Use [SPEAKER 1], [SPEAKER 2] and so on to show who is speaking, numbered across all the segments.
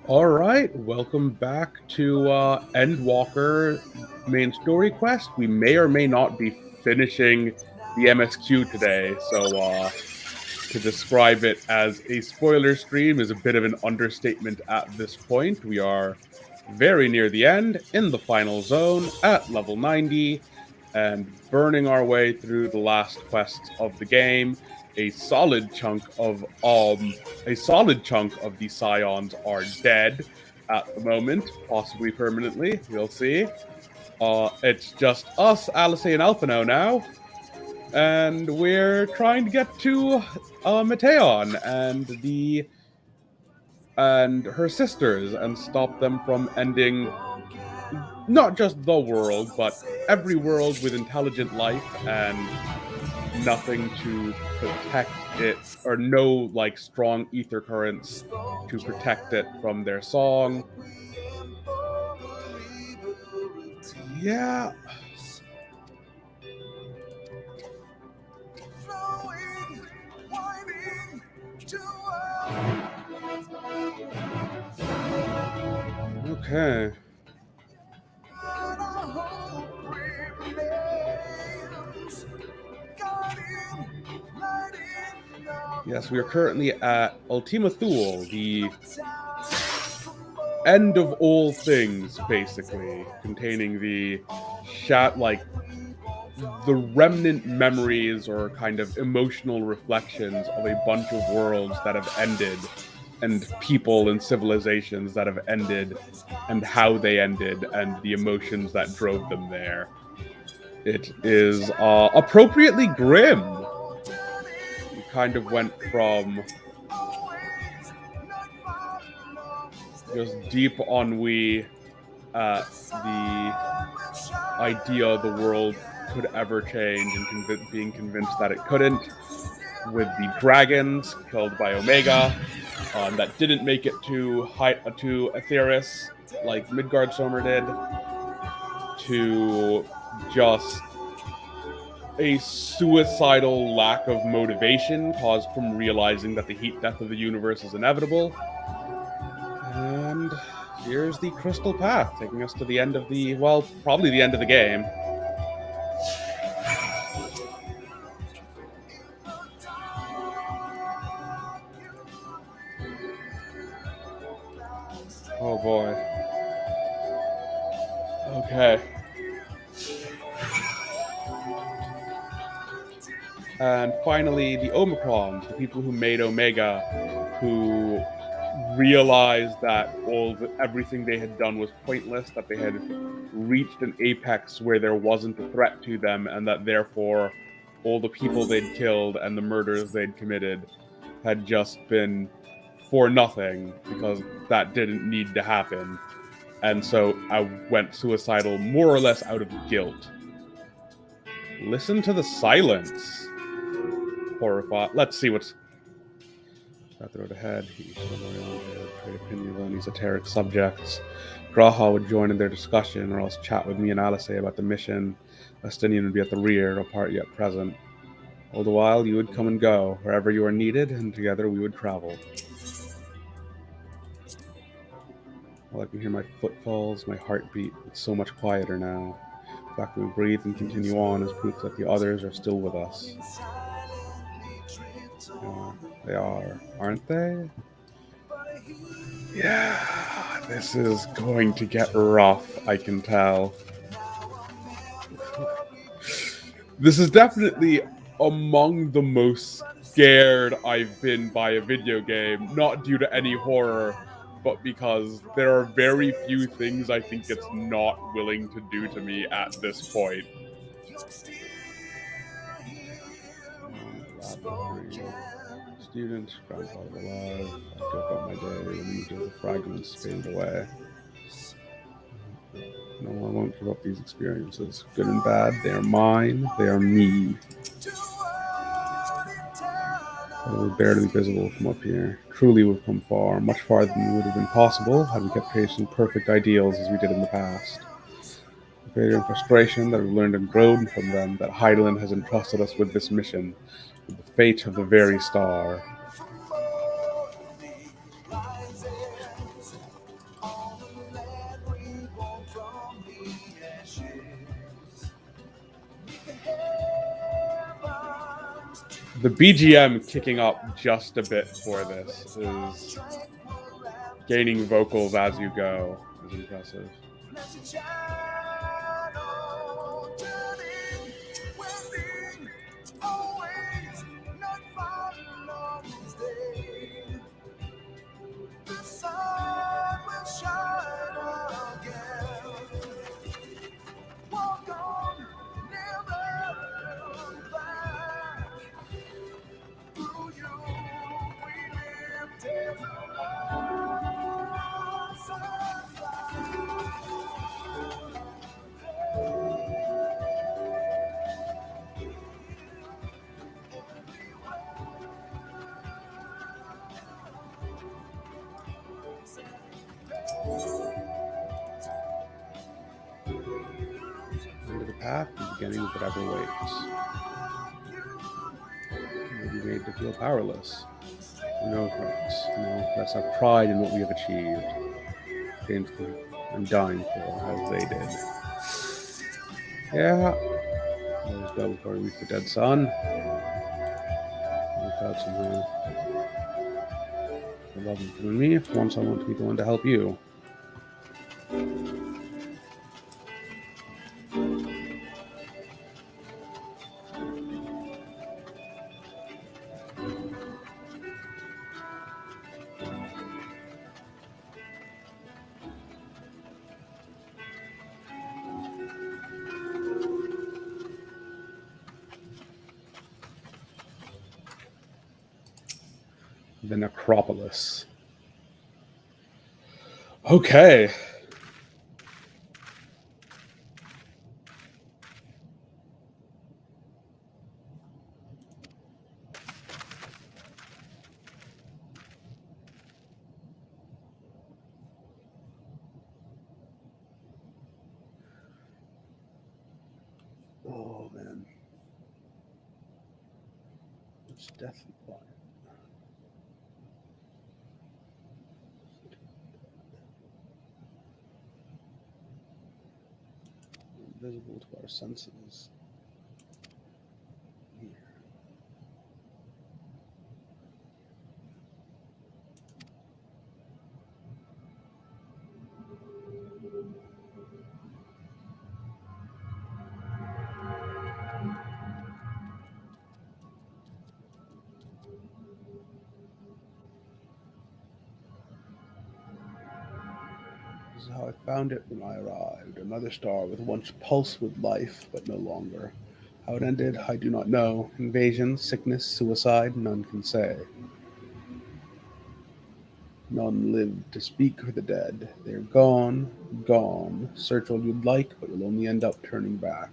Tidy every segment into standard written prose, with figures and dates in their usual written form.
[SPEAKER 1] All right, welcome back to Endwalker main story quest. We may or may not be finishing the MSQ today, so to describe it as a spoiler stream is a bit of an understatement at this point. We are very near the end, in the final zone, at level 90, and burning our way through the last quests of the game. A solid chunk of the Scions are dead at the moment, possibly permanently. We'll see. It's just us, Alice and Alphino now, and we're trying to get to Mateon and her sisters and stop them from ending not just the world, but every world with intelligent life and nothing to protect it, or no like strong ether currents to protect it from their song. Yeah. Okay. Yes, we are currently at Ultima Thule, the end of all things, basically, containing the the remnant memories or kind of emotional reflections of a bunch of worlds that have ended and people and civilizations that have ended and how they ended and the emotions that drove them there. It is appropriately grim. We kind of went from just deep ennui at the idea the world could ever change and being convinced that it couldn't, with the dragons killed by Omega that didn't make it to Aetheris like Midgard Sommer did, to just a suicidal lack of motivation caused from realizing that the heat death of the universe is inevitable. And here's the crystal path taking us to the end of probably the end of the game. Oh boy. Okay. And finally, the Omicrons, the people who made Omega, who realized that everything they had done was pointless, that they had reached an apex where there wasn't a threat to them, and that therefore all the people they'd killed and the murders they'd committed had just been for nothing, because that didn't need to happen. And so I went suicidal more or less out of guilt. Listen to the silence. Horrified. Let's see what's at the road ahead. He's trade opinions on esoteric subjects. Graha would join in their discussion, or else chat with me and Alice about the mission. Estinian would be at the rear, no part yet present. All the while, you would come and go, wherever you are needed, and together we would travel. Well, I can hear my footfalls, my heartbeat. It's so much quieter now. The fact that we breathe and continue on is proof that the others are still with us. They are, aren't they? Yeah, this is going to get rough, I can tell. This is definitely among the most scared I've been by a video game, not due to any horror, but because there are very few things I think it's not willing to do to me at this point. Student, grandfather alive, I took up my day, the image of the fragments faded away. No, I won't give up these experiences. Good and bad, they are mine, they are me. They were barely visible from up here. Truly we've come far, much farther than would have been possible had we kept chasing perfect ideals as we did in the past. The failure and frustration that we've learned and grown from them, that Heidelin has entrusted us with this mission, with the fate of the very star. The BGM kicking up just a bit for this is gaining vocals as you go is impressive. Into the path, the beginning of whatever waits. You may be made to feel powerless. No hurts. No, let's have pride in what we have achieved. Painful and dying for, as they did. Yeah. Always go before we reach the dead sun. Worked out somehow. For love and killing me, for once I want to be the one to help you. The necropolis. Okay. Oh man. It's deathly quiet. Invisible to our senses. Here. This is how I found it when I arrived. Another star with once pulsed with life, but no longer. How it ended, I do not know. Invasion, sickness, suicide, none can say. None lived to speak for the dead. They're gone, gone. Search all you'd like, but you'll only end up turning back.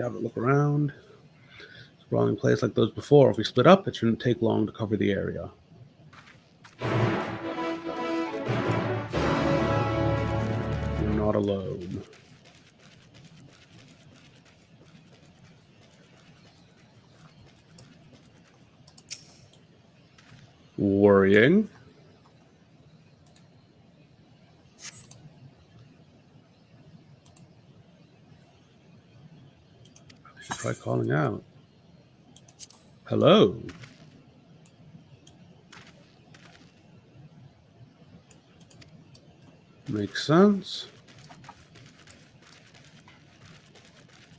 [SPEAKER 1] Have a look around. Sprawling place like those before. If we split up, it shouldn't take long to cover the area. You're not alone. Worrying. I should try calling out. Hello. Makes sense.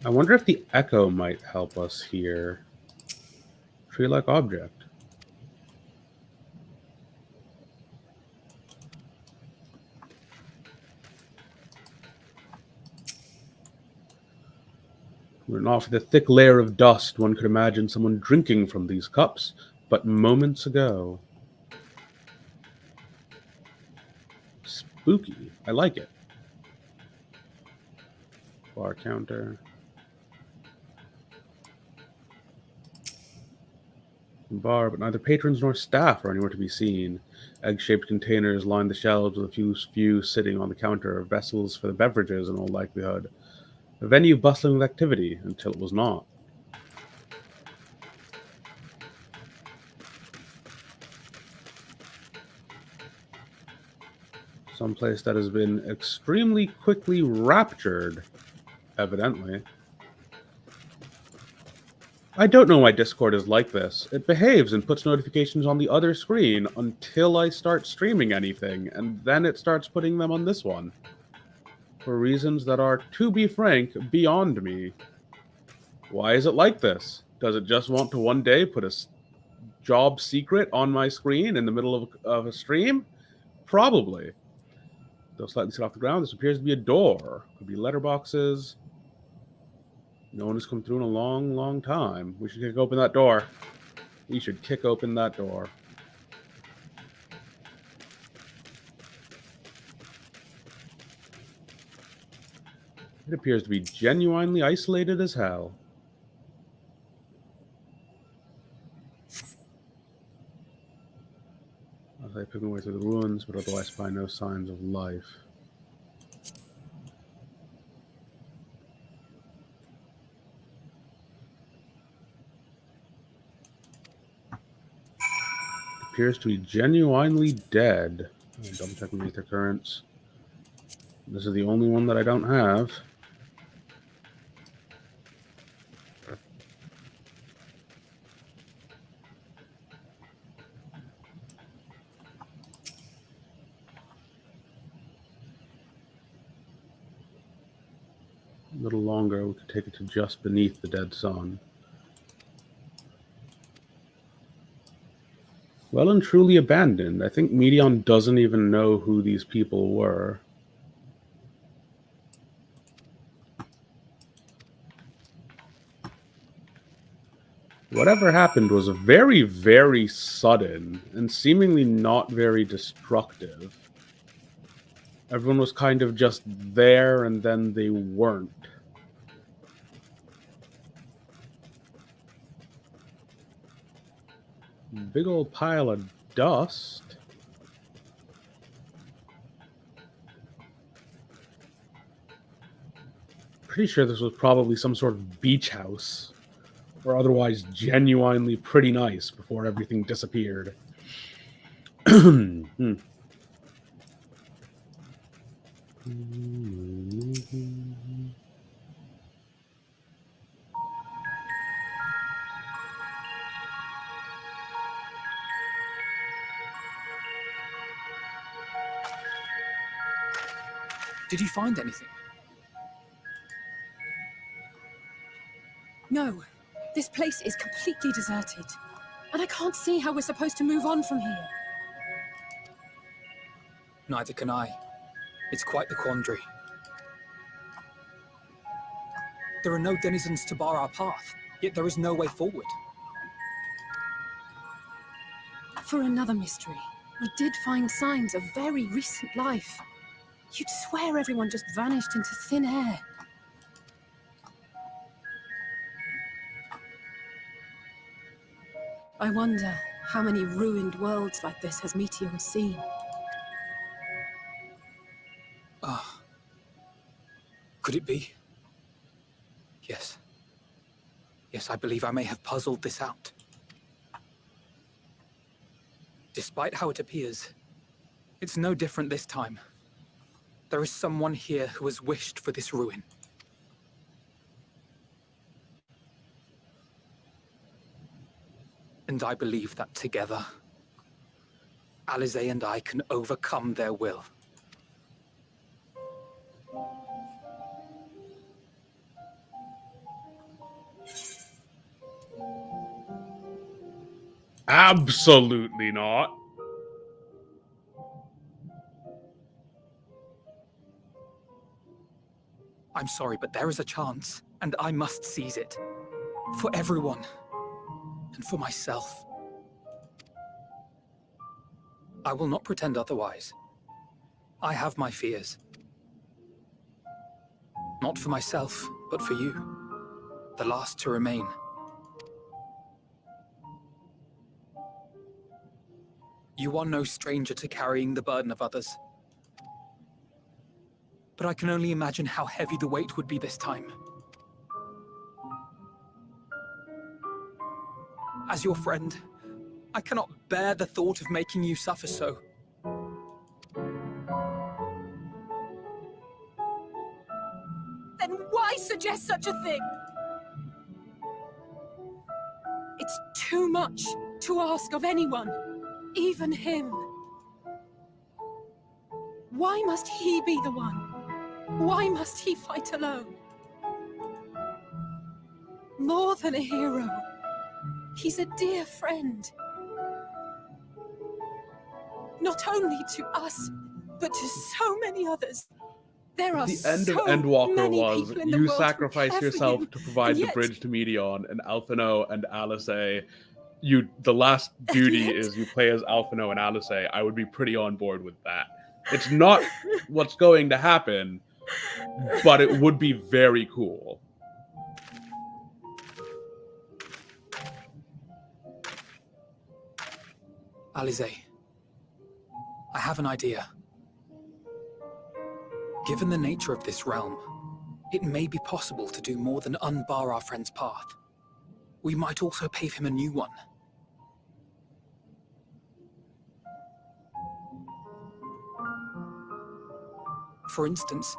[SPEAKER 1] I wonder if the echo might help us here. Tree-like object. Were it not for the thick layer of dust, one could imagine someone drinking from these cups, but moments ago. Spooky. I like it. Bar counter. Bar, but neither patrons nor staff are anywhere to be seen. Egg-shaped containers line the shelves with a few sitting on the counter, vessels for the beverages in all likelihood. A venue bustling with activity, until it was not. Someplace that has been extremely quickly raptured, evidently. I don't know why Discord is like this. It behaves and puts notifications on the other screen until I start streaming anything, and then it starts putting them on this one. For reasons that are, to be frank, beyond me. Why is it like this? Does it just want to one day put a job secret on my screen in the middle of a stream? Probably. Though slightly set off the ground, this appears to be a door. Could be letterboxes. No one has come through in a long, long time. We should kick open that door. We should kick open that door. It appears to be genuinely isolated as hell. As I pick my way through the ruins, but otherwise find no signs of life. It appears to be genuinely dead. I'll double check my ether currents. This is the only one that I don't have. A little longer, we could take it to just beneath the dead sun. Well and truly abandoned. I think Medion doesn't even know who these people were. Whatever happened was very, very sudden and seemingly not very destructive. Everyone was kind of just there and then they weren't. Big old pile of dust. Pretty sure this was probably some sort of beach house. Or otherwise genuinely pretty nice before everything disappeared. Did
[SPEAKER 2] you find anything?
[SPEAKER 3] No. This place is completely deserted. And I can't see how we're supposed to move on from here.
[SPEAKER 2] Neither can I. It's quite the quandary. There are no denizens to bar our path, yet there is no way forward.
[SPEAKER 3] For another mystery, we did find signs of very recent life. You'd swear everyone just vanished into thin air. I wonder how many ruined worlds like this has Meteor seen.
[SPEAKER 2] Could it be? Yes. Yes, I believe I may have puzzled this out. Despite how it appears, it's no different this time. There is someone here who has wished for this ruin. And I believe that together, Alize and I can overcome their will.
[SPEAKER 1] Absolutely not.
[SPEAKER 2] I'm sorry, but there is a chance, and I must seize it. For everyone, and for myself. I will not pretend otherwise. I have my fears. Not for myself, but for you. The last to remain. You are no stranger to carrying the burden of others. But I can only imagine how heavy the weight would be this time. As your friend, I cannot bear the thought of making you suffer so.
[SPEAKER 3] Then why suggest such a thing? It's too much to ask of anyone, even him. Why must he be the one? Why must he fight alone? More than a hero, he's a dear friend. Not only to us, but to so many others. There are
[SPEAKER 1] The end of
[SPEAKER 3] so
[SPEAKER 1] Endwalker
[SPEAKER 3] many
[SPEAKER 1] was
[SPEAKER 3] people in the
[SPEAKER 1] you
[SPEAKER 3] world who
[SPEAKER 1] sacrifice
[SPEAKER 3] care for
[SPEAKER 1] yourself
[SPEAKER 3] you,
[SPEAKER 1] to provide
[SPEAKER 3] and
[SPEAKER 1] the
[SPEAKER 3] yet-
[SPEAKER 1] bridge to Medion, and Alphino and Alice. The last
[SPEAKER 3] And
[SPEAKER 1] duty
[SPEAKER 3] yet-
[SPEAKER 1] is you play as Alphino and Alice. I would be pretty on board with that. It's not what's going to happen, but it would be very cool.
[SPEAKER 2] Alize, I have an idea. Given the nature of this realm, it may be possible to do more than unbar our friend's path. We might also pave him a new one. For instance,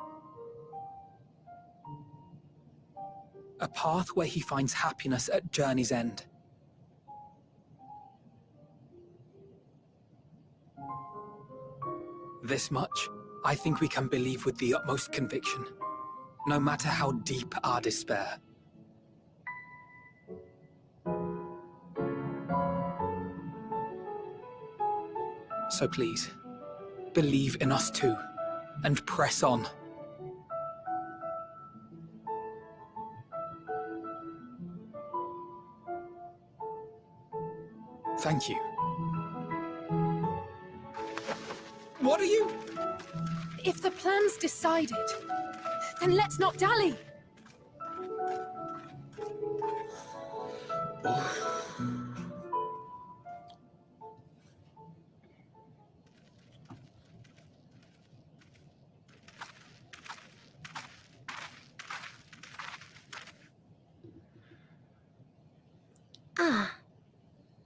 [SPEAKER 2] a path where he finds happiness at journey's end. This much, I think we can believe with the utmost conviction, no matter how deep our despair. So please, believe in us too, and press on. Thank you. What are you?
[SPEAKER 3] If the plan's decided, then let's not dally.
[SPEAKER 4] Ah,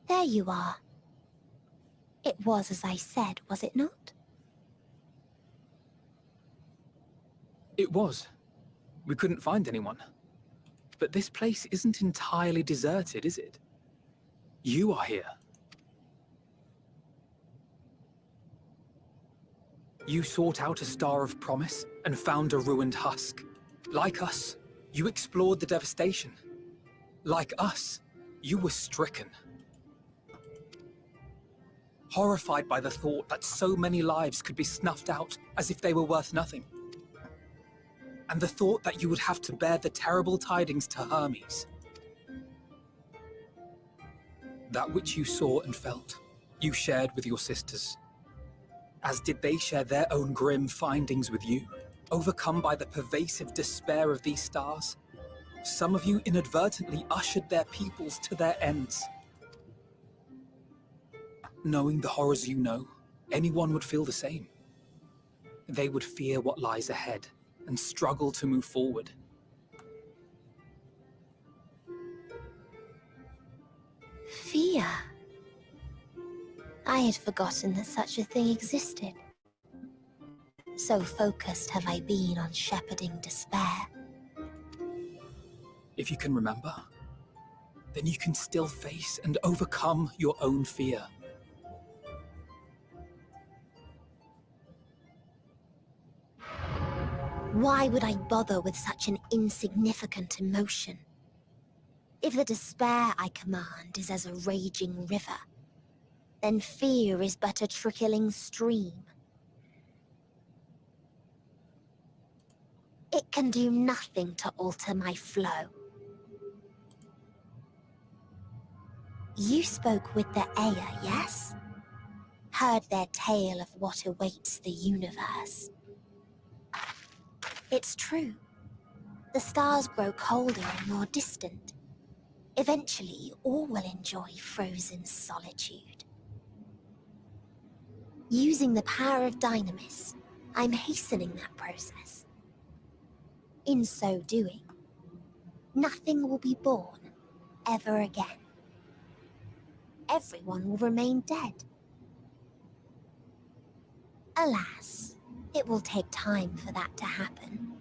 [SPEAKER 4] there you are. It was as I said, was it not?
[SPEAKER 2] It was. We couldn't find anyone. But this place isn't entirely deserted, is it? You are here. You sought out a star of promise and found a ruined husk. Like us, you explored the devastation. Like us, you were stricken. Horrified by the thought that so many lives could be snuffed out as if they were worth nothing. And the thought that you would have to bear the terrible tidings to Hermes. That which you saw and felt, you shared with your sisters. As did they share their own grim findings with you. Overcome by the pervasive despair of these stars, some of you inadvertently ushered their peoples to their ends. Knowing the horrors you know, anyone would feel the same. They would fear what lies ahead and struggle to move forward.
[SPEAKER 4] Fear. I had forgotten that such a thing existed. So focused have I been on shepherding despair.
[SPEAKER 2] If you can remember, then you can still face and overcome your own fear.
[SPEAKER 4] Why would I bother with such an insignificant emotion? If the despair I command is as a raging river, then fear is but a trickling stream. It can do nothing to alter my flow. You spoke with the Aya, yes? Heard their tale of what awaits the universe. It's true. The stars grow colder and more distant. Eventually, all will enjoy frozen solitude. Using the power of Dynamis, I'm hastening that process. In so doing, nothing will be born ever again. Everyone will remain dead. Alas, it will take time for that to happen.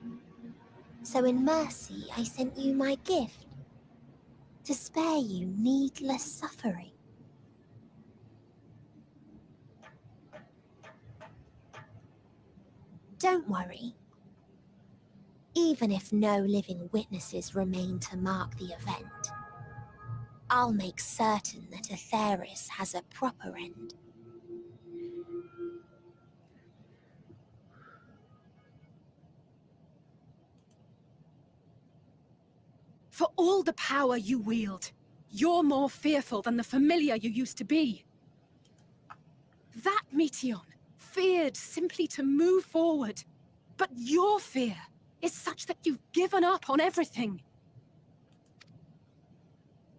[SPEAKER 4] So in mercy, I sent you my gift, to spare you needless suffering. Don't worry. Even if no living witnesses remain to mark the event, I'll make certain that Atheris has a proper end.
[SPEAKER 3] For all the power you wield, you're more fearful than the familiar you used to be. That Meteion feared simply to move forward. But your fear is such that you've given up on everything.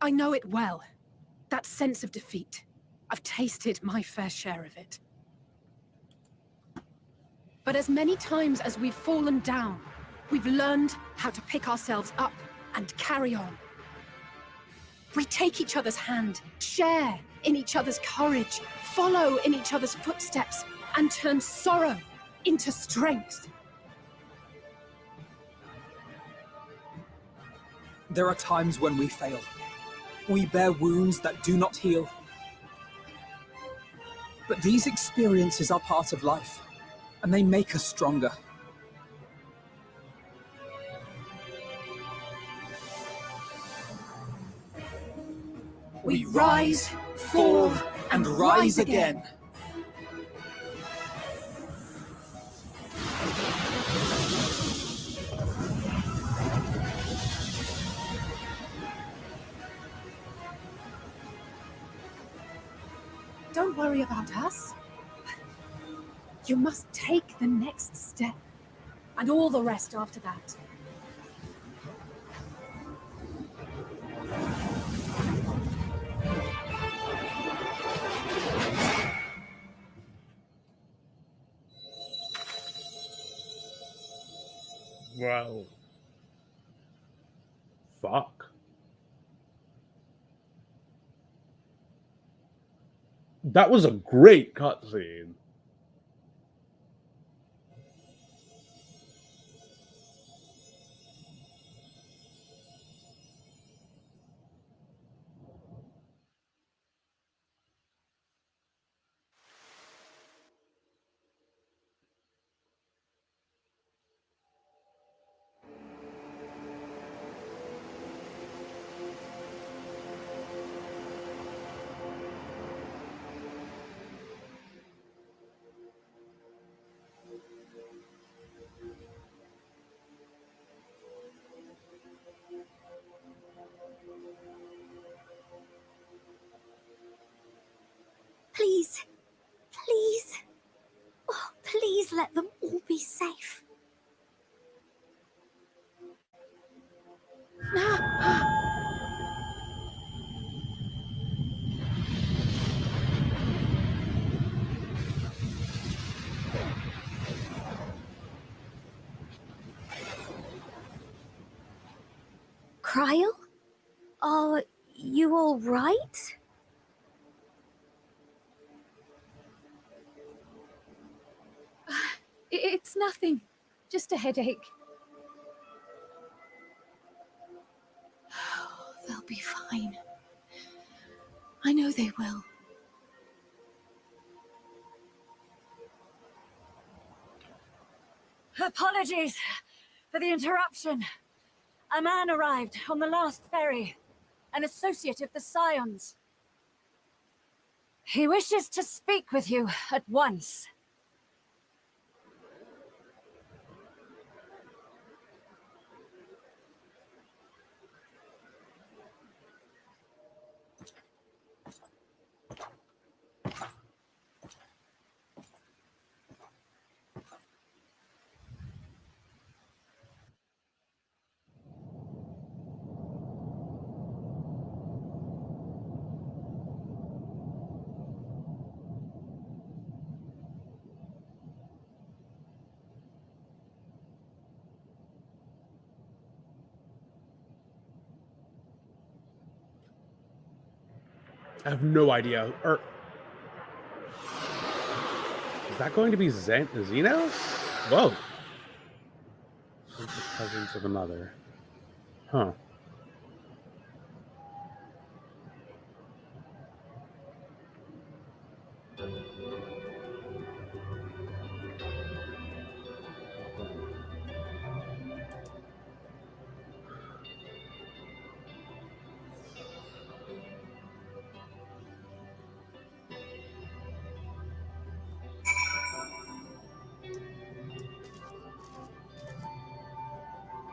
[SPEAKER 3] I know it well. That sense of defeat. I've tasted my fair share of it. But as many times as we've fallen down, we've learned how to pick ourselves up and carry on. We take each other's hand, share in each other's courage, follow in each other's footsteps, and turn sorrow into strength.
[SPEAKER 2] There are times when we fail. We bear wounds that do not heal. But these experiences are part of life, and they make us stronger. We rise, fall, and rise again.
[SPEAKER 3] Don't worry about us. You must take the next step, and all the rest after that.
[SPEAKER 1] Well, fuck. That was a great cutscene.
[SPEAKER 4] Please, please, oh, please let them all be safe. Cryle? Are you all right?
[SPEAKER 3] It's nothing. Just a headache. They'll be fine. I know they will.
[SPEAKER 5] Apologies for the interruption. A man arrived on the last ferry, an associate of the Scions. He wishes to speak with you at once.
[SPEAKER 1] I have no idea. Or is that going to be Xenos? Whoa. Cousins of another. Huh.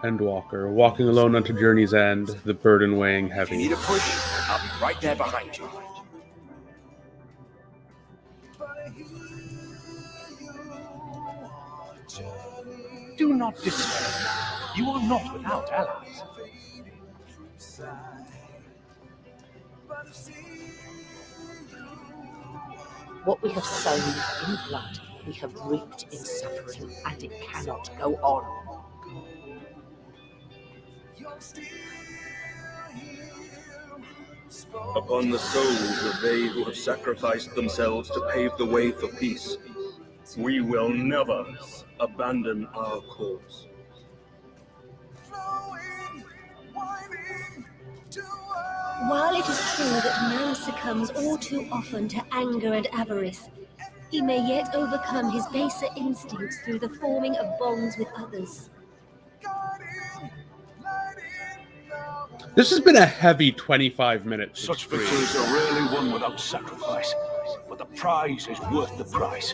[SPEAKER 1] Endwalker, walking alone unto journey's end, the burden weighing
[SPEAKER 6] If you
[SPEAKER 1] heavy.
[SPEAKER 6] need a push, I'll be right there behind you.
[SPEAKER 7] Do not despair. You are not without allies.
[SPEAKER 8] What we have sown in blood, we have reaped in suffering, and it cannot go on.
[SPEAKER 9] Upon the souls of they who have sacrificed themselves to pave the way for peace, we will never abandon our cause.
[SPEAKER 10] While it is true that man succumbs all too often to anger and avarice, he may yet overcome his baser instincts through the forming of bonds with others.
[SPEAKER 1] This has been a heavy 25 minutes.
[SPEAKER 7] Such victories are rarely won without sacrifice, but the prize is worth the price.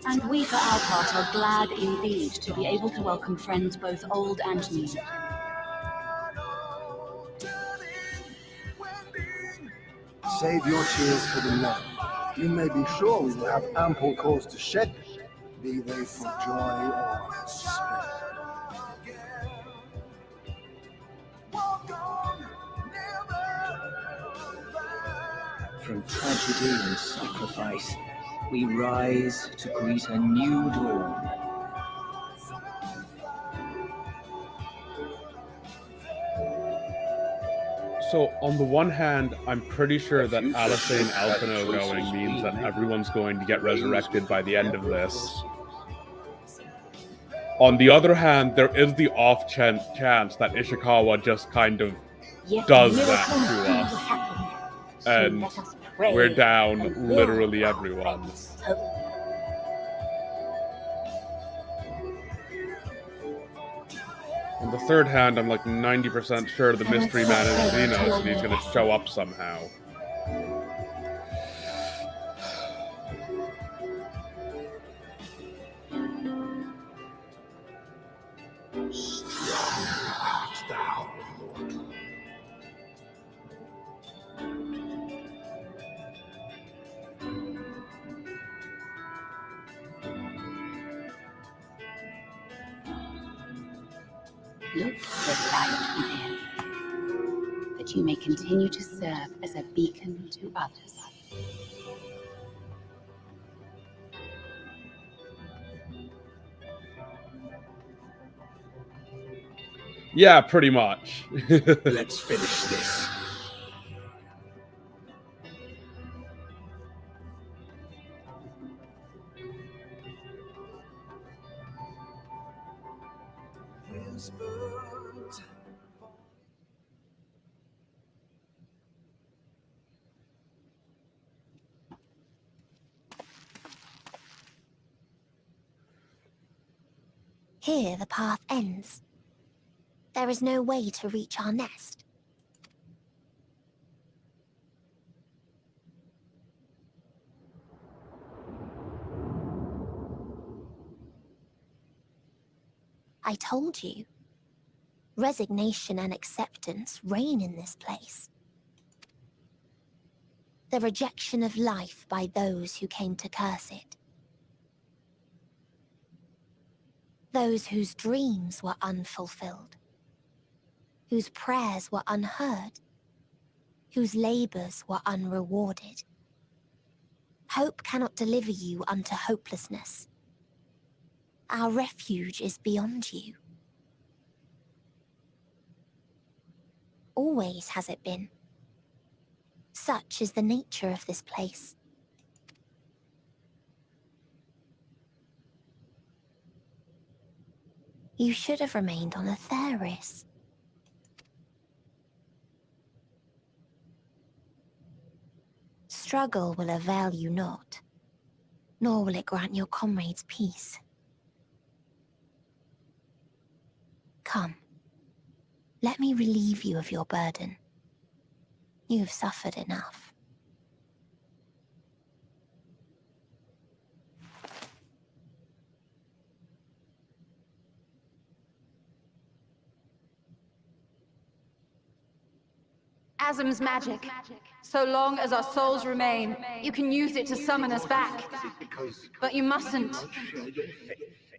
[SPEAKER 11] And we, for our part, are glad indeed to be able to welcome friends both old and new.
[SPEAKER 12] Save your tears for the men. You may be sure we will have ample cause to shed them, be they for joy or despair.
[SPEAKER 13] From tragedy and sacrifice, we rise to greet a new dawn.
[SPEAKER 1] So, on the one hand, I'm pretty sure that Alisane and Alphino going means that everyone's going to get resurrected by the end of this. On the other hand, there is the off chance that Ishikawa just kind of does that to us. And we're down literally everyone. On the third hand, I'm like 90% sure the mystery man is Xenos and he's going to show up somehow.
[SPEAKER 11] Look for light within, that you may continue to serve as a beacon to others.
[SPEAKER 1] Yeah, pretty much.
[SPEAKER 6] Let's finish this.
[SPEAKER 4] Here the path ends. There is no way to reach our nest. I told you. Resignation and acceptance reign in this place. The rejection of life by those who came to curse it. Those whose dreams were unfulfilled. Whose prayers were unheard. Whose labors were unrewarded. Hope cannot deliver you unto hopelessness. Our refuge is beyond you. Always has it been. Such is the nature of this place. You should have remained on Atheris. Struggle will avail you not, nor will it grant your comrades peace. Come, let me relieve you of your burden. You've suffered enough.
[SPEAKER 14] Asm's magic. So long as our souls remain, you can use it to summon us back. But you mustn't.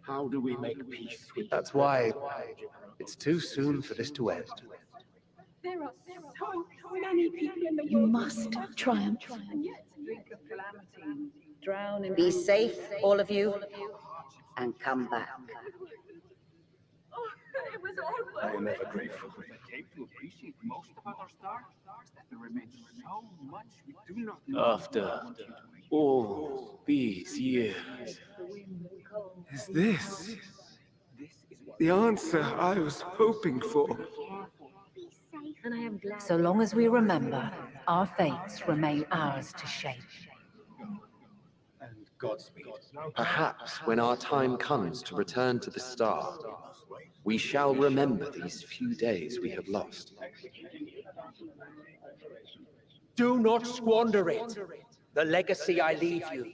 [SPEAKER 6] How do we make peace with
[SPEAKER 15] That's why it's too soon for this to end.
[SPEAKER 10] There are so many people in the world.
[SPEAKER 8] You must triumph.
[SPEAKER 10] Drown in
[SPEAKER 8] Be safe, all of you, and come back.
[SPEAKER 10] It was all
[SPEAKER 15] I am ever grateful.
[SPEAKER 7] I came to appreciate most about our star is that there remains so much we do not know.
[SPEAKER 15] After all these years, is this the answer I was hoping for?
[SPEAKER 10] and I am glad.
[SPEAKER 11] So long as we remember, our fates remain ours to shape.
[SPEAKER 15] And Godspeed. Perhaps when our time comes to return to the star, we shall remember these few days we have lost.
[SPEAKER 13] Do not squander it. The legacy I leave you.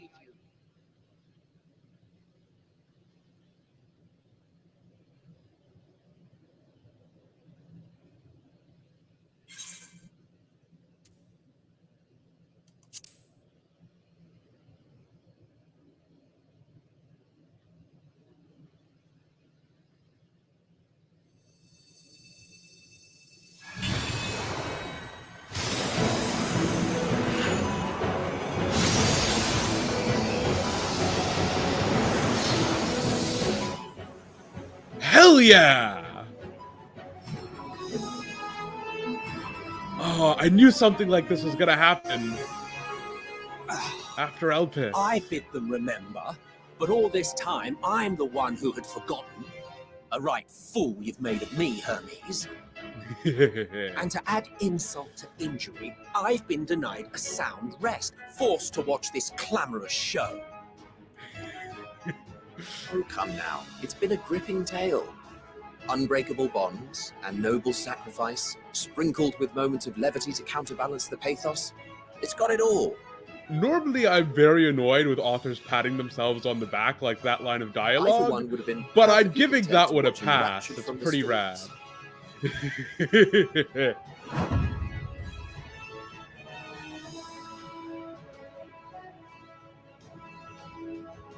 [SPEAKER 1] Hell yeah! Oh, I knew something like this was gonna happen. After Elpis.
[SPEAKER 6] I bid them remember, but all this time I'm the one who had forgotten. A right fool you've made of me, Hermes. And to add insult to injury, I've been denied a sound rest, forced to watch this clamorous show.
[SPEAKER 16] Oh, come now. It's been a gripping tale. Unbreakable bonds and noble sacrifice, sprinkled with moments of levity to counterbalance the pathos. It's got it all.
[SPEAKER 1] Normally, I'm very annoyed with authors patting themselves on the back like that line of
[SPEAKER 16] I,
[SPEAKER 1] dialogue,
[SPEAKER 16] for one, would have been
[SPEAKER 1] but I'm
[SPEAKER 16] perfectly
[SPEAKER 1] giving
[SPEAKER 16] content
[SPEAKER 1] that one a
[SPEAKER 16] watching
[SPEAKER 1] pass.
[SPEAKER 16] Rapture
[SPEAKER 1] It's
[SPEAKER 16] from the
[SPEAKER 1] pretty rad.
[SPEAKER 16] streets.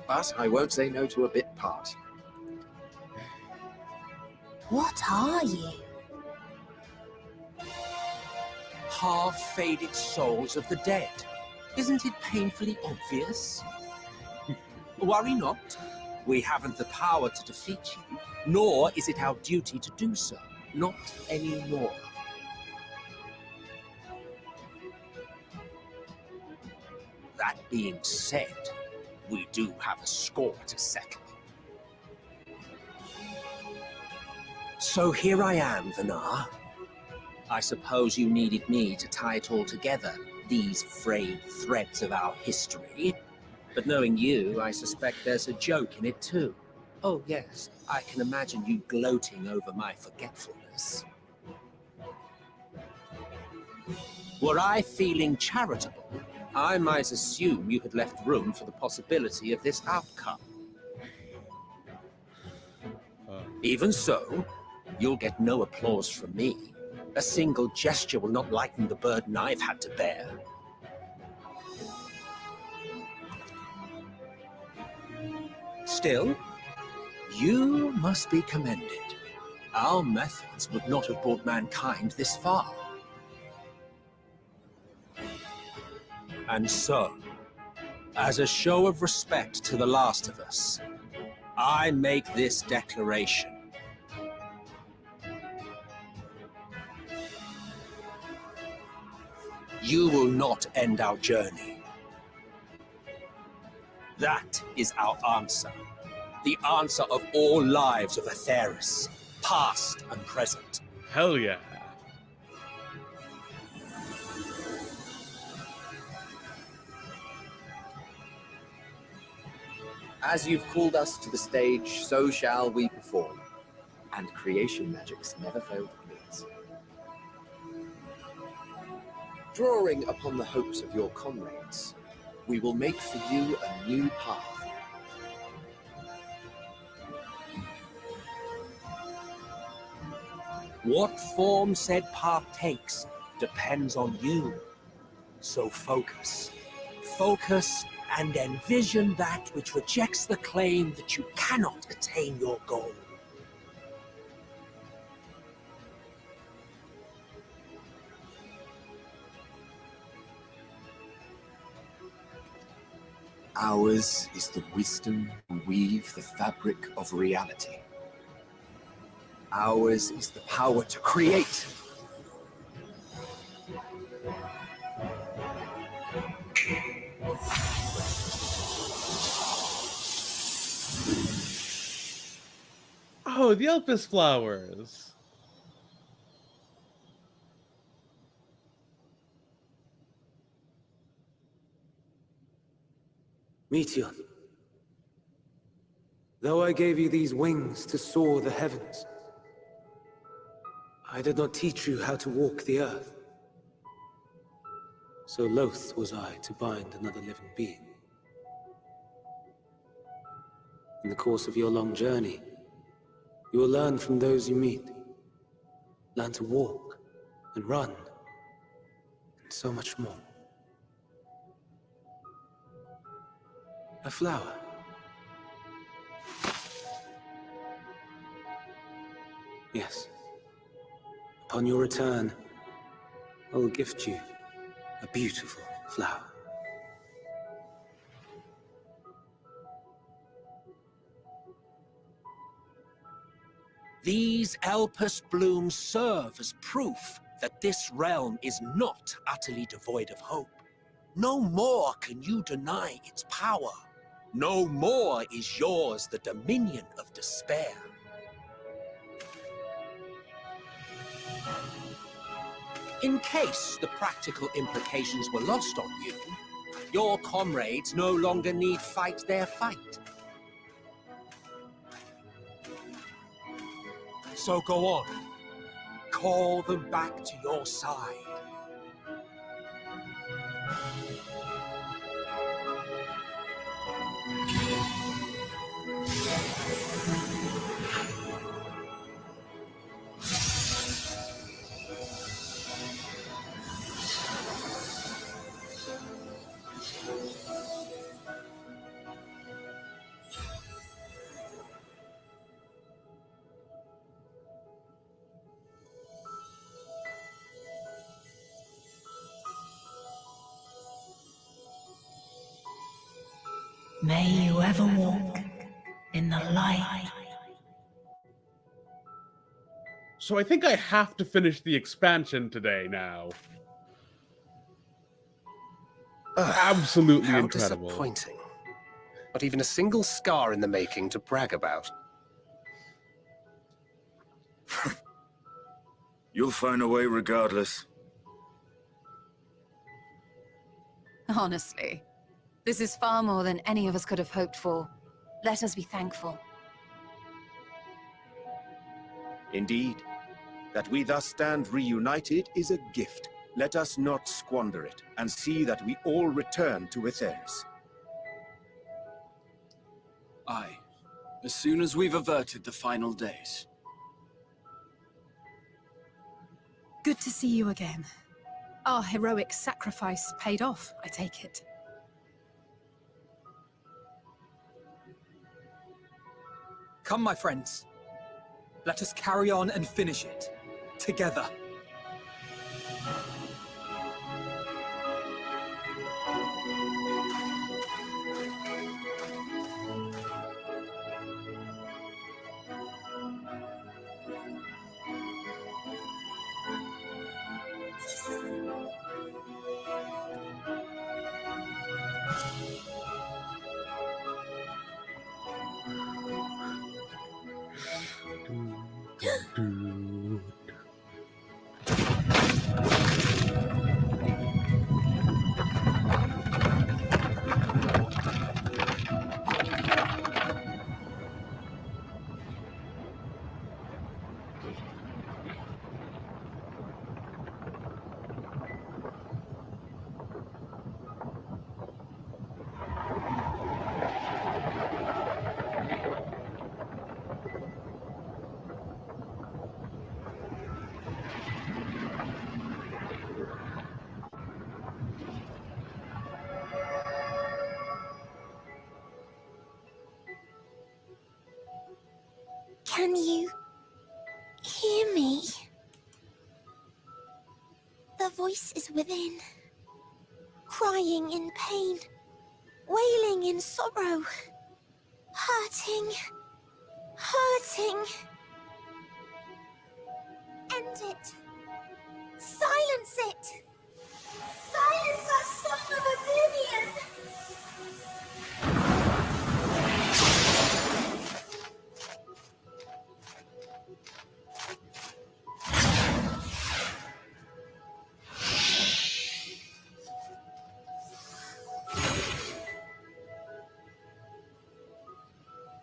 [SPEAKER 16] But I won't say no to a bit part.
[SPEAKER 4] What are you?
[SPEAKER 6] Half-faded souls of the dead. Isn't it painfully obvious? Worry not. We haven't the power to defeat you, nor is it our duty to do so. Not anymore. That being said, we do have a score to settle. So here I am, Vanar. I suppose you needed me to tie it all together, these frayed threads of our history. But knowing you, I suspect there's a joke in it too. Oh yes, I can imagine you gloating over my forgetfulness. Were I feeling charitable, I might assume you had left room for the possibility of this outcome. Even so, you'll get no applause from me. A single gesture will not lighten the burden I've had to bear. Still, you must be commended. Our methods would not have brought mankind this far. And so, As a show of respect to the last of us, I make this declaration. You will not end our journey. That is our answer. The answer of all lives of Atheris, past and present.
[SPEAKER 1] Hell yeah.
[SPEAKER 16] As you've called us to the stage, so shall we perform. And creation magics never fail to please. Drawing upon the hopes of your comrades, we will make for you a new path.
[SPEAKER 6] What form said path takes depends on you. So focus. Focus and envision that which rejects the claim that you cannot attain your goal.
[SPEAKER 16] Ours is the wisdom to weave the fabric of reality. Ours is the power to create.
[SPEAKER 1] Oh, the Elpis flowers.
[SPEAKER 17] Meteor, though I gave you these wings to soar the heavens, I did not teach you how to walk the earth. So loath was I to bind another living being. In the course of your long journey, you will learn from those you meet. Learn to walk and run, and so much more. A flower. Yes. Upon your return, I will gift you a beautiful flower.
[SPEAKER 6] These Elpis blooms serve as proof that this realm is not utterly devoid of hope. No more can you deny its power. No more is yours the dominion of despair. In case the practical implications were lost on you, your comrades no longer need fight their fight. So go on. Call them back to your side.
[SPEAKER 18] May you ever walk in the light.
[SPEAKER 1] So I think I have to finish the expansion today now. Absolutely
[SPEAKER 19] How
[SPEAKER 1] incredible.
[SPEAKER 19] disappointing. Not even a single scar in the making to brag about.
[SPEAKER 9] You'll find a way regardless.
[SPEAKER 14] Honestly, this is far more than any of us could have hoped for. Let us be thankful.
[SPEAKER 20] Indeed. That we thus stand reunited is a gift. Let us not squander it, and see that we all return to Atheris.
[SPEAKER 21] Aye. As soon as we've averted the final days.
[SPEAKER 3] Good to see you again. Our heroic sacrifice paid off, I take it.
[SPEAKER 2] Come, my friends. Let us carry on and finish it. Together.
[SPEAKER 4] Can you hear me? The voice is within, crying in pain, wailing in sorrow, hurting, hurting. End it. Silence it. Silence our song of oblivion.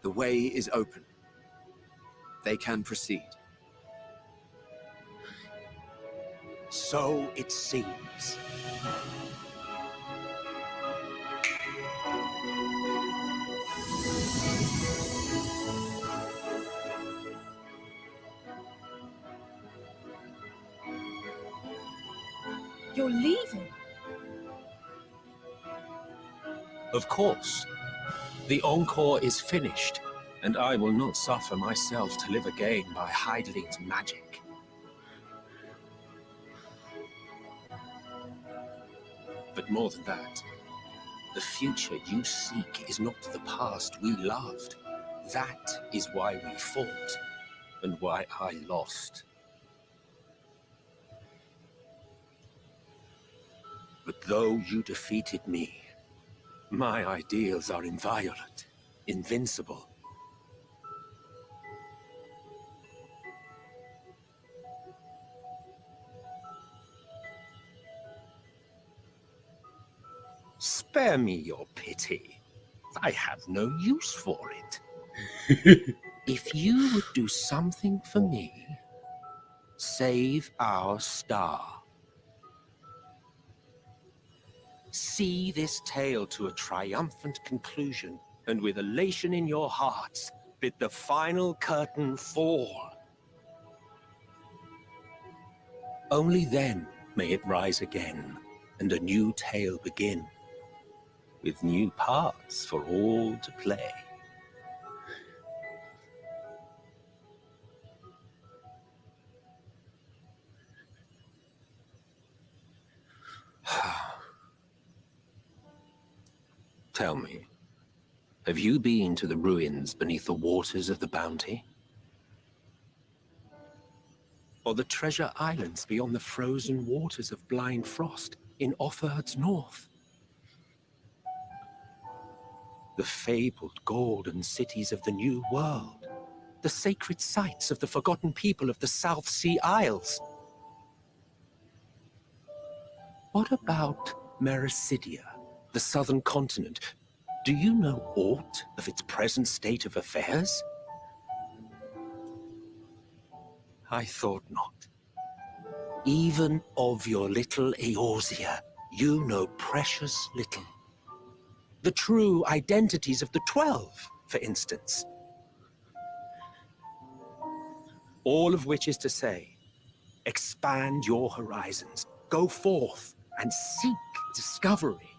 [SPEAKER 16] The way is open. They can proceed.
[SPEAKER 6] So it seems.
[SPEAKER 3] You're leaving?
[SPEAKER 6] Of course. The encore is finished, and I will not suffer myself to live again by Heideling's magic. But more than that, the future you seek is not the past we loved. That is why we fought, and why I lost. But though you defeated me, my ideals are inviolate, invincible. Spare me your pity. I have no use for it. If you would do something for me, save our star. See this tale to a triumphant conclusion, and with elation in your hearts, bid the final curtain fall. Only then may it rise again, and a new tale begin, with new parts for all to play. Tell me, have you been to the ruins beneath the waters of the Bounty? Or the treasure islands beyond the frozen waters of Blind Frost in Offerd's north? The fabled golden cities of the New World, the sacred sites of the forgotten people of the South Sea Isles? What about Mericidia, the southern continent? Do you know aught of its present state of affairs? I thought not. Even of your little Eorzea, you know precious little. The true identities of the 12, for instance. All of which is to say, expand your horizons, go forth and seek discovery.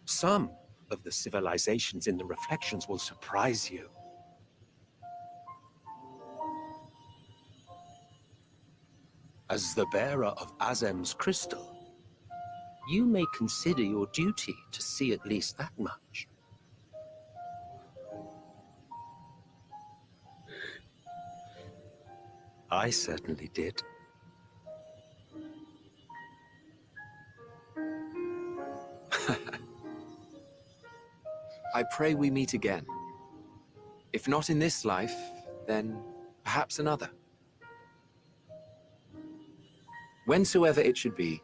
[SPEAKER 6] Some of the civilizations in the reflections will surprise you. As the bearer of Azem's crystal, you may consider your duty to see at least that much. I certainly did.
[SPEAKER 16] I pray we meet again. If not in this life, then perhaps another. Whensoever it should be,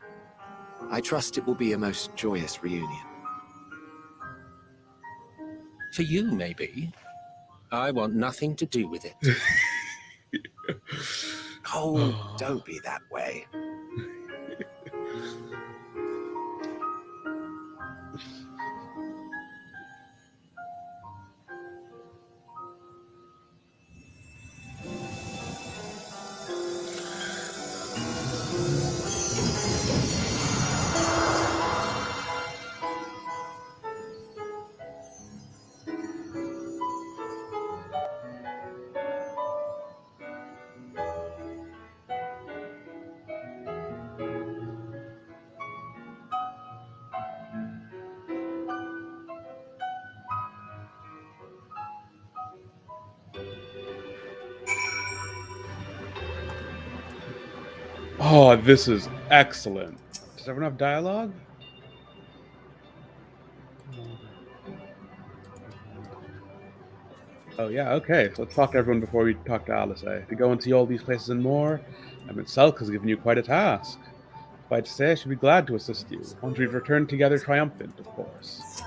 [SPEAKER 16] I trust it will be a most joyous reunion.
[SPEAKER 19] For you, maybe. I want nothing to do with it.
[SPEAKER 16] Oh, don't be that way.
[SPEAKER 1] Oh, this is excellent. Does everyone have dialogue? Oh yeah, okay. So let's talk to everyone before we talk to Alice. To go and see all these places and more, Selk has given you quite a task. If I had to say, I should be glad to assist you, once we've returned together triumphant, of course.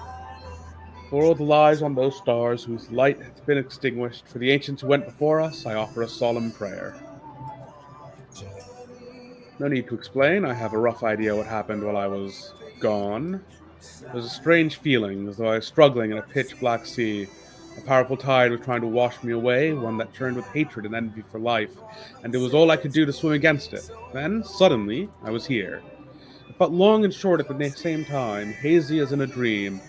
[SPEAKER 1] For all the lies on those stars whose light hath been extinguished, for the ancients who went before us, I offer a solemn prayer. No need to explain, I have a rough idea what happened while I was gone. It was a strange feeling, as though I was struggling in a pitch-black sea. A powerful tide was trying to wash me away, one that churned with hatred and envy for life, and it was all I could do to swim against it. Then, suddenly, I was here. It felt long and short at the same time, hazy as in a dream.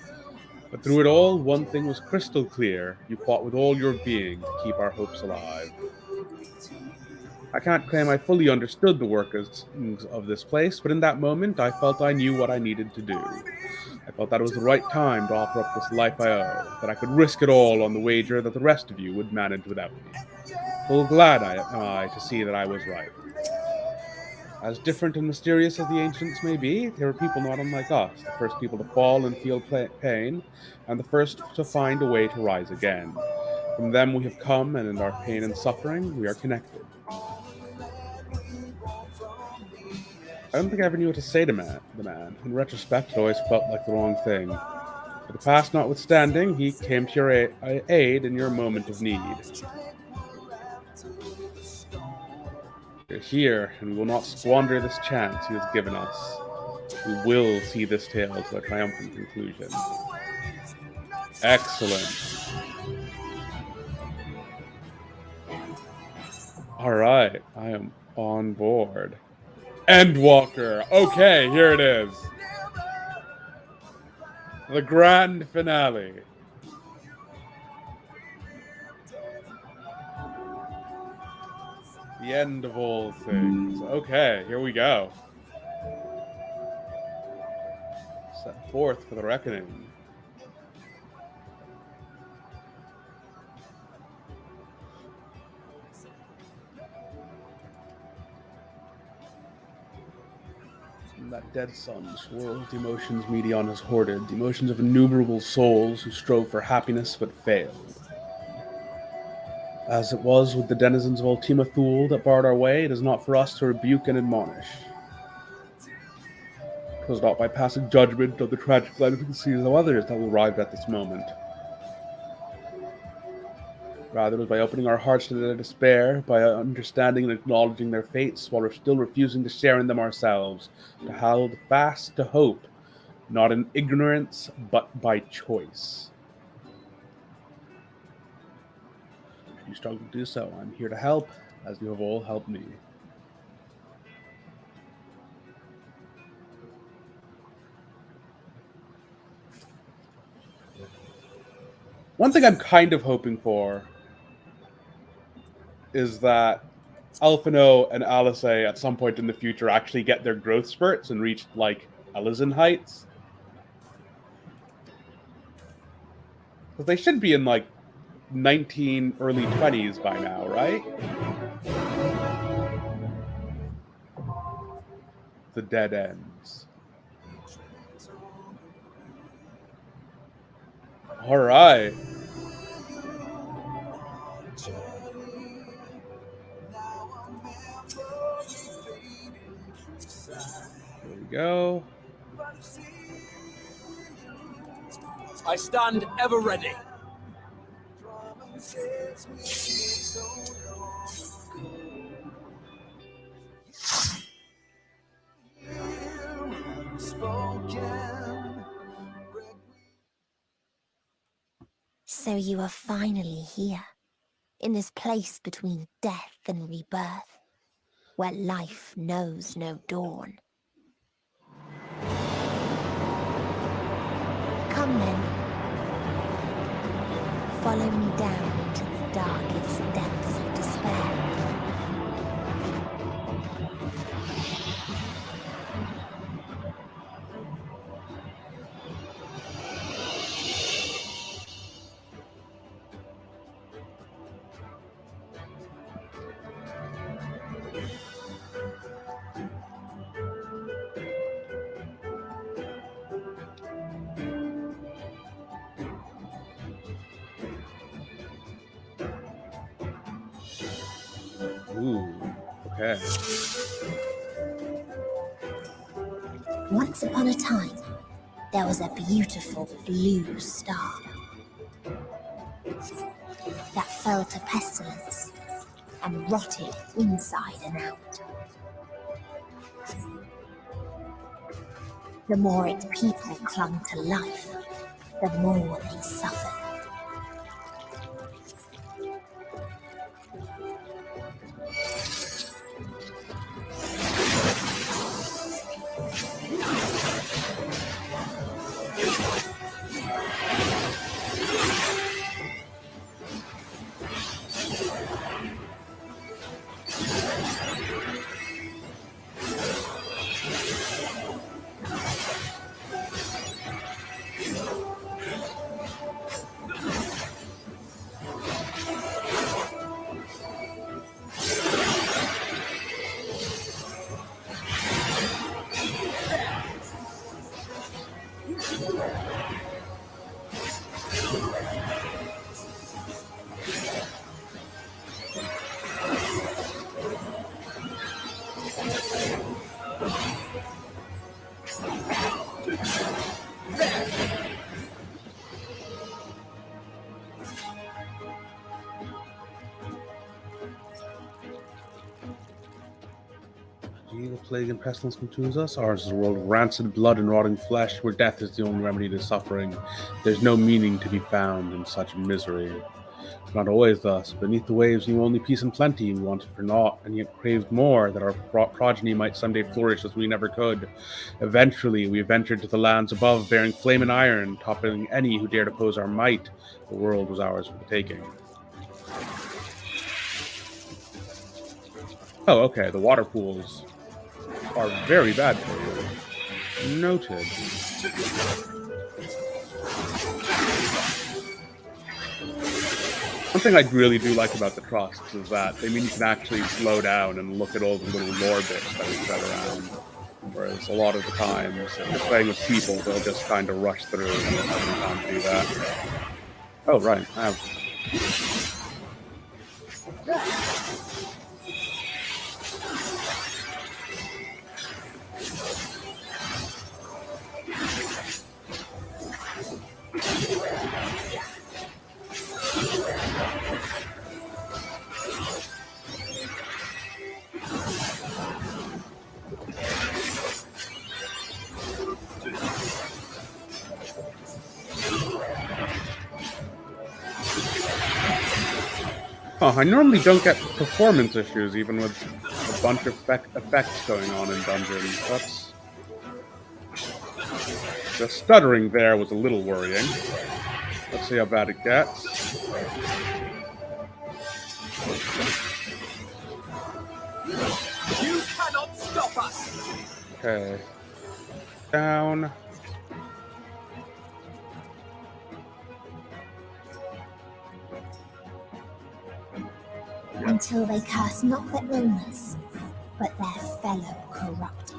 [SPEAKER 1] But through it all, one thing was crystal clear. You fought with all your being to keep our hopes alive. I can't claim I fully understood the workings of this place, but in that moment, I felt I knew what I needed to do. I felt that it was the right time to offer up this life I owe, that I could risk it all on the wager that the rest of you would manage without me. Full glad am I to see that I was right. As different and mysterious as the ancients may be, they were people not unlike us, the first people to fall and feel pain, and the first to find a way to rise again. From them we have come, and in our pain and suffering, we are connected. I don't think I ever knew what to say to the man. In retrospect, it always felt like the wrong thing. But the past notwithstanding, he came to your aid in your moment of need. We're here, and we will not squander this chance he has given us. We will see this tale to a triumphant conclusion. Excellent. Alright, I am on board. Endwalker! Okay, here it is. The grand finale. The end of all things. Okay, here we go. Set forth for the reckoning. That dead sun swirled the emotions Medion has hoarded, the emotions of innumerable souls who strove for happiness but failed. As it was with the denizens of Ultima Thule that barred our way, it is not for us to rebuke and admonish. It was not by passing judgment of the tragic legacies of others that we arrived at this moment. Rather, it was by opening our hearts to their despair, by understanding and acknowledging their fates, while we're still refusing to share in them ourselves, to hold fast to hope, not in ignorance, but by choice. If you struggle to do so, I'm here to help, as you have all helped me. One thing I'm kind of hoping for is that Alphino and Alice at some point in the future actually get their growth spurts and reach, like, Elysian heights. Because they should be in, like, early 20s by now, right? The dead ends. Alright. go.
[SPEAKER 6] I stand ever ready.
[SPEAKER 4] So you are finally here, in this place between death and rebirth, where life knows no dawn. Come then. Follow me down into the darkest depths of despair.
[SPEAKER 1] Ooh, okay.
[SPEAKER 4] Once upon a time, there was a beautiful blue star that fell to pestilence and rotted inside and out. The more its people clung to life, the more they suffered.
[SPEAKER 1] The plague and pestilence consumes us. Ours is a world of rancid blood and rotting flesh, where death is the only remedy to suffering. There's no meaning to be found in such misery. Not always thus. Beneath the waves knew only peace and plenty. We wanted for naught, and yet craved more, that our progeny might someday flourish as we never could. Eventually, we ventured to the lands above, bearing flame and iron, toppling any who dared oppose our might. The world was ours for the taking. Oh, okay. The water pools are very bad for you. Noted. One thing I really do like about the trusts is that they mean you can actually slow down and look at all the little lore bits that are spread around. Whereas a lot of the times, if you're playing with people, they'll just kind of rush through and you don't have any time to do that. Oh, right. I have... Oh, I normally don't get performance issues, even with a bunch of effects going on in dungeons. That's... The stuttering there was a little worrying. Let's see how bad it gets.
[SPEAKER 6] You cannot stop us!
[SPEAKER 1] Okay. Down.
[SPEAKER 4] Until they curse not their owners, but their fellow corrupted.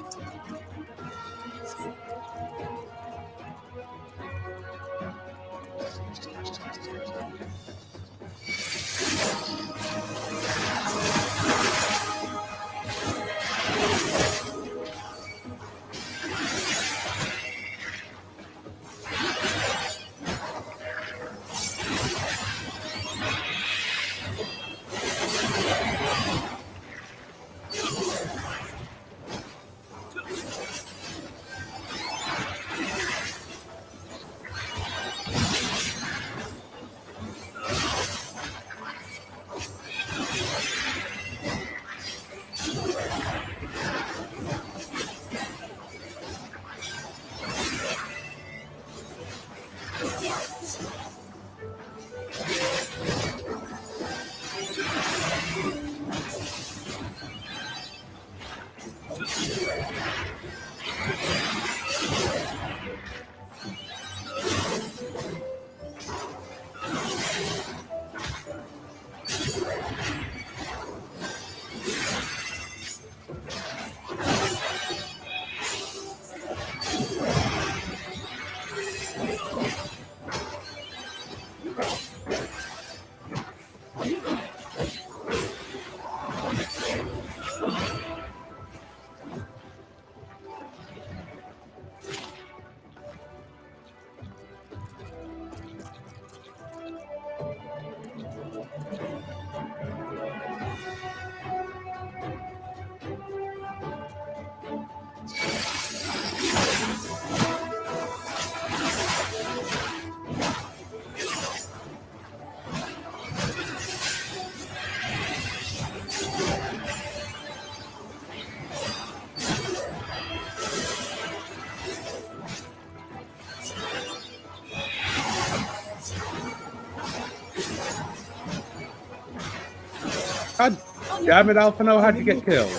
[SPEAKER 1] God damn it, Alphino, how'd you get killed?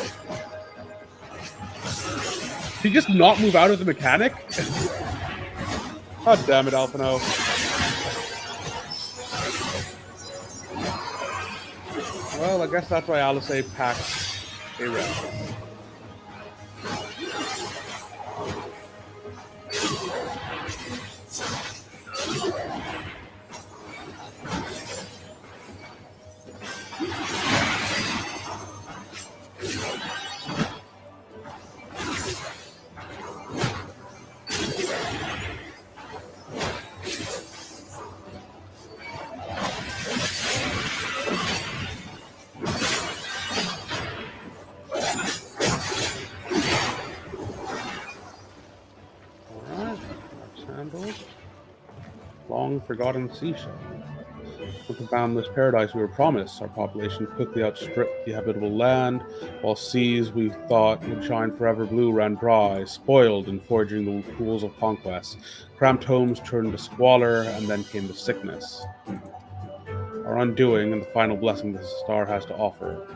[SPEAKER 1] Did you just not move out of the mechanic? God damn it, Alphino. Well, I guess that's why Alice packs a rest. Long forgotten seashell. With the boundless paradise we were promised, our population quickly outstripped the habitable land, while seas we thought would shine forever blue ran dry, spoiled in forging the pools of conquest. Cramped homes turned to squalor, and then came the sickness. Our undoing and the final blessing the star has to offer.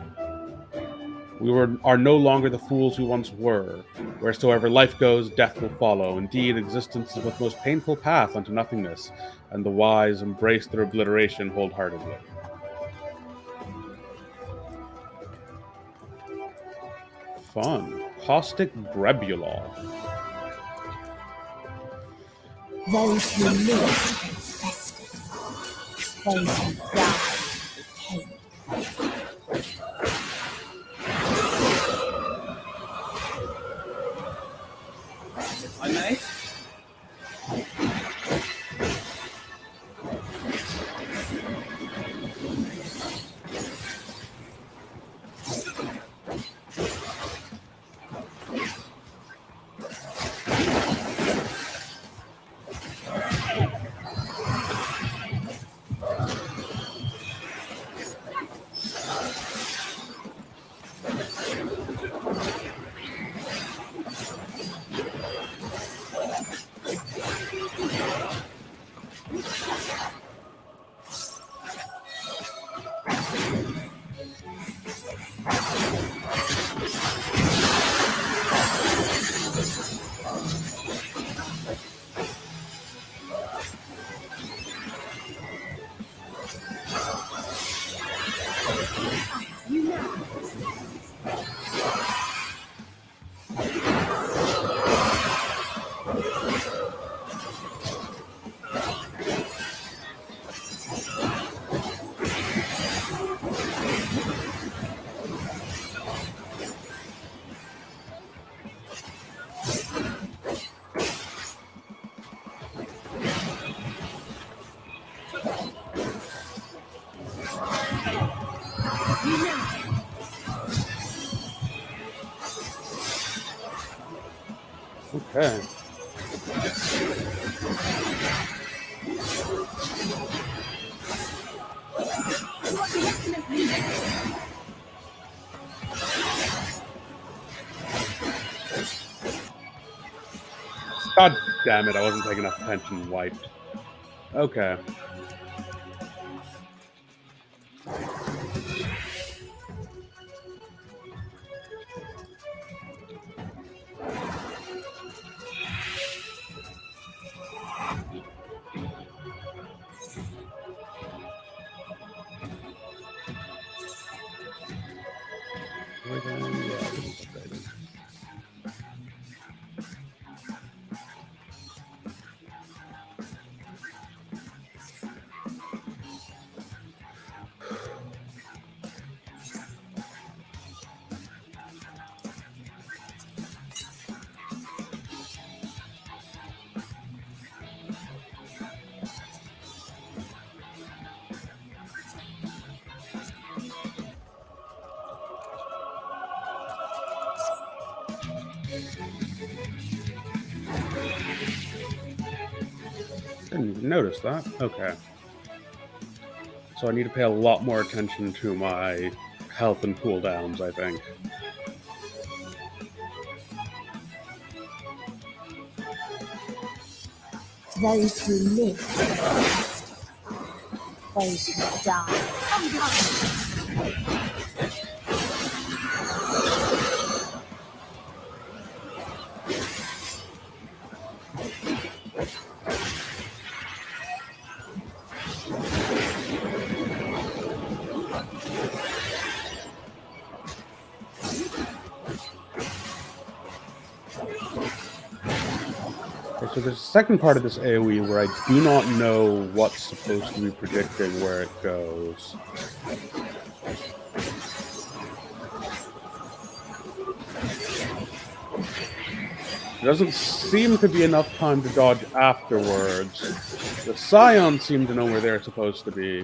[SPEAKER 1] We are no longer the fools we once were. Wheresoever life goes, death will follow. Indeed, existence is but the most painful path unto nothingness, and the wise embrace their obliteration wholeheartedly. Fun. Caustic Brebula.
[SPEAKER 4] Those who live infested. Those who die decayed.
[SPEAKER 5] I may?
[SPEAKER 1] Okay. God damn it, I wasn't paying enough attention, wiped. Okay. Didn't even notice that. Okay. So I need to pay a lot more attention to my health and cooldowns, I think.
[SPEAKER 4] Those who live, those who die.
[SPEAKER 1] Okay, so there's a second part of this AoE where I do not know what's supposed to be predicting where it goes. There doesn't seem to be enough time to dodge afterwards. The Scions seem to know where they're supposed to be,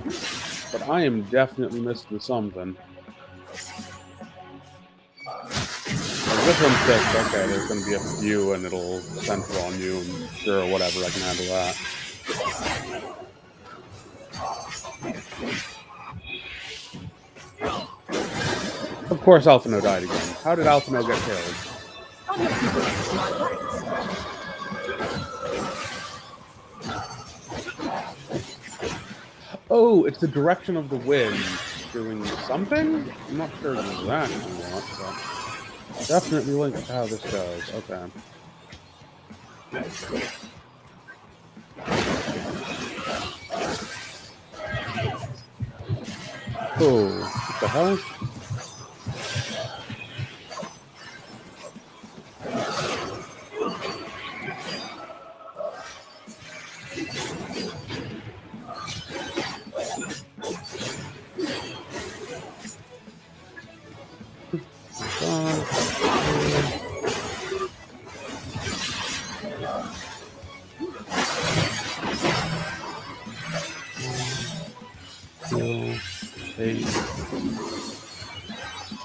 [SPEAKER 1] but I am definitely missing something. Like this one's fixed. Okay, there's going to be a few and it'll center on you, and sure, whatever, I can handle that. Of course Alphino died again. How did Alphino get killed? Oh, it's the direction of the wind doing something? I'm not sure exactly what, but definitely linked to how this goes. Okay. Oh, what the hell?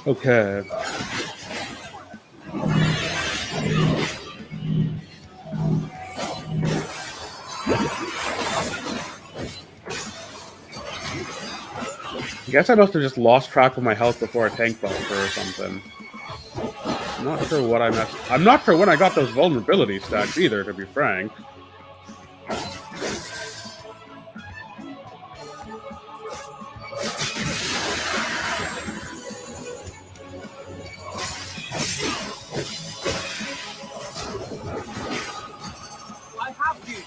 [SPEAKER 1] Okay. I guess I must have just lost track of my health before a tank buster or something. I'm not sure what I messed. I'm not sure when I got those vulnerability stacks either, to be frank.
[SPEAKER 7] I have you.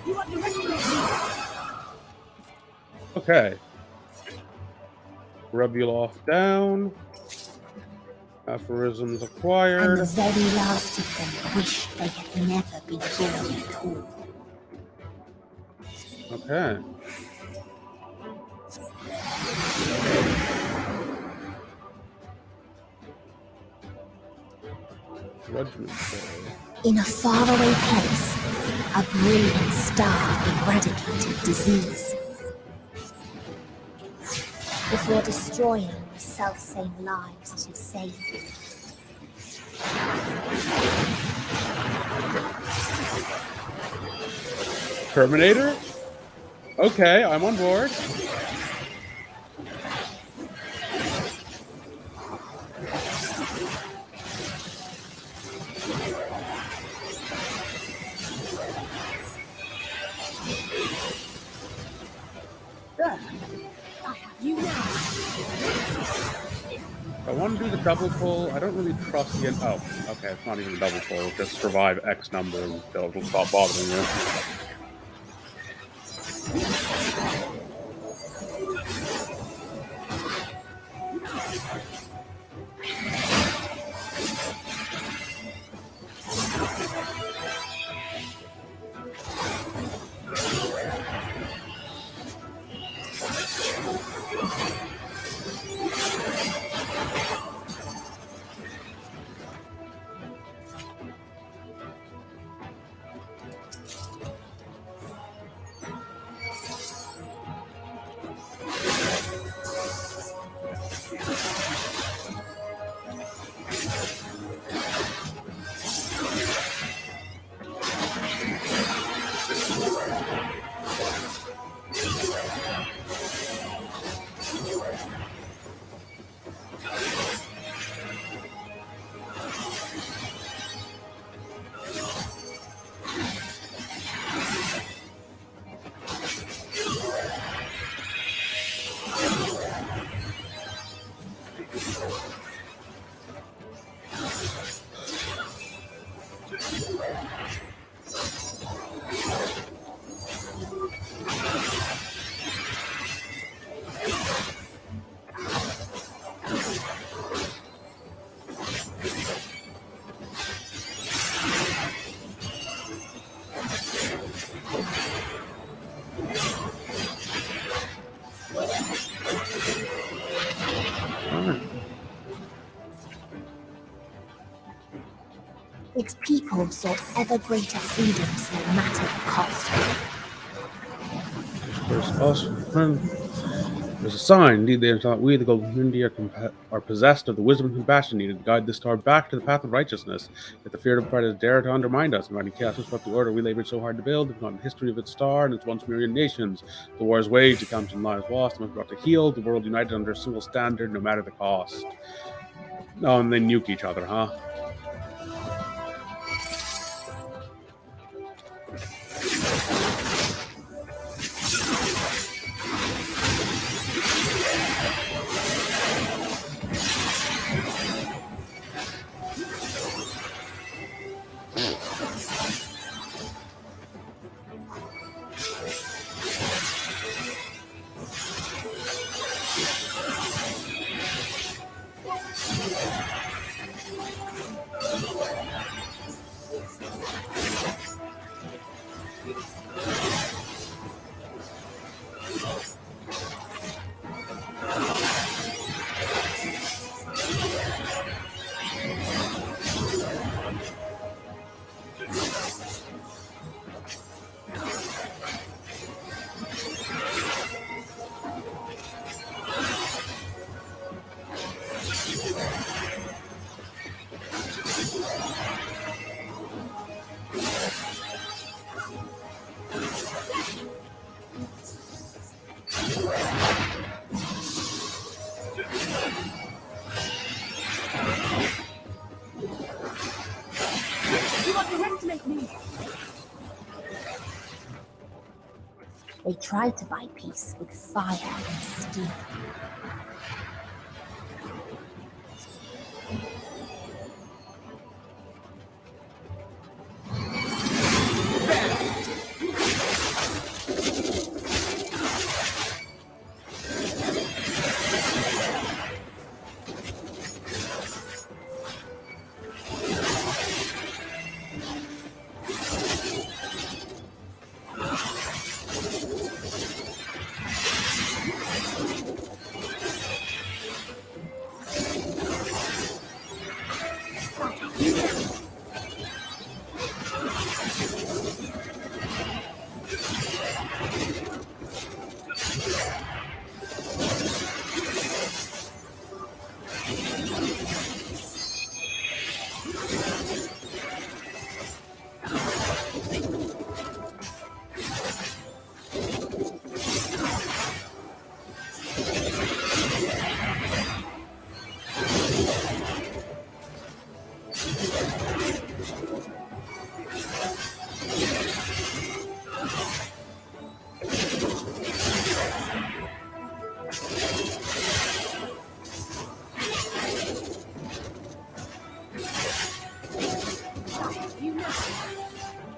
[SPEAKER 7] You underestimate me.
[SPEAKER 1] Okay. Rebuloff down. Aphorisms acquired.
[SPEAKER 4] And the very last of them wish they had never been born at all.
[SPEAKER 1] Okay. Judgment Day.
[SPEAKER 4] In a faraway place, a brilliant star eradicated disease. Before destroying the self-same lives it had saved.
[SPEAKER 1] Terminator? Okay, I'm on board.
[SPEAKER 3] There. I have you now.
[SPEAKER 1] I want to do the double pull. I don't really trust the... Oh, okay, it's not even a double pull. Just survive X number until it'll stop bothering you.
[SPEAKER 4] Its people sought ever greater freedoms no matter the cost.
[SPEAKER 1] There's a sign. Indeed, they thought we, the golden community, are possessed of the wisdom and compassion needed to guide this star back to the path of righteousness. Yet the fear of predators dare to undermine us, inviting chaos to disrupt the order we labored so hard to build. We've forgotten the history of its star and its once myriad nations. The wars waged, the countless lives lost, the ones brought to heal, the world united under a single standard, no matter the cost. Oh, and they nuke each other, huh?
[SPEAKER 4] They tried to buy peace with fire and steel.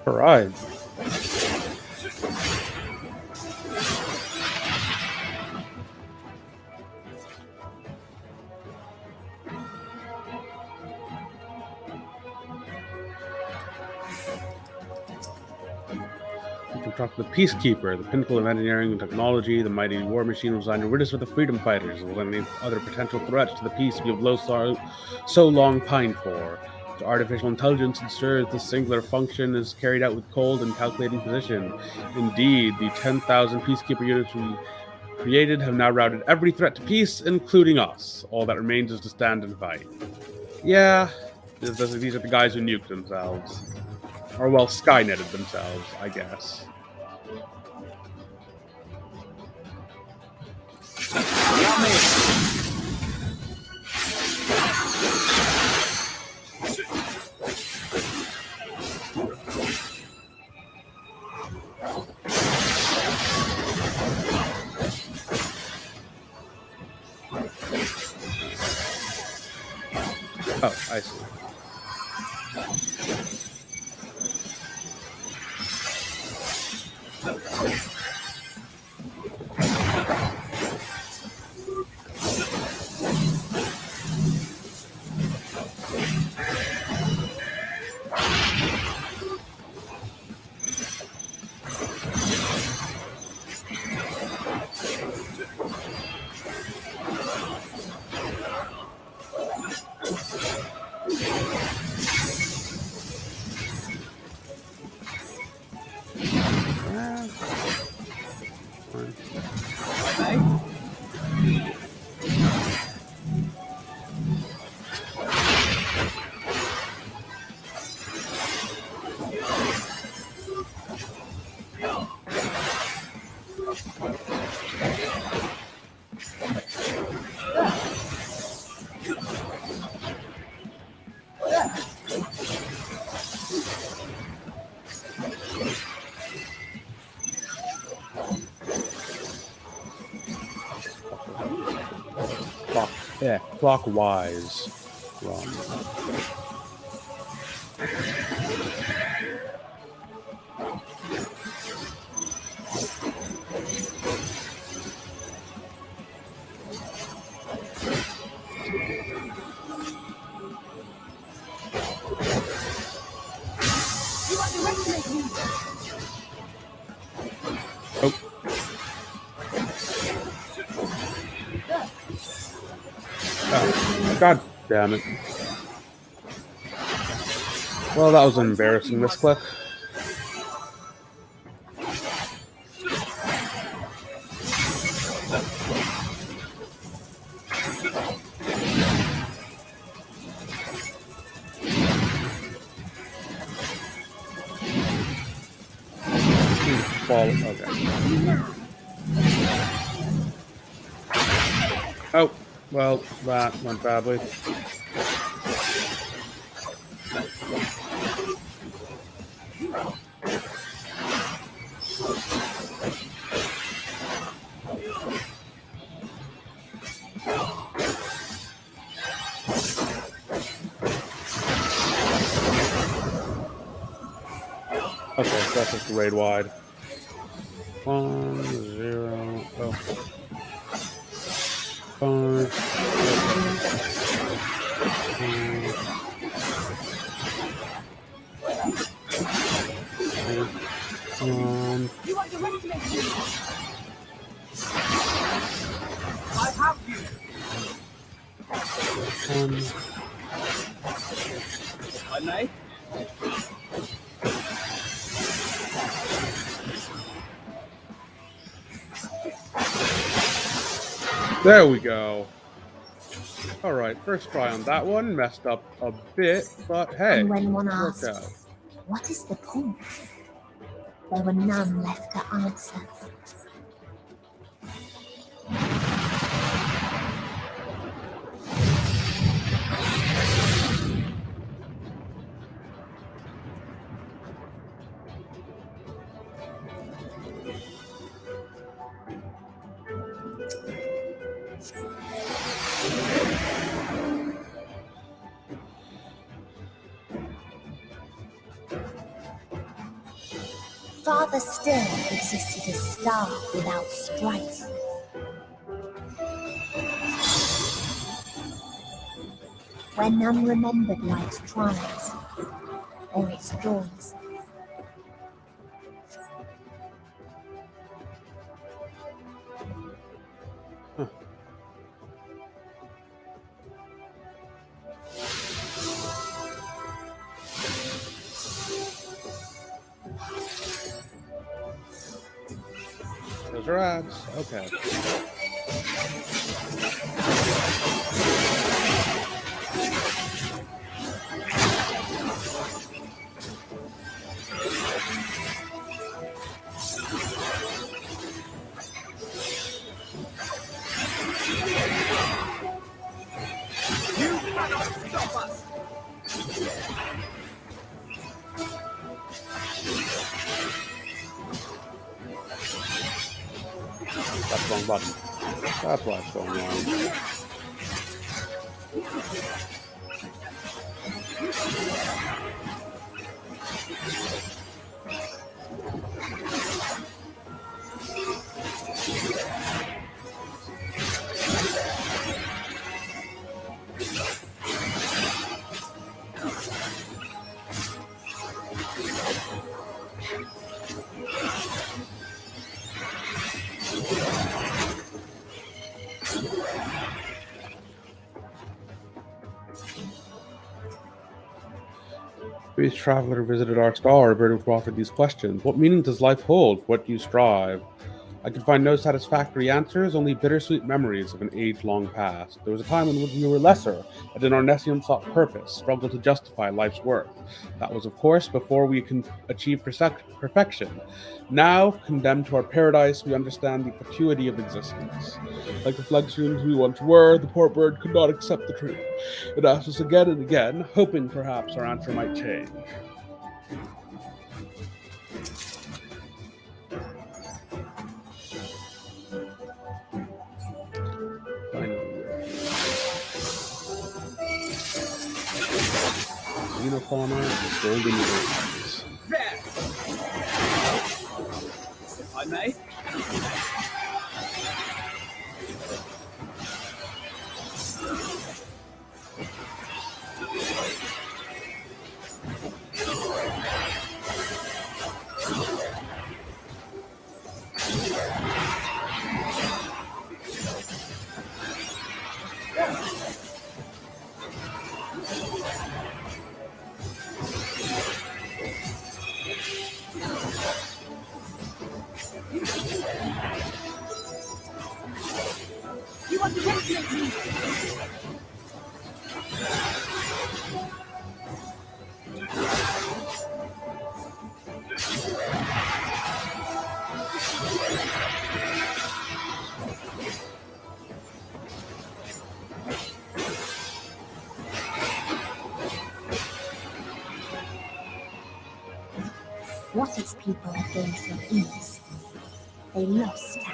[SPEAKER 4] All right. We can talk to the Peacekeeper, the pinnacle of engineering and technology. The mighty war machine was designed to rid us of the freedom fighters and eliminate other potential threats to the peace we have so long pined for. The artificial intelligence ensures the singular function is carried out with cold and calculating precision. Indeed, the 10,000 Peacekeeper units we created have now routed every threat to peace, including us. All that remains is to stand and fight. Yeah, these are the guys who nuked themselves. Or, well, Skynetted themselves, I guess. Oh, I see.
[SPEAKER 1] Clockwise run. Oh, God damn it. Well, that was an embarrassing misclick. Fall. Okay. Oh, well, that went badly. Okay, so that's just raid wide. 1, 0, oh. 5.
[SPEAKER 7] You underestimate me. I have you. I may.
[SPEAKER 1] There we go. Alright, first try on that one. Messed up a bit, but hey,
[SPEAKER 4] And when one
[SPEAKER 1] worked
[SPEAKER 4] asks,
[SPEAKER 1] out.
[SPEAKER 4] what is the point? There were none left to answer. Father still existed a star without strife. Where none remembered life's trials or its joys.
[SPEAKER 1] Those are ads. Okay.
[SPEAKER 7] You cannot stop us.
[SPEAKER 1] That's the wrong button. That's why it's going wrong. Previous traveler visited our star, bird who offered these questions. What meaning does life hold? What do you strive? I could find no satisfactory answers, only bittersweet memories of an age-long past. There was a time when we were lesser, and in our Nessium sought purpose, struggled to justify life's worth. That was, of course, before we can achieve perfection. Now, condemned to our paradise, we understand the fatuity of existence. Like the Flexions we once were, the poor bird could not accept the truth. It asked us again and again, hoping perhaps our answer might change. Uniformer and golden wings.
[SPEAKER 5] If I may. You want to manipulate me?
[SPEAKER 4] What its people have gained from ease, they lost at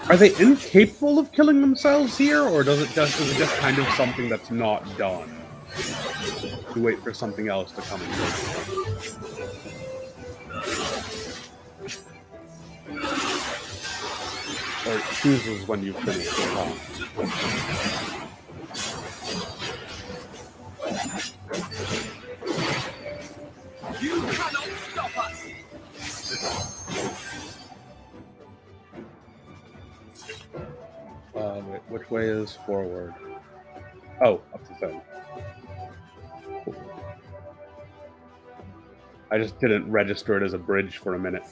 [SPEAKER 1] Are they incapable of killing themselves here, or is it just kind of something that's not done? To wait for something else to come and take them. Or it chooses when you've finished the round.
[SPEAKER 5] You cannot stop us!
[SPEAKER 1] Wait, which way is forward? Oh, up the thing. I just didn't register it as a bridge for a minute.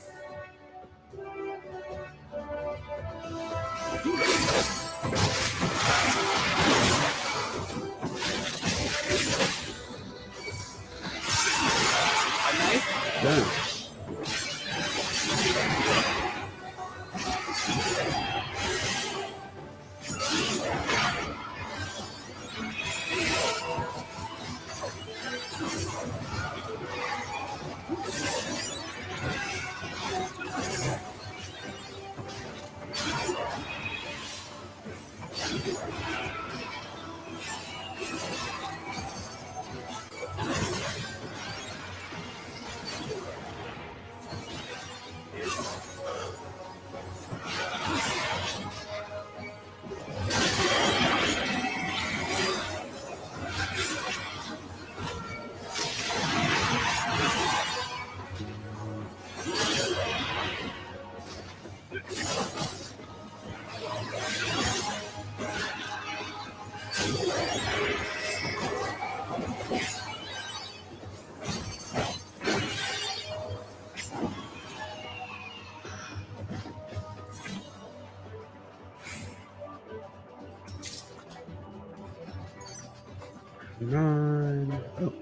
[SPEAKER 1] Yeah. Oh.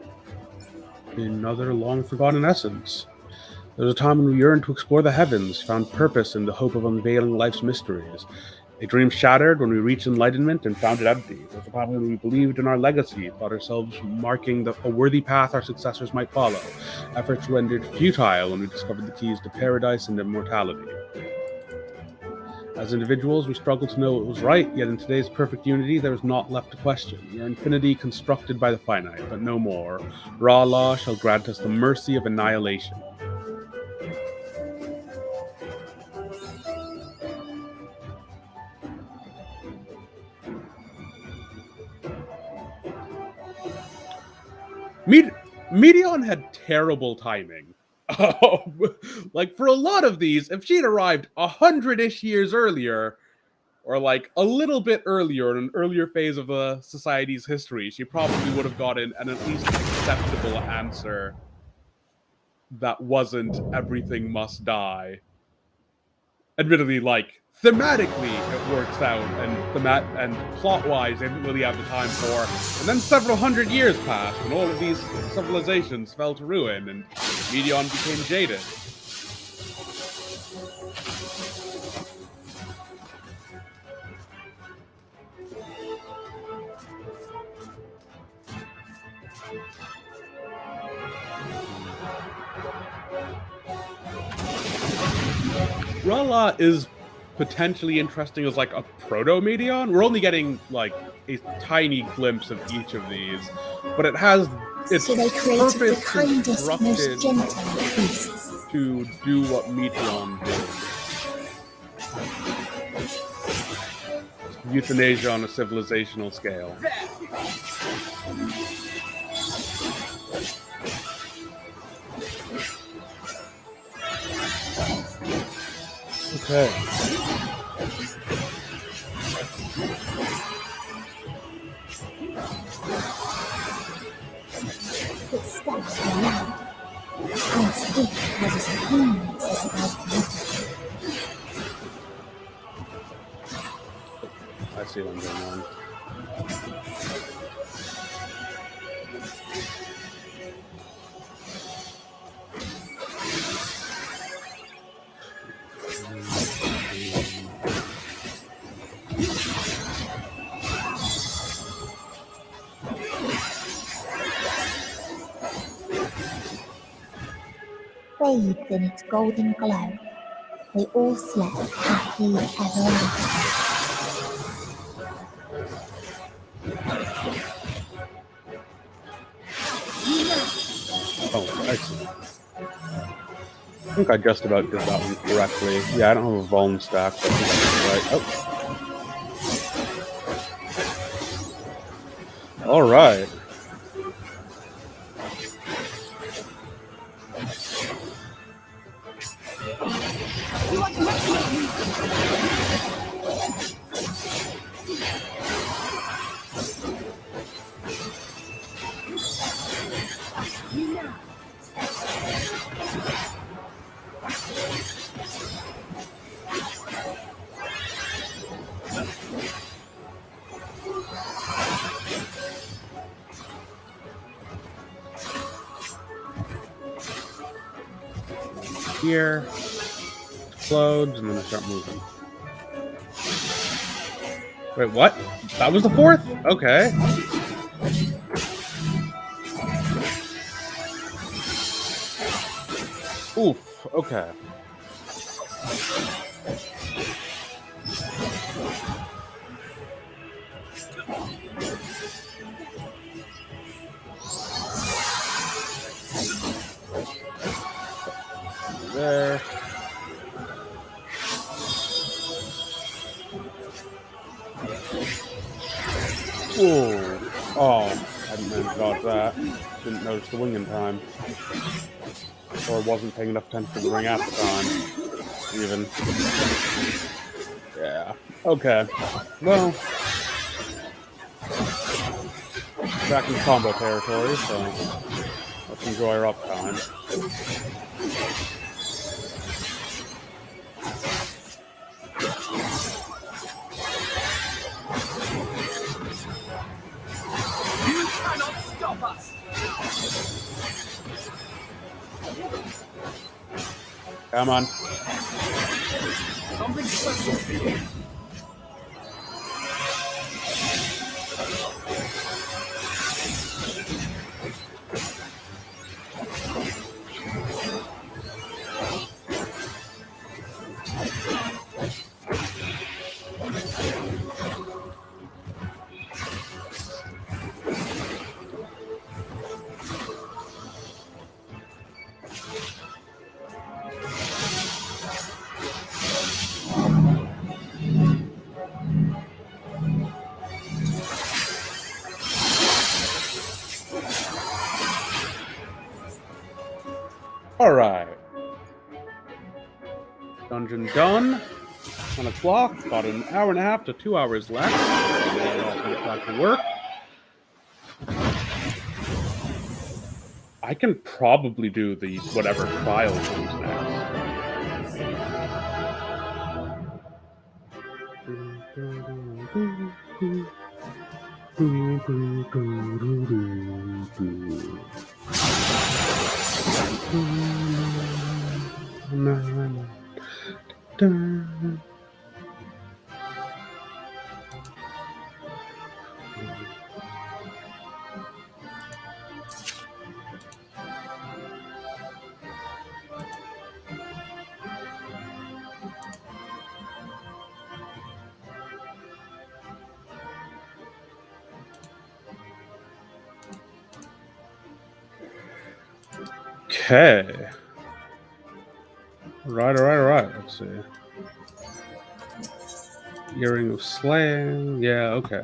[SPEAKER 1] Another long-forgotten essence. There was a time when we yearned to explore the heavens, found purpose in the hope of unveiling life's mysteries. A dream shattered when we reached enlightenment and found it empty. There was a time when we believed in our legacy, thought ourselves marking a worthy path our successors might follow. Efforts rendered futile when we discovered the keys to paradise and immortality. As individuals, we struggle to know what was right, yet in today's perfect unity, there is naught left to question. We are infinity constructed by the finite, but no more. Raw law shall grant us the mercy of annihilation. Medion had terrible timing. Like, for a lot of these, if she'd arrived 100-ish years earlier, or like a little bit earlier, in an earlier phase of the society's history, she probably would have gotten an at least acceptable answer that wasn't everything must die. Admittedly, like, thematically it works out, and plot-wise they didn't really have the time for. And then several hundred years passed, and all of these civilizations fell to ruin, and Medion became jaded. Rala is potentially interesting as like a proto-Medion. We're only getting like a tiny glimpse of each of these, but it has its
[SPEAKER 4] So they created the
[SPEAKER 1] purpose
[SPEAKER 4] kindest, most
[SPEAKER 1] constructed
[SPEAKER 4] gentle of priests.
[SPEAKER 1] to do what Medion did. Euthanasia on a civilizational scale. Okay.
[SPEAKER 4] Its steps are loud, and its feet has as painless as it has beautiful.
[SPEAKER 1] I see what's going on.
[SPEAKER 4] Bathed in its golden glow, they all slept happily ever after.
[SPEAKER 1] Oh, excellent. I think I just about did that one correctly. Yeah, I don't have a Vuln stack, but I think that's right. Oh. All right. Here, explodes, and then I start moving. Wait, what? That was the fourth? Okay. Oof, okay. There. Whoa. Oh, I didn't manage to dodge that. Didn't notice the wing in time. Or wasn't paying enough attention to the ring at the time. Even. Yeah. Okay. Well. Back in combo territory, so let's enjoy our uptime.
[SPEAKER 5] You cannot stop us!
[SPEAKER 1] Come on.
[SPEAKER 5] Something special for you.
[SPEAKER 1] Alright. Dungeon done. 10 o'clock. About an hour and a half to 2 hours left. And I'll get back to work. I can probably do the whatever trial comes next. Okay. Right. Let's see. Earring of Slaying. Yeah, okay.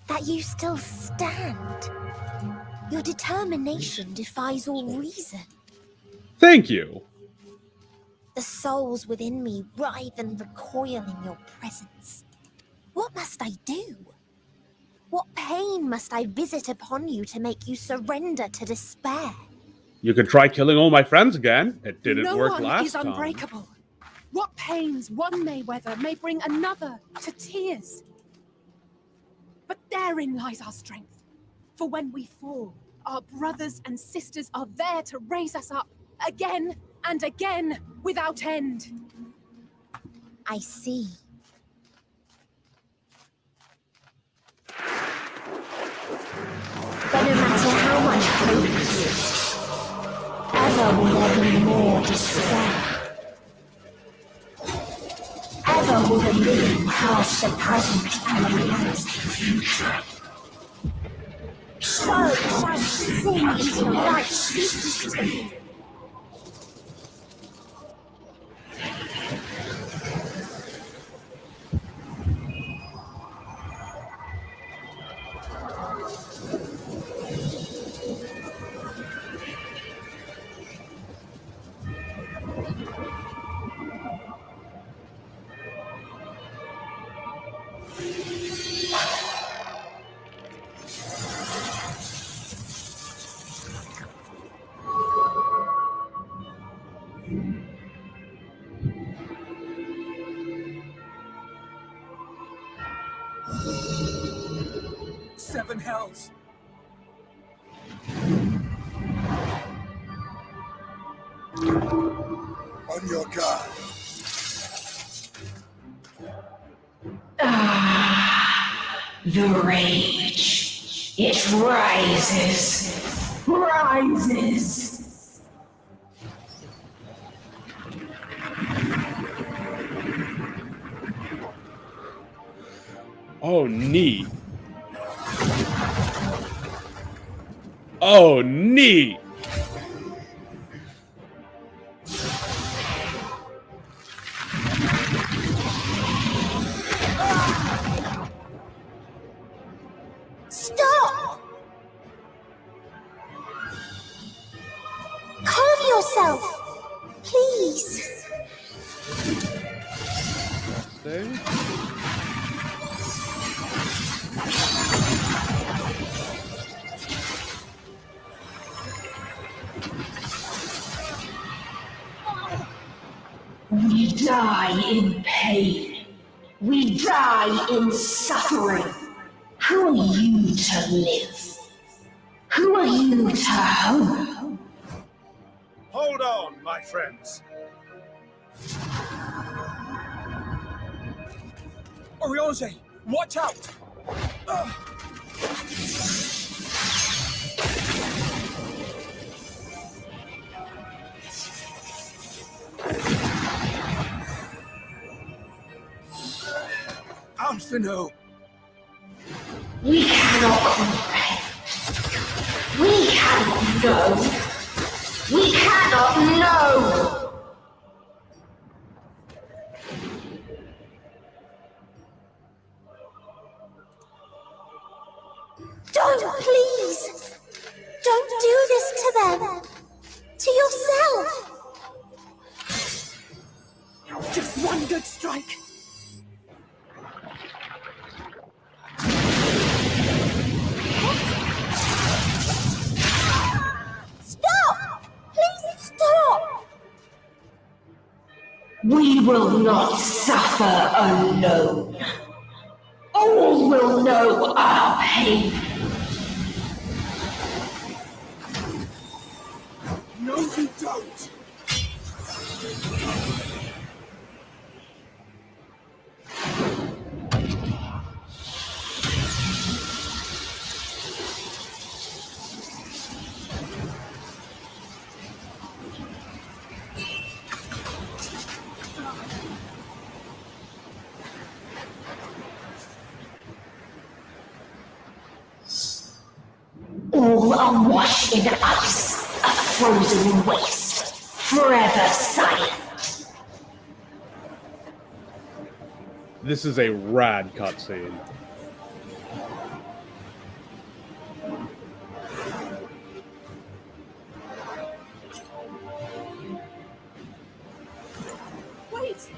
[SPEAKER 4] That you still stand. Your determination defies all reason.
[SPEAKER 1] Thank you.
[SPEAKER 4] The souls within me writhe and recoil in your presence. What must I do? What pain must I visit upon you to make you surrender to despair?
[SPEAKER 1] You could try killing all my friends again. It didn't
[SPEAKER 3] No
[SPEAKER 1] work
[SPEAKER 3] one
[SPEAKER 1] last
[SPEAKER 3] is
[SPEAKER 1] time.
[SPEAKER 3] unbreakable. What pains one may weather may bring another to tears. But therein lies our strength. For when we fall, our brothers and sisters are there to raise us up again and again without end.
[SPEAKER 4] I see. But no matter how much hope exists, ever will there be more despair. Ever will the living cast the present and renounce the future. So shall sin into light ceases to be.
[SPEAKER 2] Seven hells.
[SPEAKER 5] On your guard.
[SPEAKER 18] The rage. It rises. Rises.
[SPEAKER 1] Oh, neat. Oh, neat.
[SPEAKER 4] Stop! Calm yourself, please.
[SPEAKER 1] Stay.
[SPEAKER 18] We die in pain. We die in suffering. Who are you to live? Who are you to hope?
[SPEAKER 20] Hold on, my friends.
[SPEAKER 2] Orioze, watch out!
[SPEAKER 20] Alphino!
[SPEAKER 18] We cannot comprehend. We cannot know. We cannot know.
[SPEAKER 4] No, please! Don't do this to them! To yourself!
[SPEAKER 3] Just one good strike.
[SPEAKER 4] Stop! Please stop!
[SPEAKER 18] We will not suffer alone. All will know our pain.
[SPEAKER 5] No, you don't!
[SPEAKER 18] All are washed in ice, a frozen waste, forever silent.
[SPEAKER 1] This is a rad cutscene.
[SPEAKER 3] Wait!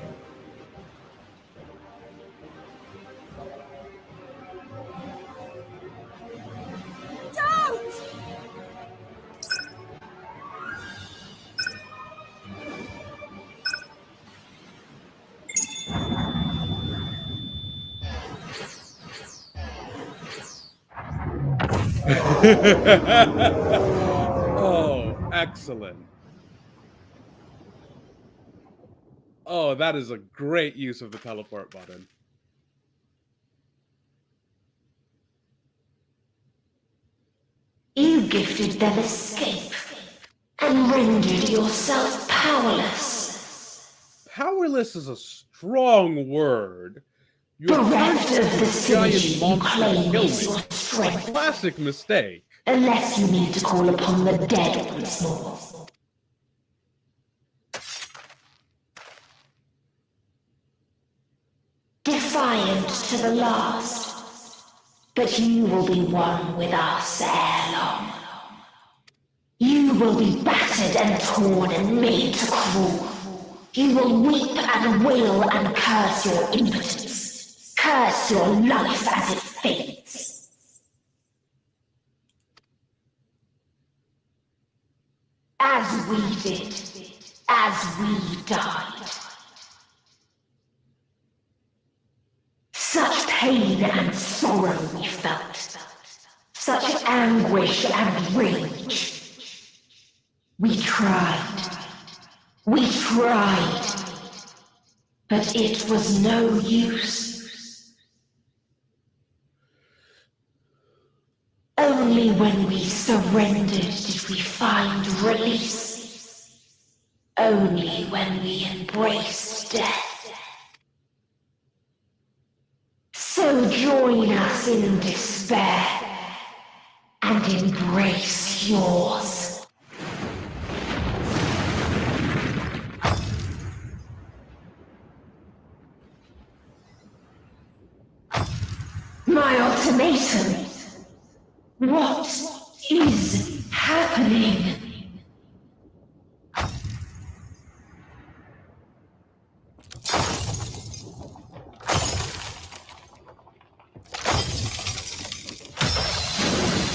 [SPEAKER 3] Don't!
[SPEAKER 1] Oh, excellent. Oh, that is a great use of the teleport button.
[SPEAKER 18] You gifted them escape and rendered yourself powerless.
[SPEAKER 1] Powerless is a strong word. You
[SPEAKER 18] Bereft
[SPEAKER 1] have
[SPEAKER 18] of the
[SPEAKER 1] giant
[SPEAKER 18] synergy you
[SPEAKER 1] monster to
[SPEAKER 18] claim
[SPEAKER 1] kill
[SPEAKER 18] is
[SPEAKER 1] me.
[SPEAKER 18] your strength,
[SPEAKER 1] Classic mistake.
[SPEAKER 18] unless you need to call upon the dead once more. Defiant to the last, but you will be one with us ere long. You will be battered and torn and made to crawl. You will weep and wail and curse your impotence, curse your life as it fades. As we did, as we died. Such pain and sorrow we felt, such anguish and rage. We tried, but it was no use. Only when we surrendered did we find release. Only when we embraced death. So join us in despair and embrace yours. My ultimatum. What is happening?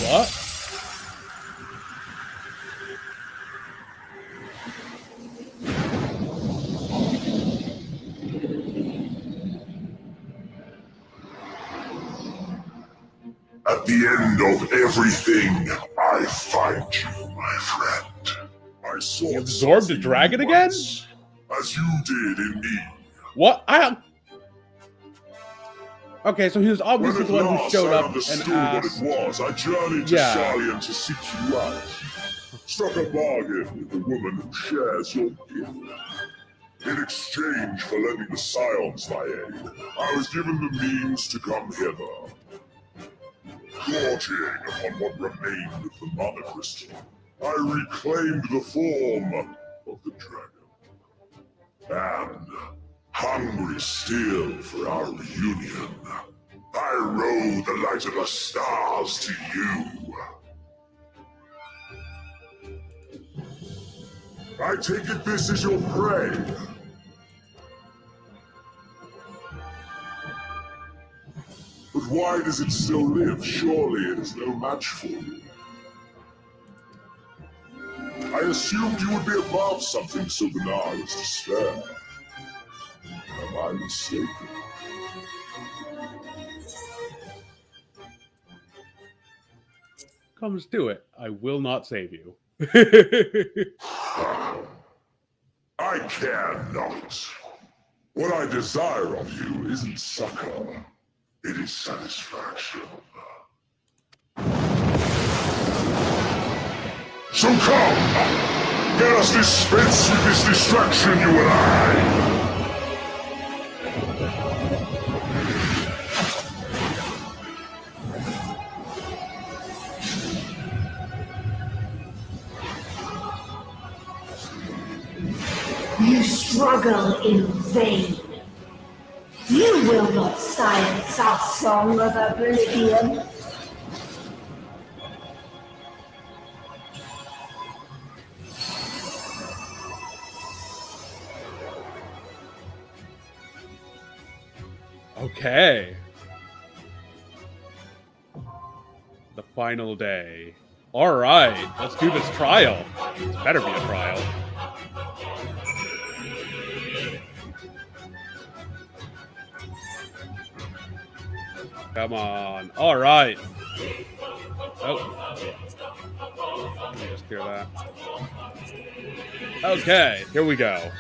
[SPEAKER 1] What?
[SPEAKER 12] At the end of everything, I find you, my friend. I saw
[SPEAKER 1] You absorbed a dragon again?
[SPEAKER 12] as you did in me.
[SPEAKER 1] What? Okay, so he was obviously the one who showed up and asked.
[SPEAKER 12] What it was, I journeyed to
[SPEAKER 1] Yeah.
[SPEAKER 12] Scions to seek you out. Struck a bargain with the woman who shares your gift. In exchange for lending the Scions my aid, I was given the means to come hither. Gorging upon what remained of the Mother Crystal, I reclaimed the form of the dragon. And, hungry still for our reunion, I roll the light of the stars to you. I take it this is your prey. But why does it still live? Surely it is no match for you. I assumed you would be above something so banal as despair. Am I mistaken?
[SPEAKER 1] Comes to it, I will not save you.
[SPEAKER 12] I care not. What I desire of you isn't succor, it is satisfaction. So come! Let us dispense with this distraction, you and I!
[SPEAKER 18] You struggle in vain. You will not silence our song of oblivion.
[SPEAKER 1] Okay. The final day. All right, let's do this trial. This better be a trial. Come on. All right. Oh. Let me just hear that. Okay, here we go.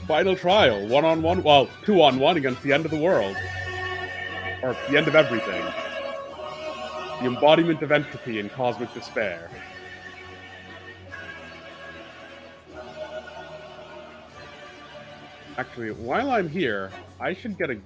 [SPEAKER 1] Final trial. 1-on-1. Well, 2-on-1 against the end of the world. Or the end of everything. The embodiment of entropy and cosmic despair. Actually, while I'm here, I should get a...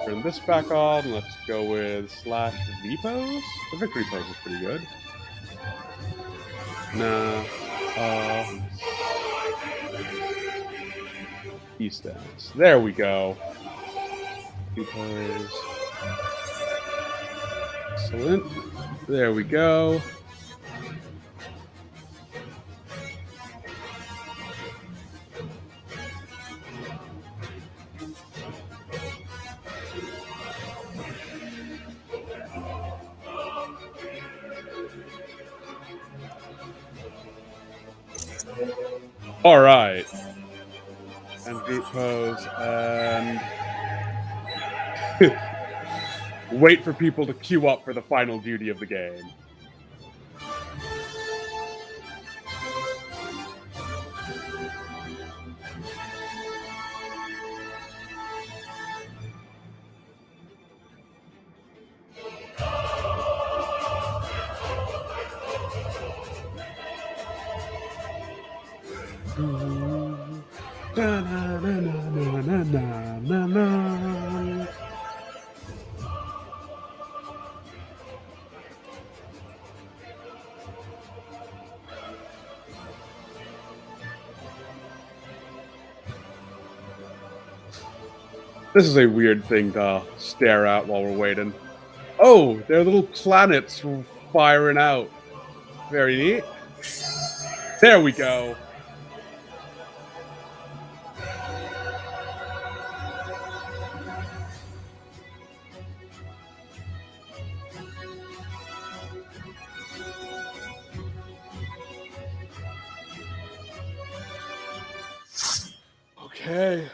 [SPEAKER 1] Turn this back on. Let's go with /V pose. The victory pose is pretty good. Nah. E-stance. There we go. V pose. Excellent. There we go. All right. And V pose and wait for people to queue up for the final duty of the game. This is a weird thing to stare at while we're waiting. Oh, they're little planets firing out. Very neat. There we go. Okay.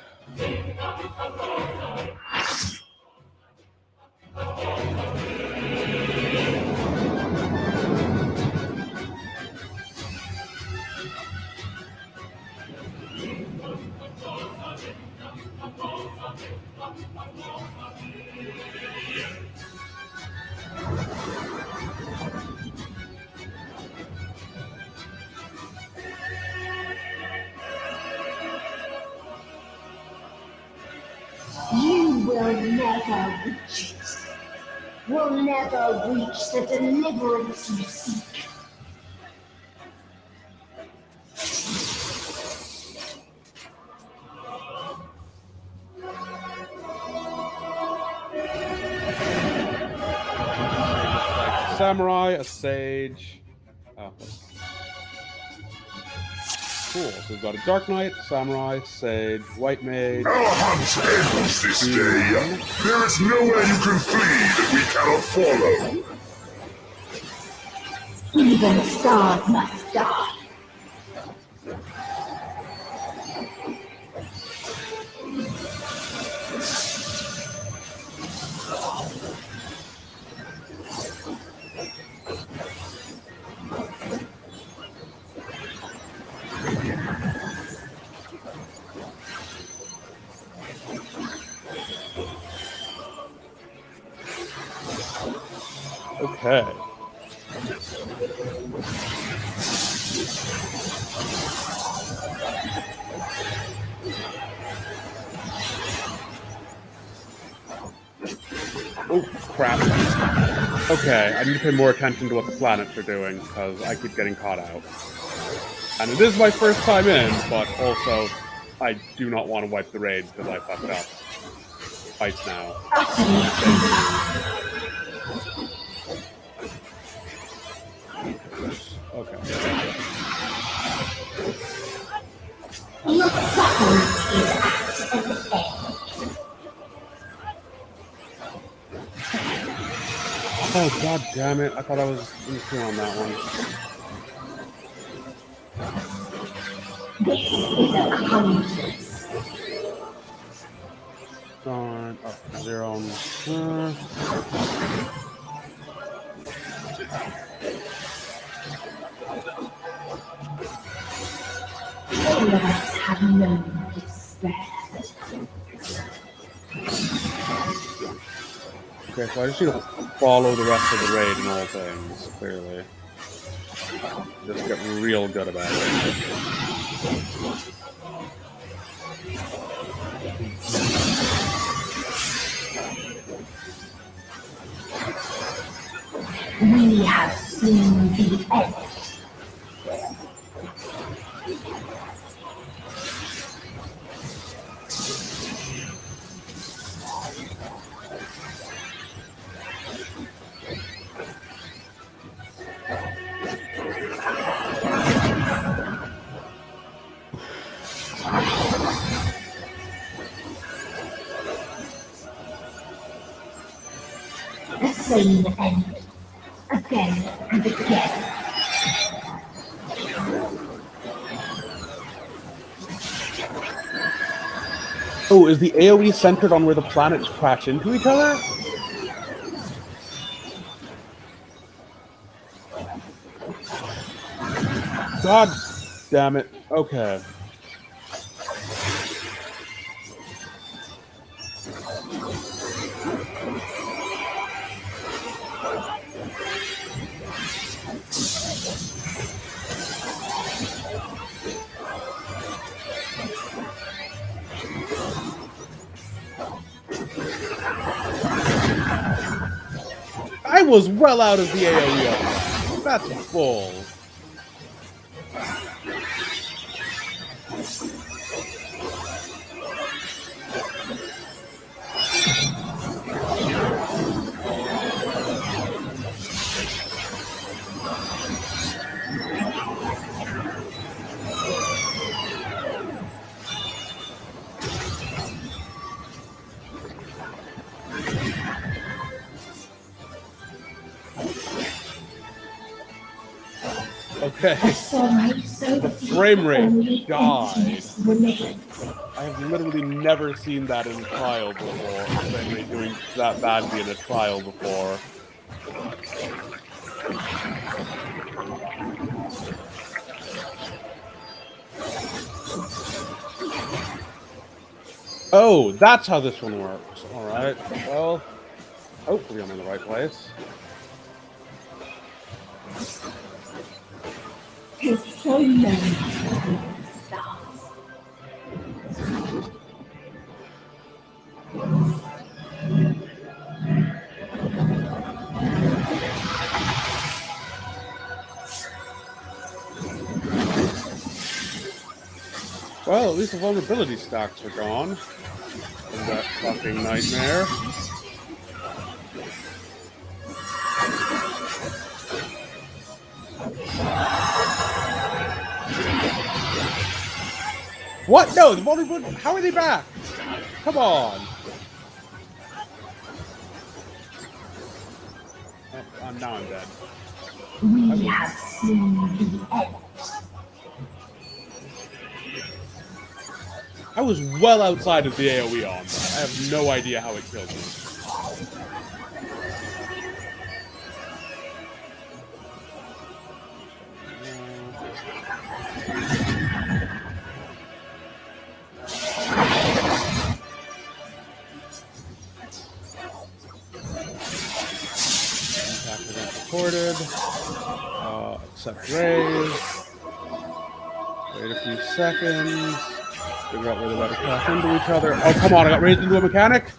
[SPEAKER 18] will never reach it. Will never reach the deliverance you seek.
[SPEAKER 1] Samurai, a sage. Oh, cool. So we've got a Dark Knight, Samurai, Sage, White Mage.
[SPEAKER 12] Our hunt ends this day. There is nowhere you can flee that we cannot follow.
[SPEAKER 18] Even stars must die.
[SPEAKER 1] Okay. Oh, crap. Okay, I need to pay more attention to what the planets are doing, because I keep getting caught out. And it is my first time in, but also, I do not want to wipe the raid because I fucked up. Twice now. Okay.
[SPEAKER 18] Your suffering is at an end.
[SPEAKER 1] Oh, god damn it. I thought I was in on that one.
[SPEAKER 18] This is a kindness.
[SPEAKER 1] On, oh, 0 on
[SPEAKER 18] All of us have known despair.
[SPEAKER 1] Okay, so I just need to follow the rest of the raid in all things, clearly. Just get real good about it.
[SPEAKER 18] We have seen the end. The same end. Again and again.
[SPEAKER 1] Oh, is the AoE centered on where the planets crash into each other? God damn it. Okay. I was well out of the AoE on that. That's bull. Okay. The frame rate died. I have literally never seen that in a trial before. Frame rate doing that badly in a trial before. Oh, that's how this one works. Alright, well, hopefully I'm in the right place.
[SPEAKER 18] There's so many stars.
[SPEAKER 1] Well, at least the vulnerability stacks are gone from that fucking nightmare. What? No, the vulnerability. How are they back? Come on. Oh, now I'm dead.
[SPEAKER 18] We have seen the end.
[SPEAKER 1] I was well outside of the AoE on that. I have no idea how it killed me. Attack event recorded. Accept raise. Wait a few seconds. Figure out where the better crash into each other. Oh, come on, I got raised into a mechanic?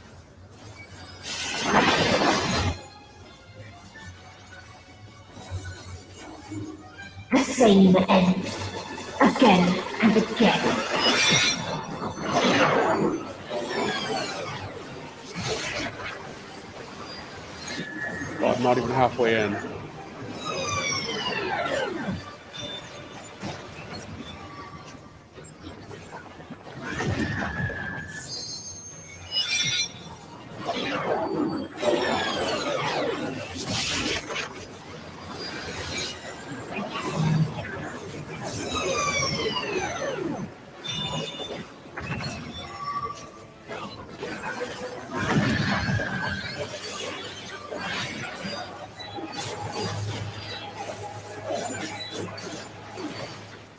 [SPEAKER 18] The same end. Again and again.
[SPEAKER 1] Oh, I'm not even halfway in.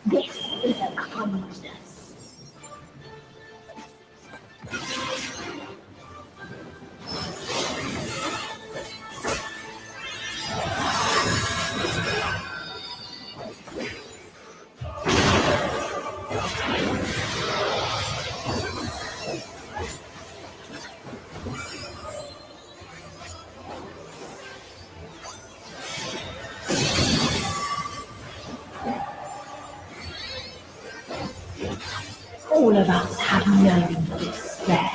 [SPEAKER 18] This is a kindness. All of us have known despair.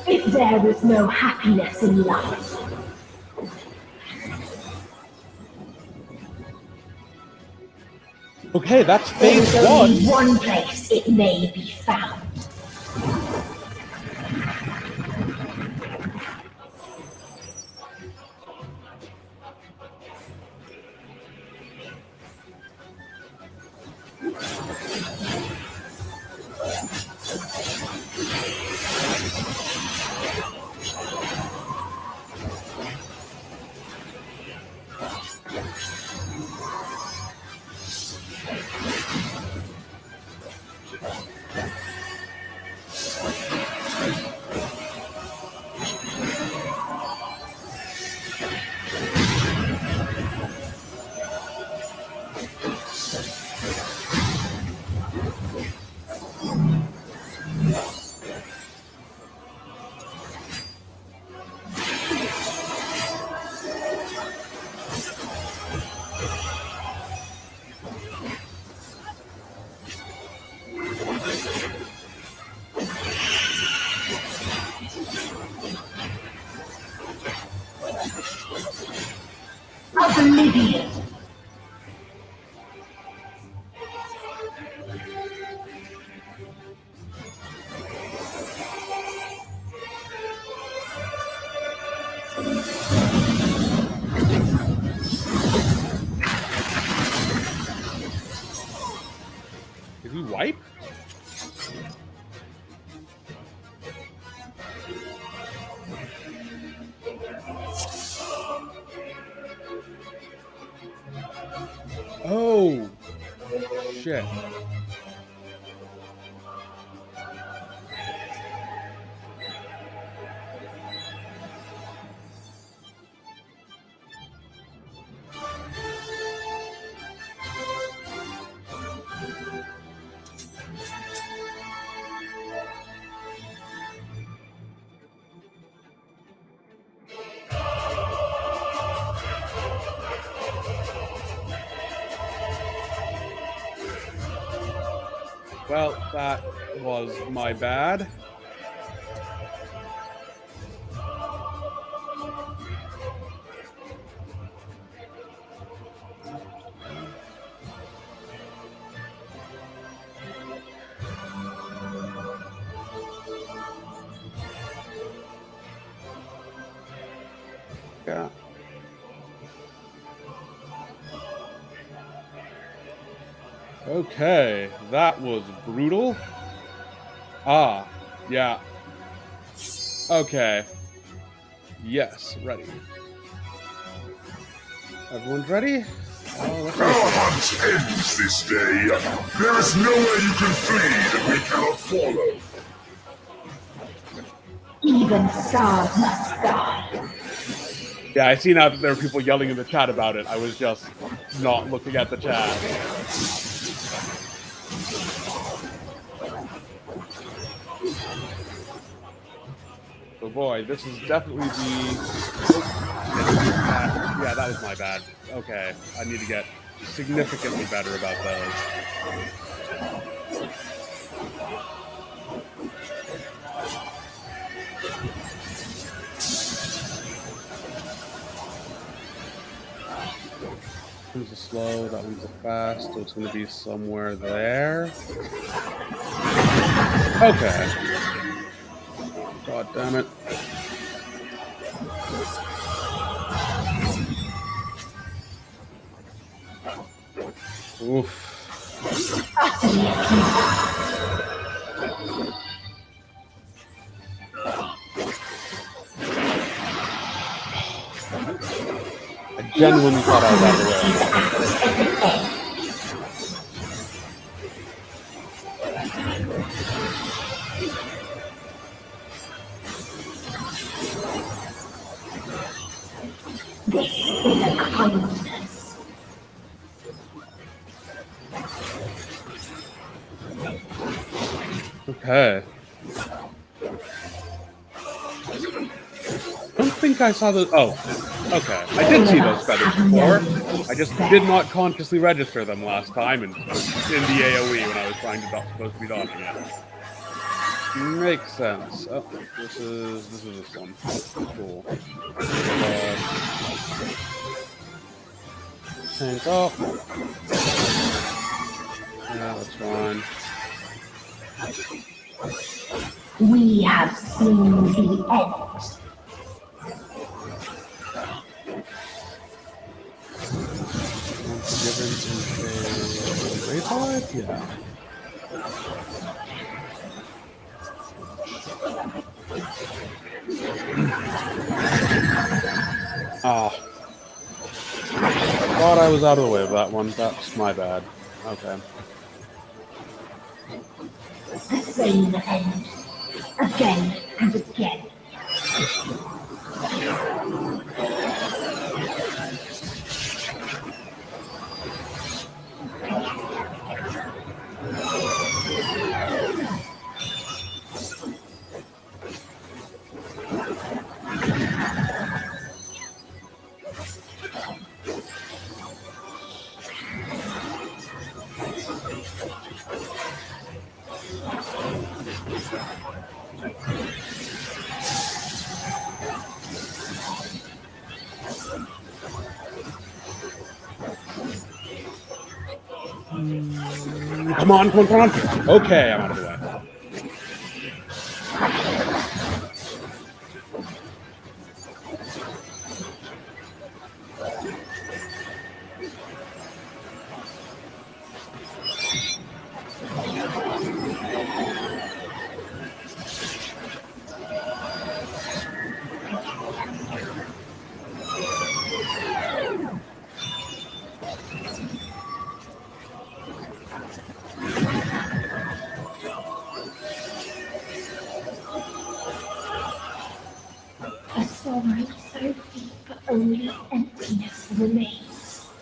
[SPEAKER 18] If there is no happiness in life,
[SPEAKER 1] Okay, that's
[SPEAKER 18] there
[SPEAKER 1] phase
[SPEAKER 18] is only
[SPEAKER 1] one.
[SPEAKER 18] one place it may be found. Oblivion.
[SPEAKER 1] Did we wipe? Oh, shit. Well, that was my bad. Yeah. Okay, that was brutal. Ah, yeah. Okay. Yes, ready. Everyone's ready? Oh, let's
[SPEAKER 12] Our hunt ends this day. There is nowhere you can flee that we cannot follow.
[SPEAKER 18] Even stars must die.
[SPEAKER 1] Yeah, I see now that there are people yelling in the chat about it. I was just not looking at the chat. Oh boy, this is definitely the... Oh, yeah, that was my bad. Okay, I need to get significantly better about those. This one's a slow, that one's a fast, so it's going to be somewhere there. Okay. God damn it. Oof. I genuinely thought I was out of the way.
[SPEAKER 18] This is a kindness.
[SPEAKER 1] Okay. I don't think I saw those. Oh, okay. I did see those feathers before. I just did not consciously register them last time and was in the AoE when I was supposed to be dodging it. Makes sense. Oh, this is this one. Cool. Tank off. Yeah, that's fine.
[SPEAKER 18] We have seen the end.
[SPEAKER 1] Given in a Wraithheart? Yeah. Ah. Thought I was out of the way of that one. That's my bad. Okay.
[SPEAKER 18] The same end. Again and again.
[SPEAKER 1] Come on, come on, come on. Okay, I'm out of the way.
[SPEAKER 18] A sorrow so deep, only emptiness remains.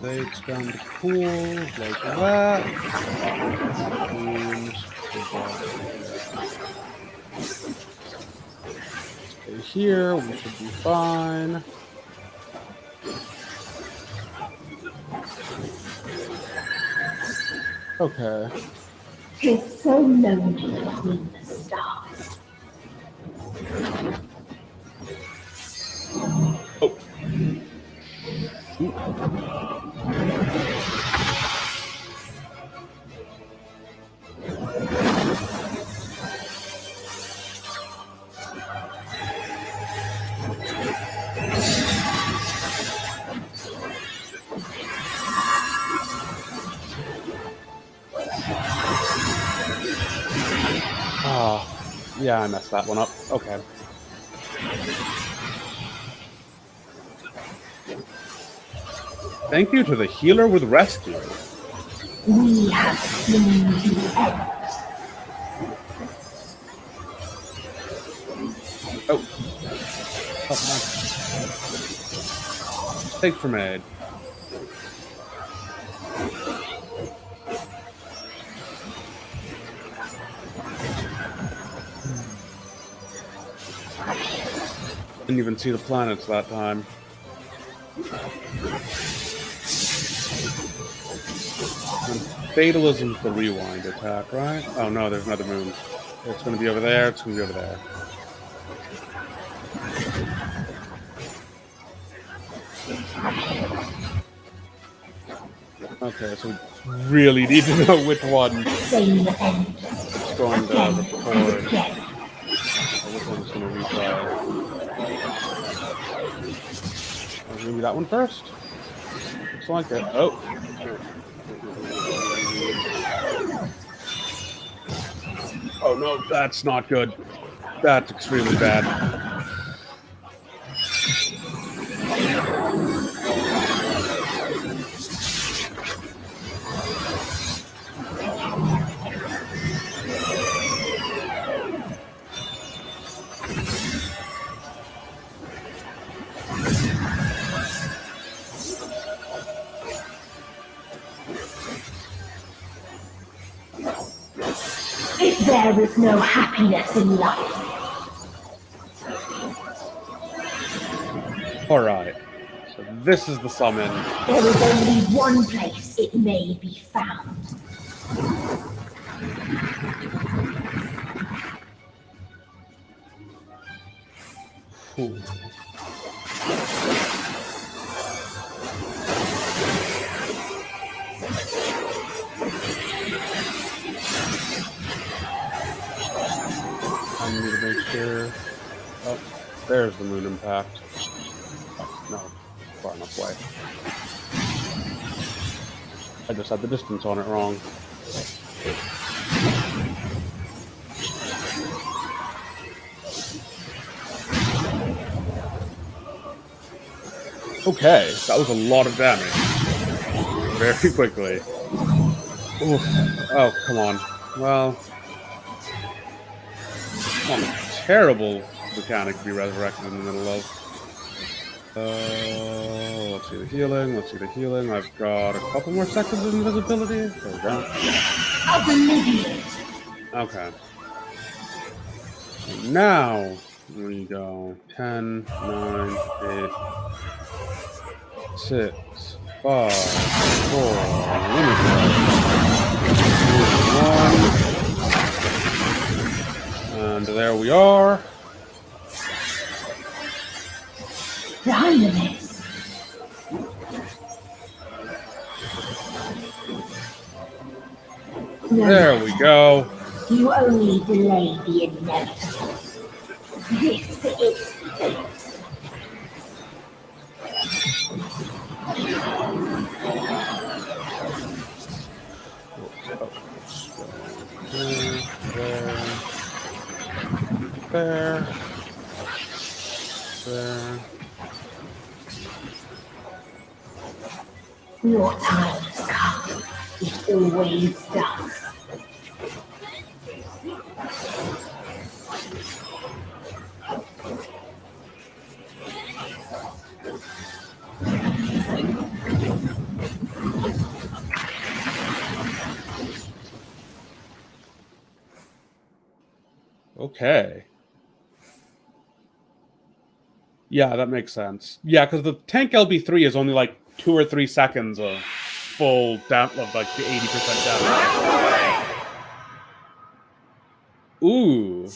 [SPEAKER 1] They expand the pool like that. Stay here, we should be fine. Okay.
[SPEAKER 18] Tis so lonely between the stars.
[SPEAKER 1] Oh. Ah, yeah, I messed that one up. Okay. Thank you to the healer with rescue.
[SPEAKER 18] We have seen the end.
[SPEAKER 1] Oh. Take from aid. Didn't even see the planets that time. And fatalism's the rewind attack, right? Oh no, there's another moon. It's gonna be over there, it's gonna be over there. Okay, so we really need to know which one is going to record. Which one's going to retry. Maybe that one first? Looks like it. Oh. Oh no, that's not good. That's extremely bad.
[SPEAKER 18] If there is no happiness in life,
[SPEAKER 1] Alright. So this is the summon.
[SPEAKER 18] there is only one place it may be found.
[SPEAKER 1] Ooh. I need to make sure. Oh, there's the moon impact. Oh, no, far enough away. I just had the distance on it wrong. Okay, that was a lot of damage. Very quickly. Oof. Oh, come on. Well, not a terrible mechanic to be resurrected in the middle of. Let's see the healing. Let's see the healing. I've got a couple more seconds of invisibility. There we go. Okay. So now we go 10, 9, 8, 6, 5, 4, 1. And there we are.
[SPEAKER 18] Dynamite.
[SPEAKER 1] There we go.
[SPEAKER 18] You only delay the inevitable. This is fate.
[SPEAKER 1] There.
[SPEAKER 18] Your time has come. It always does.
[SPEAKER 1] Okay. Yeah, that makes sense. Yeah, because the tank LB3 is only like 2 or 3 seconds of full damp of like the 80% damage. Ooh.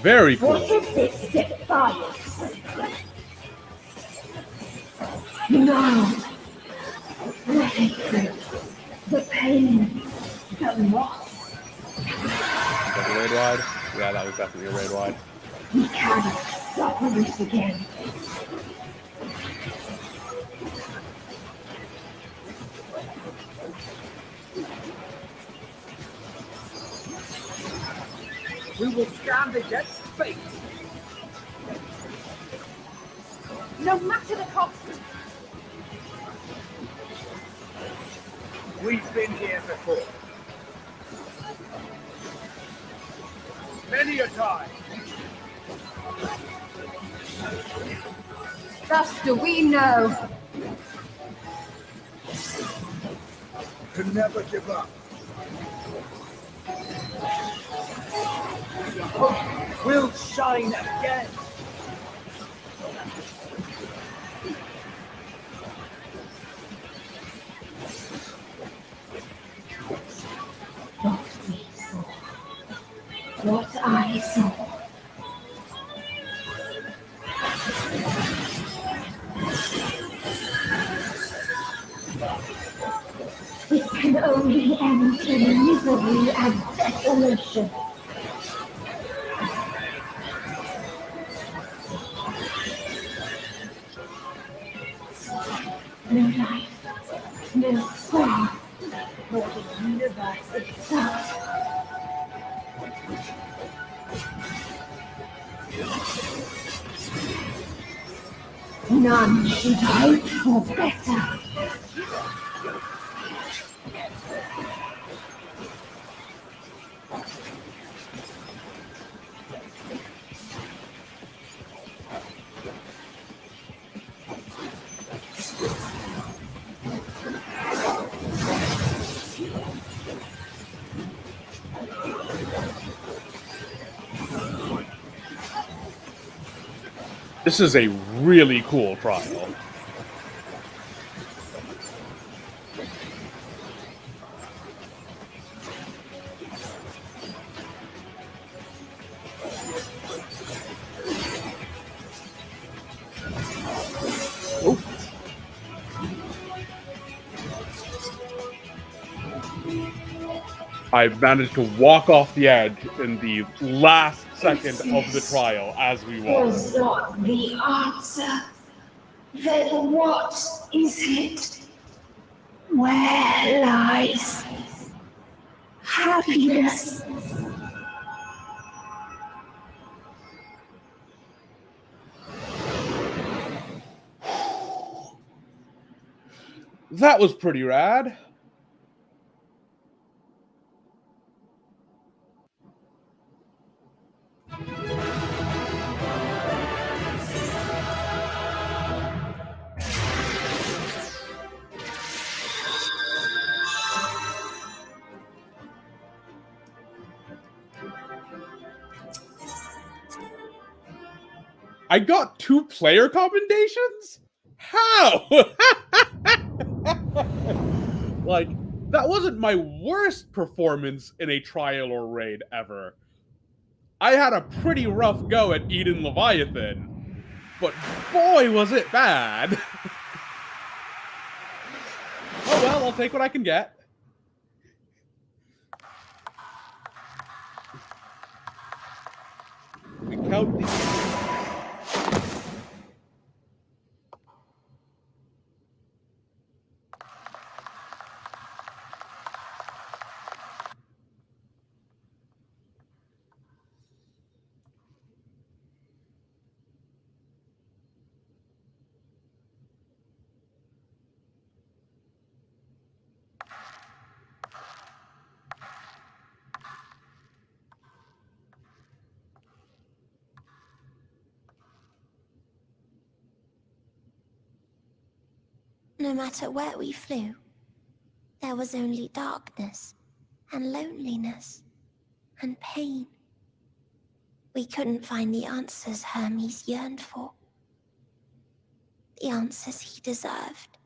[SPEAKER 1] Very cool.
[SPEAKER 18] What is this defiance? No. The hatred, the pain, the loss.
[SPEAKER 1] Is that a raid wide? Yeah, that was definitely a raid wide.
[SPEAKER 18] We cannot suffer this again.
[SPEAKER 7] We will stand against fate.
[SPEAKER 3] No matter the cost.
[SPEAKER 7] We've been here before. Many a time.
[SPEAKER 14] Thus do we know.
[SPEAKER 7] To never give up. The hope will shine again.
[SPEAKER 18] What we saw. What I saw. It can only end in misery and desolation. No life, no soul, nor the universe itself. None should hope for better.
[SPEAKER 1] This is a really cool trial. Oh. I managed to walk off the edge in the last second of the trial as we walked.
[SPEAKER 18] Was not the answer. Then what is it? Where lies happiness?
[SPEAKER 1] That was pretty rad. I got 2 player commendations? How? Like, that wasn't my worst performance in a trial or raid ever. I had a pretty rough go at Eden Leviathan, but boy was it bad. Oh well, I'll take what I can get. We count these.
[SPEAKER 4] No matter where we flew, there was only darkness and loneliness and pain. We couldn't find the answers Hermes yearned for. The answers he deserved.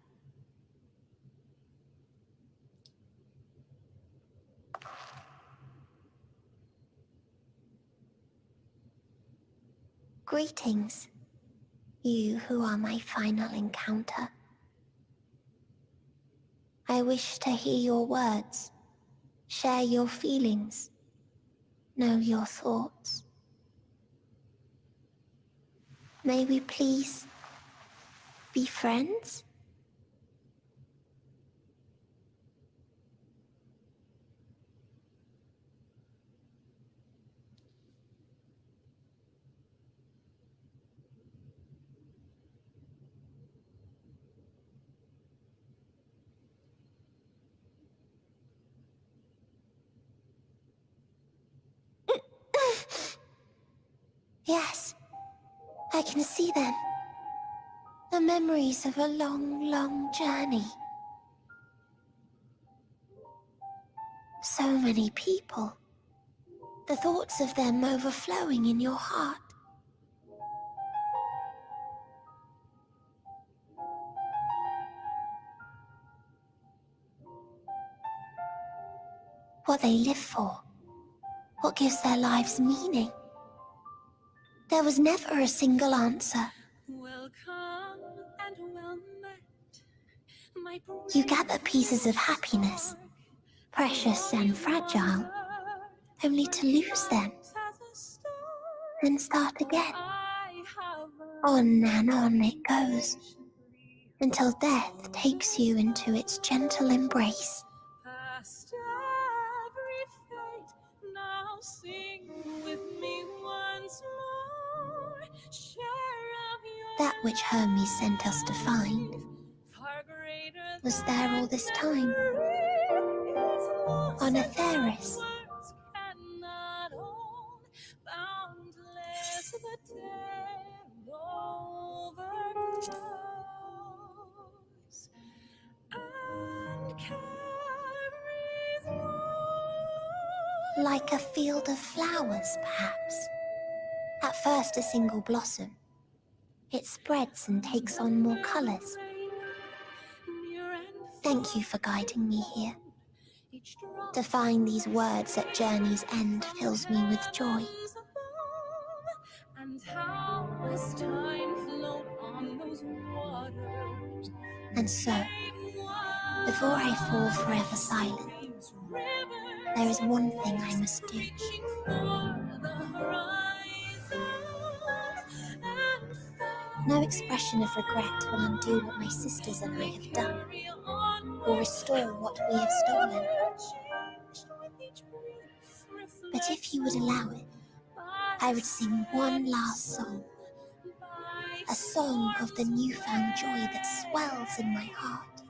[SPEAKER 4] Greetings, you who are my final encounter. I wish to hear your words, share your feelings, know your thoughts. May we please be friends? Yes, I can see them. The memories of a long, long journey. So many people. The thoughts of them overflowing in your heart. What they live for. What gives their lives meaning. There was never a single answer.
[SPEAKER 8] Welcome and well met.
[SPEAKER 4] You gather pieces of happiness, precious and fragile, only to lose them, then start again. On and on it goes, until death takes you into its gentle embrace.
[SPEAKER 8] Past every fate, now sing with me once more. Share of your
[SPEAKER 4] That which Hermes sent us to find was there all this time, on Etheris.
[SPEAKER 8] cannot hold, boundless the tale overflows, and carries on.
[SPEAKER 4] Like a field of flowers, perhaps. At first a single blossom. It spreads and takes on more colors. Thank you for guiding me here. To find these words at journey's end fills me with joy.
[SPEAKER 8] And how has time flowed on those waters?
[SPEAKER 4] And so, before I fall forever silent, there is one thing I must do. No expression of regret will undo what my sisters and I have done, or restore what we have stolen. But if you would allow it, I would sing one last song. A song of the newfound joy that swells in my heart.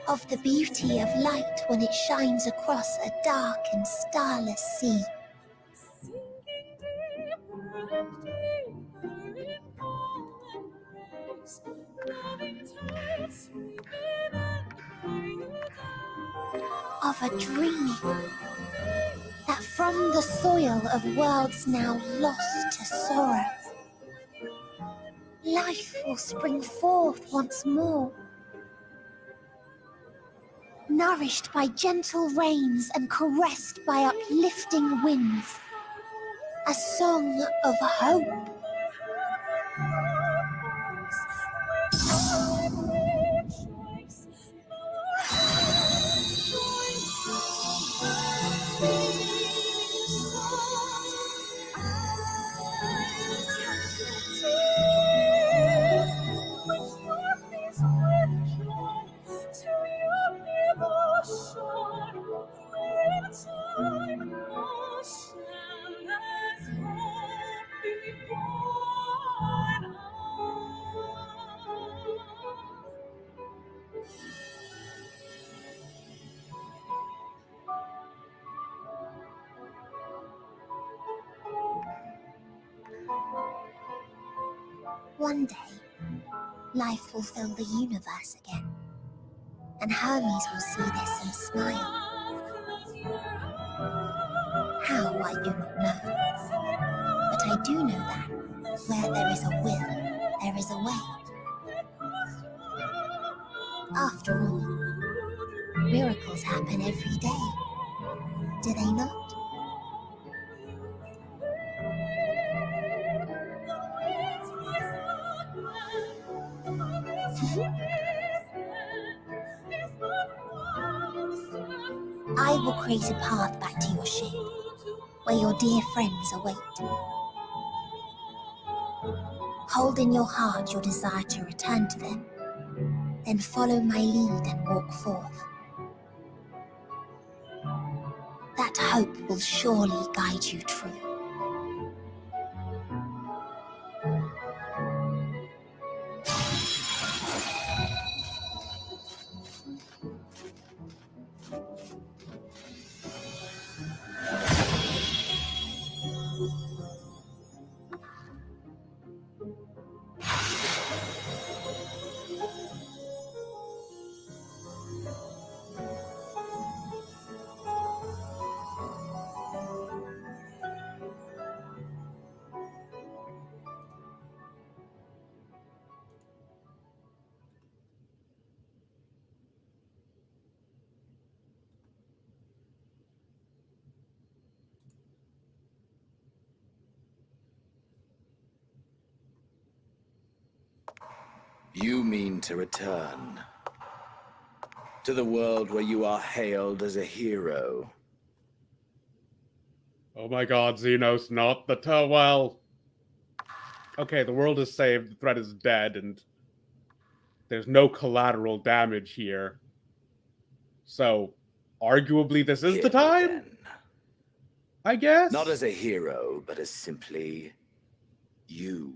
[SPEAKER 4] Of the beauty of light when it shines across a dark and starless sea. Of a dream that from the soil of worlds now lost to sorrow, life will spring forth once more, nourished by gentle rains and caressed by uplifting winds. A song of hope. one day, life will fill the universe again, and Hermes will see this and smile. How, I do not know, but I do know that where there is a will, there is a way. After all, miracles happen every day, do they not? I will create a path back to your ship, where your dear friends await. Hold in your heart your desire to return to them, then follow my lead and walk forth. That hope will surely guide you true.
[SPEAKER 10] You mean to return to the world where you are hailed as a hero.
[SPEAKER 1] Oh my god, Xenos, not the well. Okay, the world is saved, the threat is dead, and there's no collateral damage here. So, arguably this is the time?
[SPEAKER 10] Then.
[SPEAKER 1] I guess?
[SPEAKER 10] Not as a hero, but as simply you.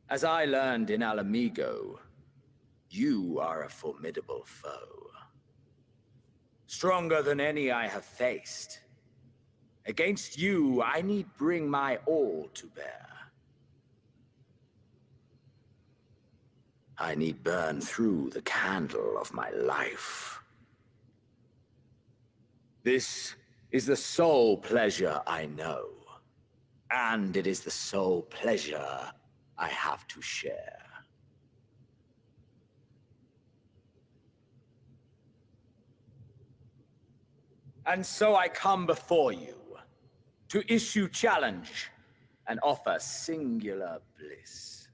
[SPEAKER 10] As I learned in Alamigo, you are a formidable foe. Stronger than any I have faced. Against you, I need bring my all to bear. I need burn through the candle of my life. This is the sole pleasure I know, and it is the sole pleasure I have to share. And so I come before you to issue challenge and offer singular bliss.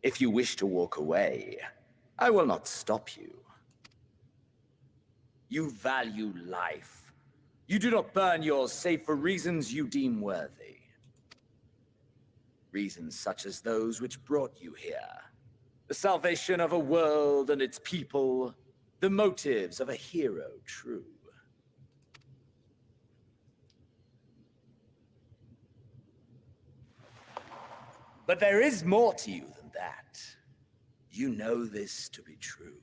[SPEAKER 10] If you wish to walk away, I will not stop you. You value life. You do not burn yours save for reasons you deem worthy. Reasons such as those which brought you here. The salvation of a world and its people. The motives of a hero true. But there is more to you than that. You know this to be true.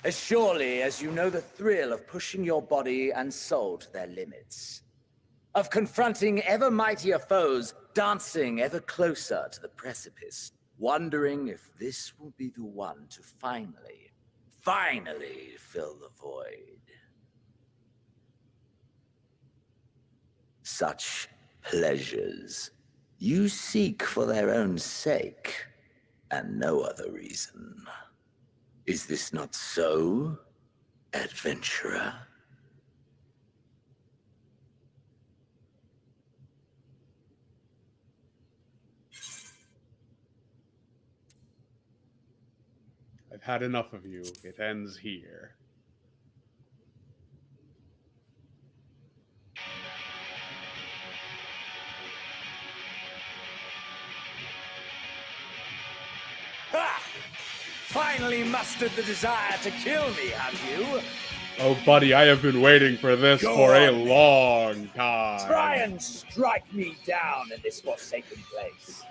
[SPEAKER 10] As surely as you know the thrill of pushing your body and soul to their limits. Of confronting ever mightier foes, dancing ever closer to the precipice, wondering if this will be the one to finally fill the void. Such pleasures you seek for their own sake, and no other reason. Is this not so, adventurer?
[SPEAKER 1] I've had enough of you. It ends here.
[SPEAKER 10] Ha! Finally mustered the desire to kill me, have you?
[SPEAKER 1] Oh, buddy, I have been waiting for this
[SPEAKER 10] Go
[SPEAKER 1] for a
[SPEAKER 10] on,
[SPEAKER 1] long time.
[SPEAKER 10] Try and strike me down in this forsaken place.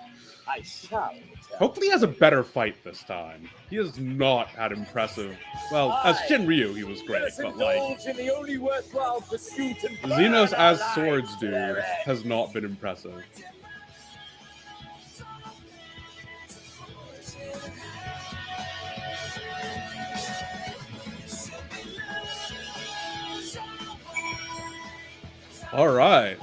[SPEAKER 10] I shall return.
[SPEAKER 1] Hopefully he has a better fight this time. He has not had impressive... Well, as Shinryu, he was great, but like...
[SPEAKER 10] In the only worthwhile pursuit and
[SPEAKER 1] Xenos
[SPEAKER 10] burn
[SPEAKER 1] as
[SPEAKER 10] our
[SPEAKER 1] Swords
[SPEAKER 10] lives to
[SPEAKER 1] Dude
[SPEAKER 10] their end.
[SPEAKER 1] has not been impressive. All right.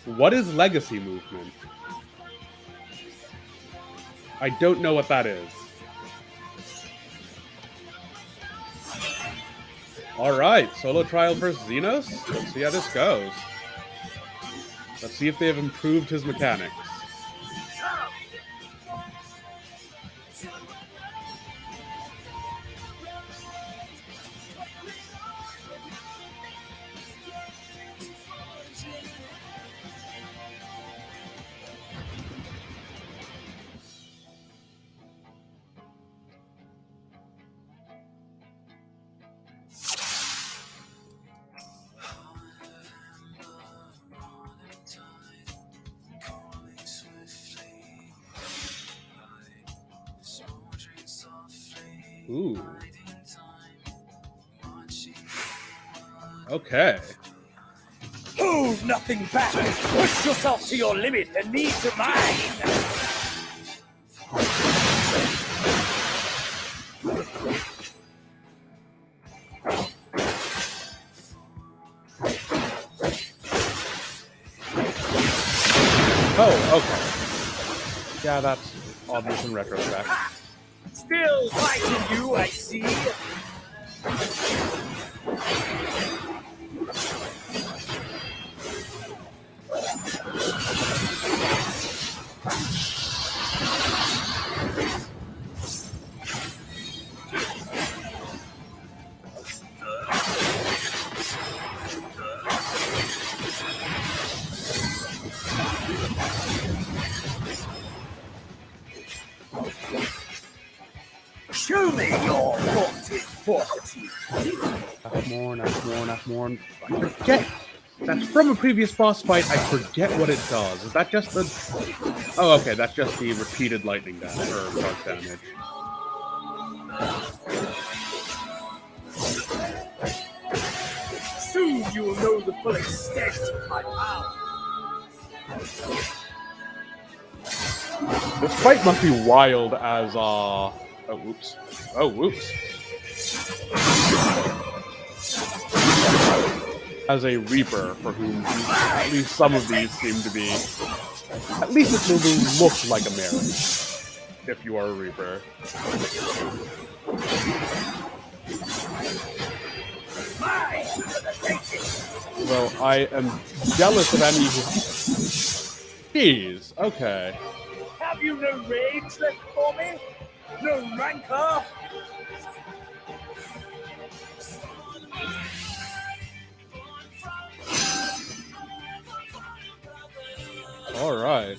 [SPEAKER 1] What is legacy movement? I don't know what that is. All right, solo trial versus Xenos. Let's see how this goes. Let's see if they have improved his mechanics. Ooh. Okay.
[SPEAKER 10] Hold nothing back. Push yourself to your limit and me to mine.
[SPEAKER 1] Oh, okay. Yeah, that's obvious in retrospect.
[SPEAKER 10] Still fighting you, I see. Show me your vaunted fortitude.
[SPEAKER 1] Not more. I forget. That's from a previous boss fight. I forget what it does. Is that just the... Oh, okay. That's just the repeated lightning damage, or dark damage.
[SPEAKER 10] Soon you will know the full extent of my power.
[SPEAKER 1] This fight must be wild as, Oh, whoops. Oh, whoops. As a Reaper, for whom at least some of these seem to be... At least it will look like a marriage, if you are a Reaper. Well, I am jealous of any who... Jeez, okay.
[SPEAKER 10] Have you no rage left for me? No rancor?
[SPEAKER 1] All right.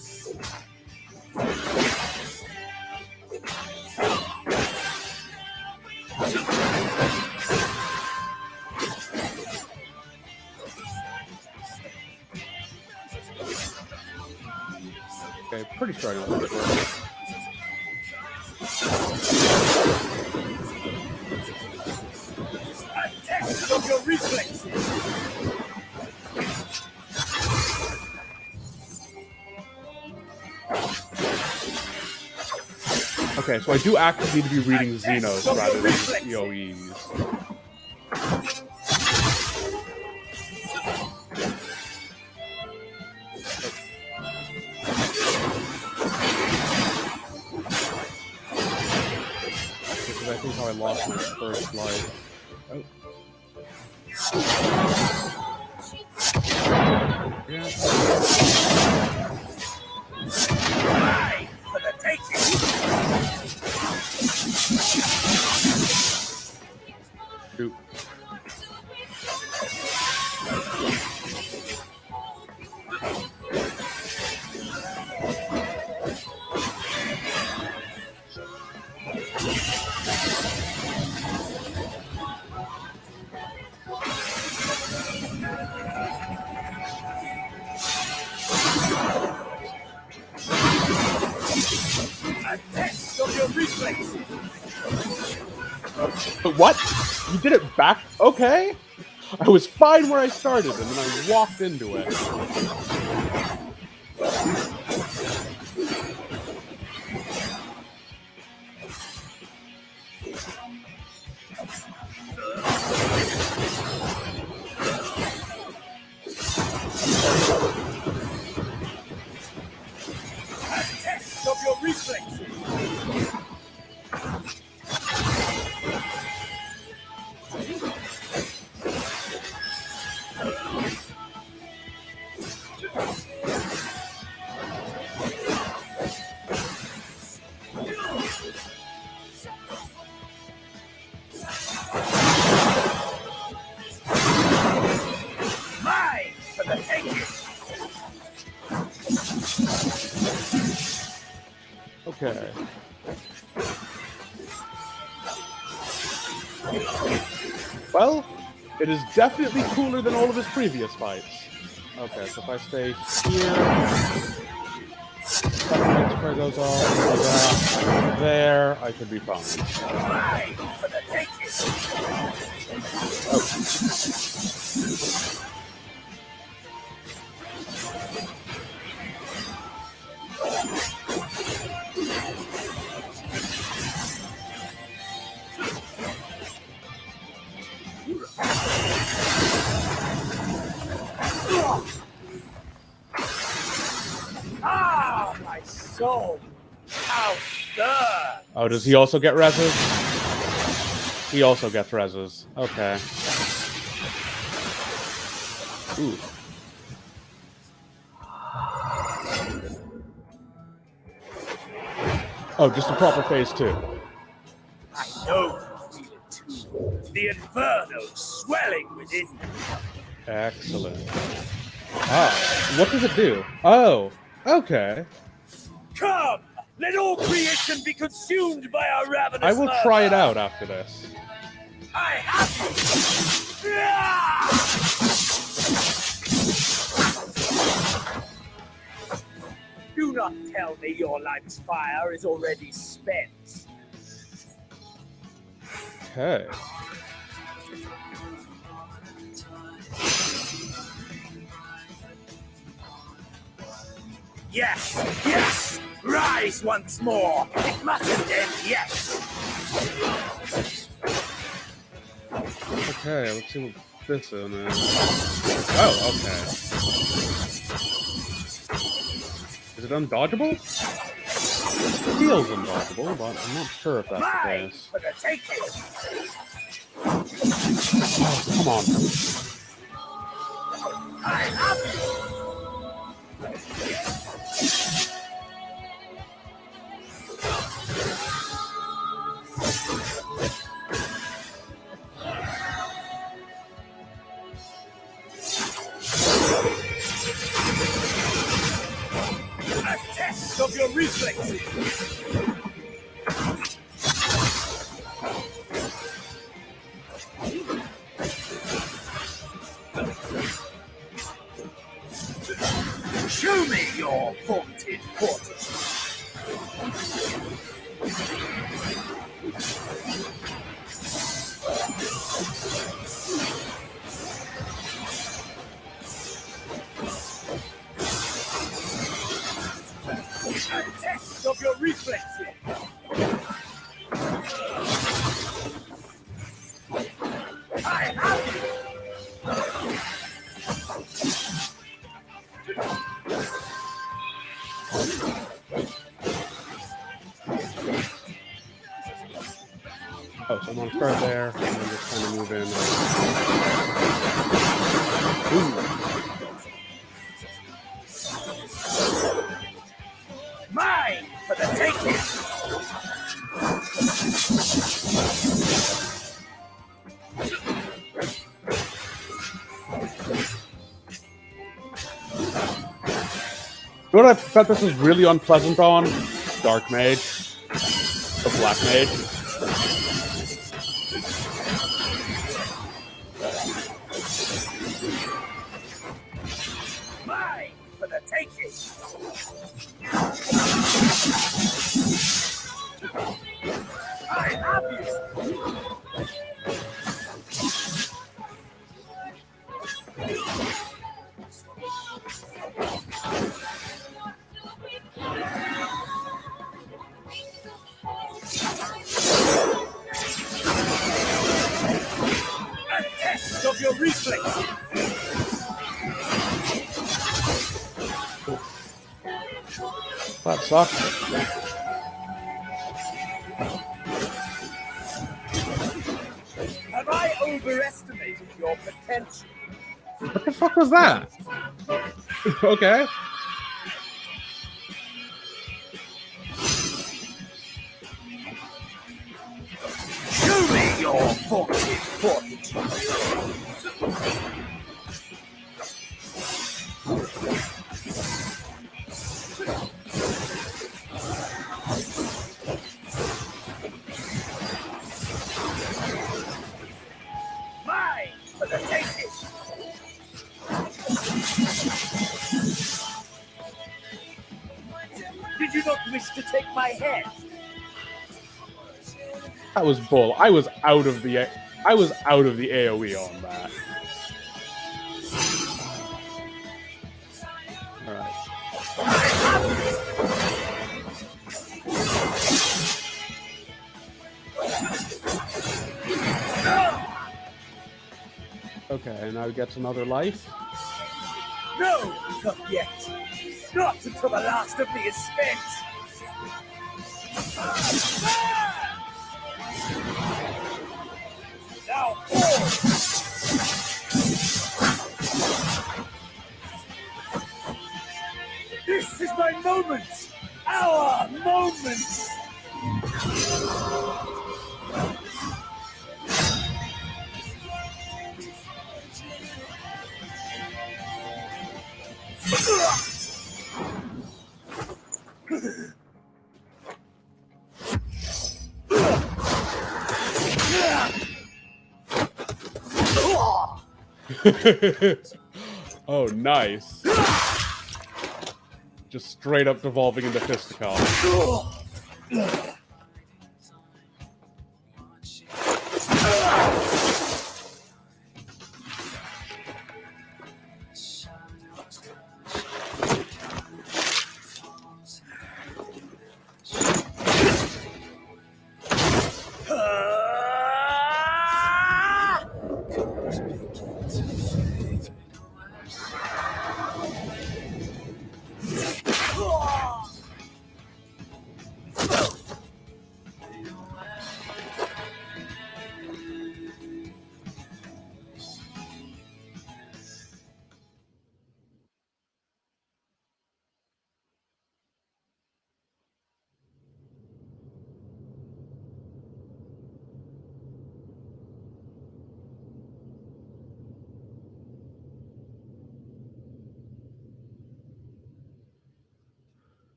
[SPEAKER 1] Okay, pretty sure I know what it was.
[SPEAKER 10] A test of your reflexes.
[SPEAKER 1] Okay, so I do actually need to be reading Xenos rather than EOEs. Because I think how I lost my first life. Oh. Yeah.
[SPEAKER 10] For the taking.
[SPEAKER 1] Shoot.
[SPEAKER 5] A test of your reflexes.
[SPEAKER 1] What? You did it back? Okay. I was fine where I started, and then I walked into it.
[SPEAKER 5] A test of your reflexes. Mine for the taking.
[SPEAKER 1] Okay. Well, it is definitely cooler than all of his previous fights. Okay, so if I stay here, that square goes off, like that, there, I could be fine.
[SPEAKER 5] Mine for the taking. Ah, my soul. How stern.
[SPEAKER 1] Oh, does he also get reses? He also gets reses. Okay. Ooh. Oh, just a proper phase 2.
[SPEAKER 5] I know you feel it too. The inferno swelling within you.
[SPEAKER 1] Excellent. Ah, what does it do? Oh, okay.
[SPEAKER 5] Come! Let all creation be consumed by our ravenous
[SPEAKER 1] I will
[SPEAKER 5] murder.
[SPEAKER 1] try it out after this.
[SPEAKER 5] I have you! Ah! Do not tell me your life's fire is already spent.
[SPEAKER 1] Okay.
[SPEAKER 5] Yes! Yes! Rise once more! It mustn't end yet!
[SPEAKER 1] Okay, let's see what this is. Oh, okay. Is it undodgeable? It feels undodgeable, but I'm not sure if that's the
[SPEAKER 5] Mine
[SPEAKER 1] case.
[SPEAKER 5] for the taking!
[SPEAKER 1] Oh, come on.
[SPEAKER 5] I have you! A test of your reflexes! Show me your vaunted portals! A test of your reflexes! I have you!
[SPEAKER 1] Oh, so I'm gonna start there, and then just kind of move in. Ooh.
[SPEAKER 5] Mine for the taking!
[SPEAKER 1] You know what I bet this is really unpleasant on? Dark Mage. A black mage.
[SPEAKER 5] Mine for the taking. I have you. A test of your reflexes.
[SPEAKER 1] That sucks.
[SPEAKER 5] Have I overestimated your potential?
[SPEAKER 1] What the fuck was that? Okay.
[SPEAKER 5] Show me your fortitude. Mine for the taking. Did you not wish to take my head?
[SPEAKER 1] That was bull. I was out of the AoE on that. All right. Okay, now he gets another life.
[SPEAKER 5] No, not yet. Not until the last of me is spent. Now, this is my moment. Our moment.
[SPEAKER 1] Oh, nice. Just straight up devolving into fisticuffs.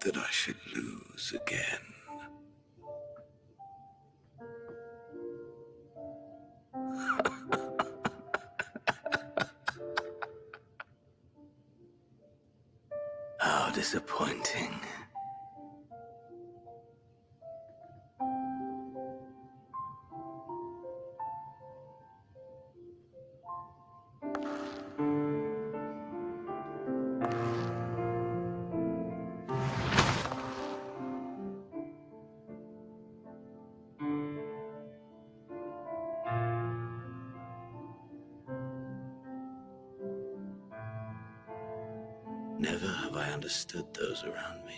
[SPEAKER 11] That I should lose again. How disappointing. Never have I understood those around me.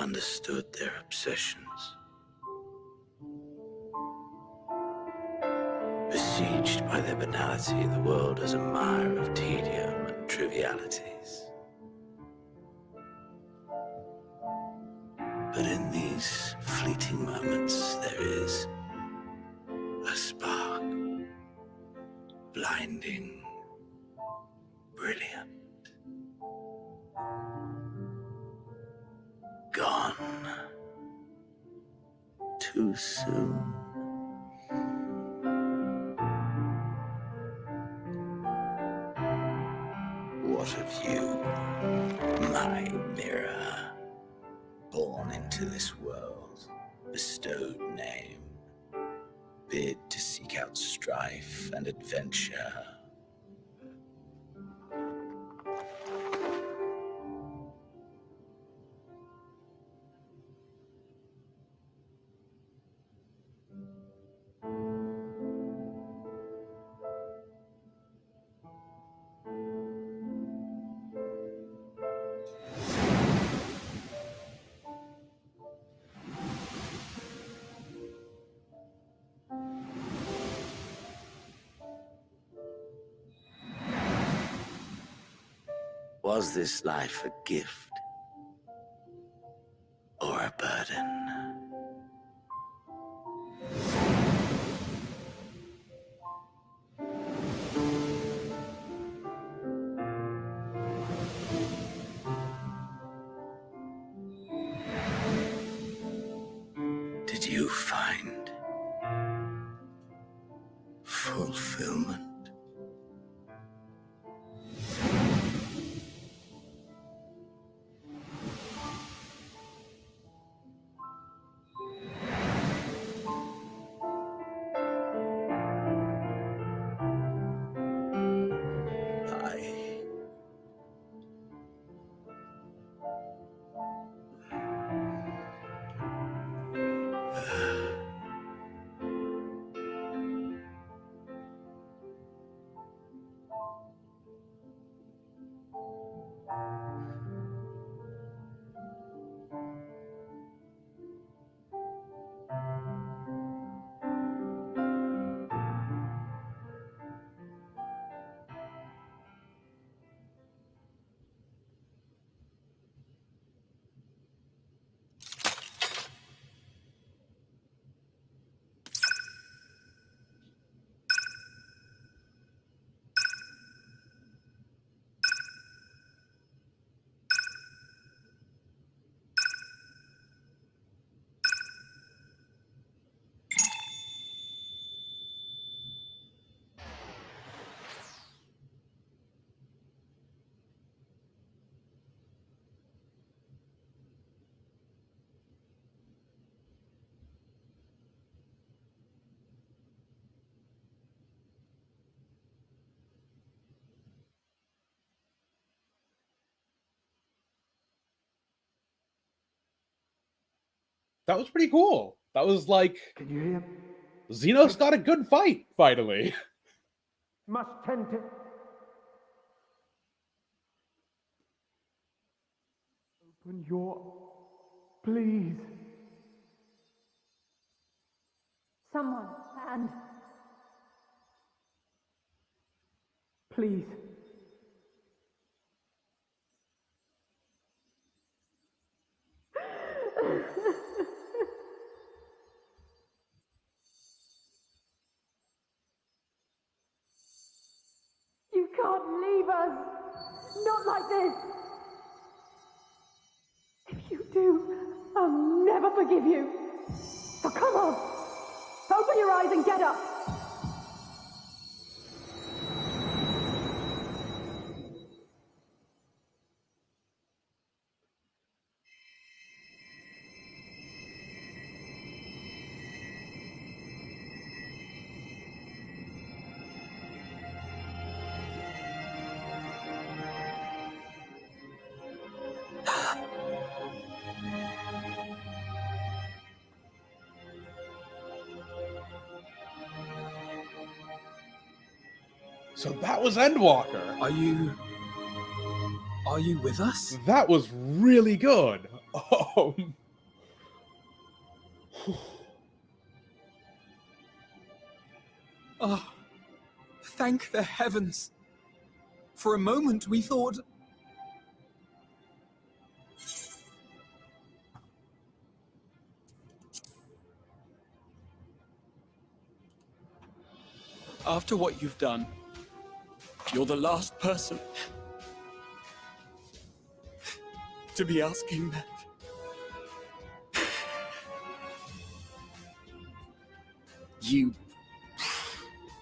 [SPEAKER 11] understood their obsessions. Besieged by their banality, the world is a mire of tedium and trivialities. But in these fleeting moments, there is a spark, blinding, brilliant. Gone too soon. What of you, my mirror? Born into this world, bestowed name, bid to seek out strife and adventure. Was this life a gift or a burden? Did you find fulfillment?
[SPEAKER 1] That was pretty cool. That was like,
[SPEAKER 15] Can you hear?
[SPEAKER 1] Xenos got a good fight, finally.
[SPEAKER 15] Must tend to. Open your. Please.
[SPEAKER 3] Someone, and
[SPEAKER 15] Please.
[SPEAKER 3] you can't leave us. Not like this. If you do, I'll never forgive you. So come on. Open your eyes and get up.
[SPEAKER 1] So that was Endwalker.
[SPEAKER 2] Are you with us?
[SPEAKER 1] That was really good.
[SPEAKER 2] Oh, thank the heavens. For a moment we thought... After what you've done, you're the last person to be asking that. You...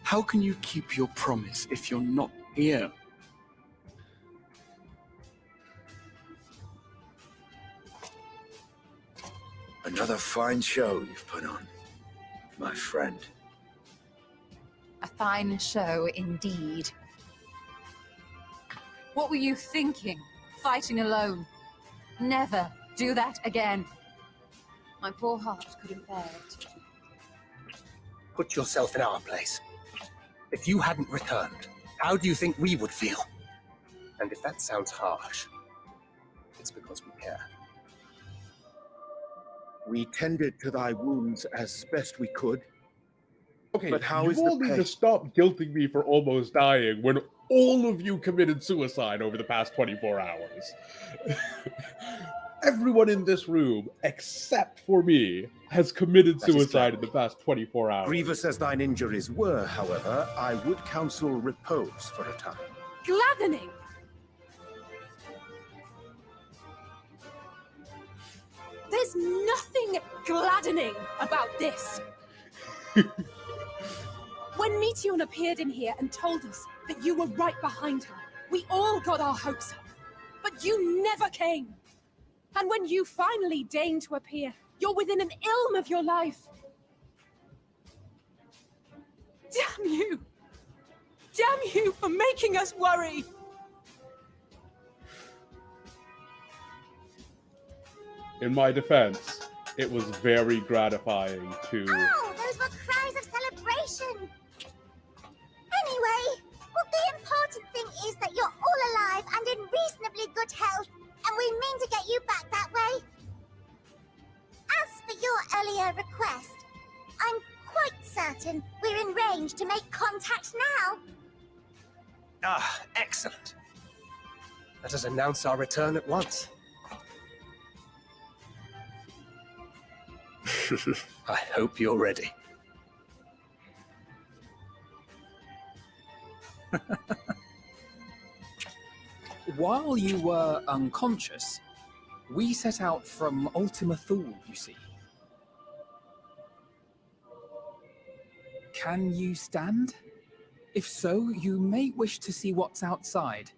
[SPEAKER 2] How can you keep your promise if you're not here?
[SPEAKER 5] Another fine show you've put on, my friend.
[SPEAKER 14] A fine show indeed. What were you thinking, fighting alone? Never do that again. My poor heart couldn't bear it.
[SPEAKER 19] Put yourself in our place. If you hadn't returned, how do you think we would feel? And if that sounds harsh, it's because we care.
[SPEAKER 20] We tended to thy wounds as best we could.
[SPEAKER 1] Okay,
[SPEAKER 20] but how
[SPEAKER 1] you
[SPEAKER 20] is
[SPEAKER 1] all
[SPEAKER 20] the
[SPEAKER 1] need
[SPEAKER 20] pay?
[SPEAKER 1] to stop guilting me for almost dying when all of you committed suicide over the past 24 hours. Everyone in this room, except for me, has committed
[SPEAKER 20] That is
[SPEAKER 1] suicide
[SPEAKER 20] correct.
[SPEAKER 1] in the past 24 hours.
[SPEAKER 20] Grievous as thine injuries were, however, I would counsel repose for a time.
[SPEAKER 3] Gladdening! There's nothing gladdening about this. When Meteon appeared in here and told us that you were right behind her, we all got our hopes up. But you never came. And when you finally deigned to appear, you're within an ilm of your life. Damn you! Damn you for making us worry!
[SPEAKER 1] In my defense, it was very gratifying to...
[SPEAKER 4] Oh, those were cries of celebration! Anyway, well, the important thing is that you're all alive and in reasonably good health, and we mean to get you back that way. As for your earlier request, I'm quite certain we're in range to make contact now.
[SPEAKER 19] Ah, excellent. Let us announce our return at once. I hope you're ready.
[SPEAKER 2] While you were unconscious, we set out from Ultima Thule, you see. Can you stand? If so, you may wish to see what's outside.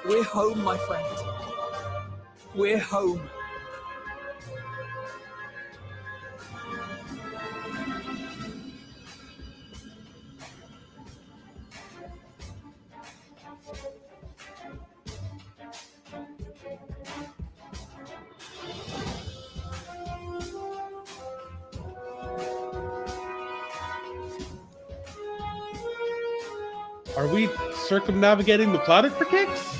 [SPEAKER 2] We're home, my friend. We're home.
[SPEAKER 1] Are we circumnavigating the planet for kicks?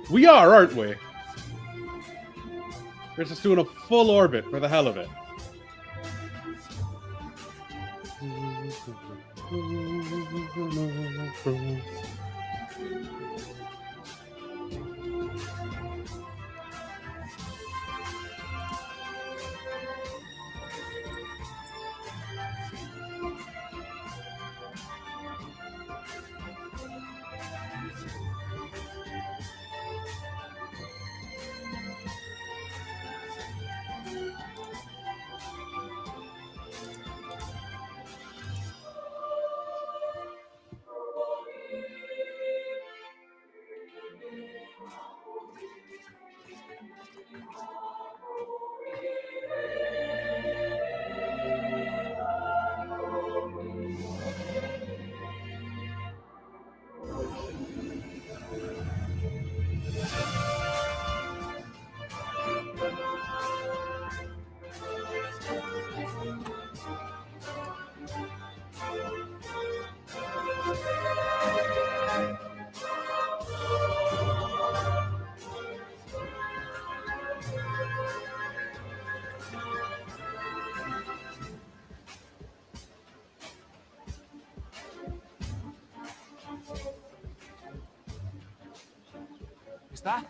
[SPEAKER 1] We are, aren't we? We're just doing a full orbit for the hell of it.
[SPEAKER 7] Is that?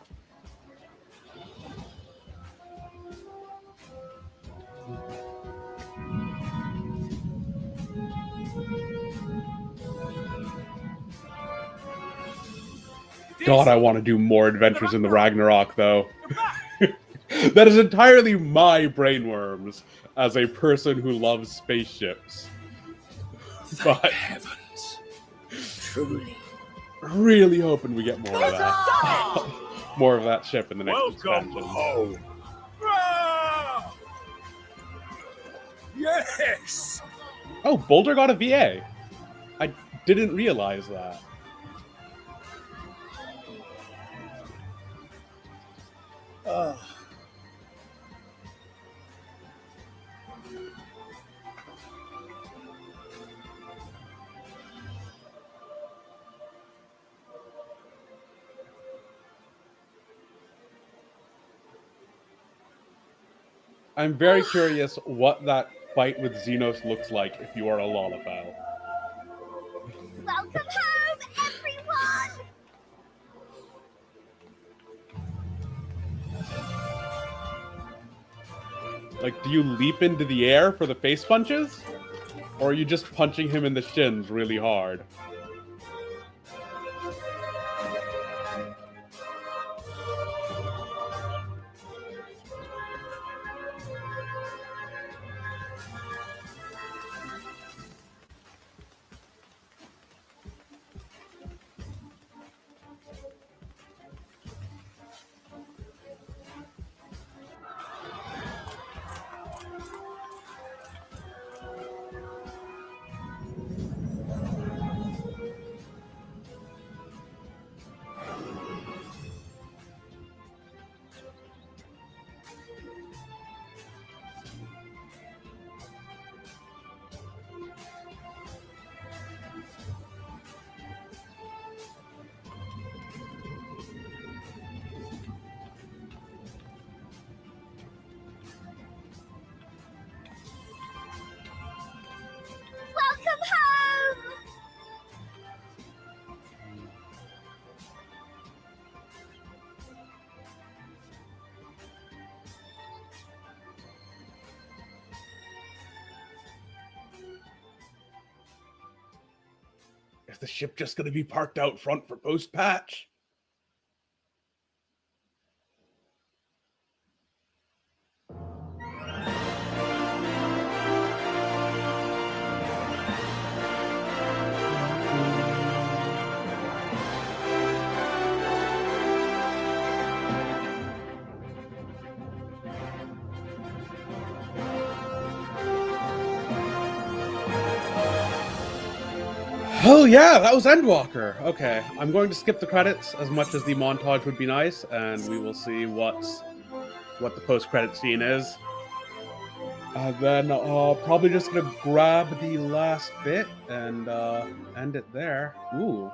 [SPEAKER 1] God, I want to do more adventures in the Ragnarok, though. That is entirely my brainworms as a person who loves spaceships.
[SPEAKER 10] Thank
[SPEAKER 1] But
[SPEAKER 10] heavens. Truly.
[SPEAKER 1] really hoping we get more of that. More of that ship in the next
[SPEAKER 5] Welcome
[SPEAKER 1] expansion.
[SPEAKER 5] home. Ah! Yes!
[SPEAKER 1] Oh, Boulder got a VA. I didn't realize that. I'm very curious what that fight with Xenos looks like if you are a Lalafell.
[SPEAKER 4] Welcome home, everyone!
[SPEAKER 1] Like, do you leap into the air for the face punches? Or are you just punching him in the shins really hard?
[SPEAKER 4] Welcome home!
[SPEAKER 1] Is the ship just going to be parked out front for post-patch? Oh yeah, that was Endwalker. Okay, I'm going to skip the credits as much as the montage would be nice, and we will see what the post-credit scene is. Then probably just gonna grab the last bit and end it there. Ooh.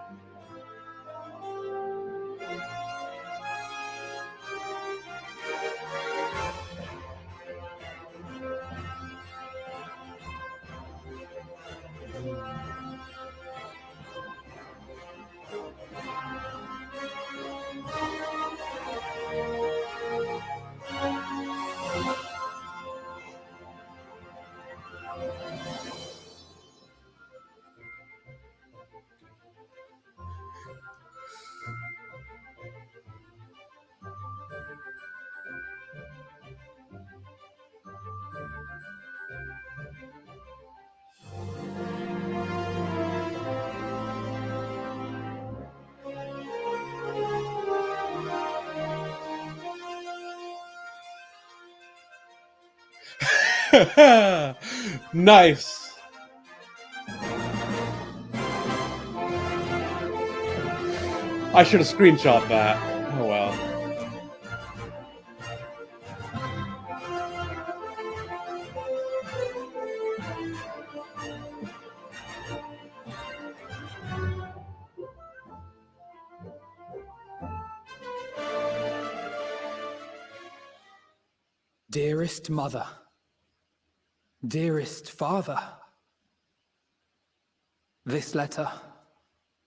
[SPEAKER 1] Nice. I should have screenshot that. Oh well.
[SPEAKER 2] Dearest mother, dearest father, this letter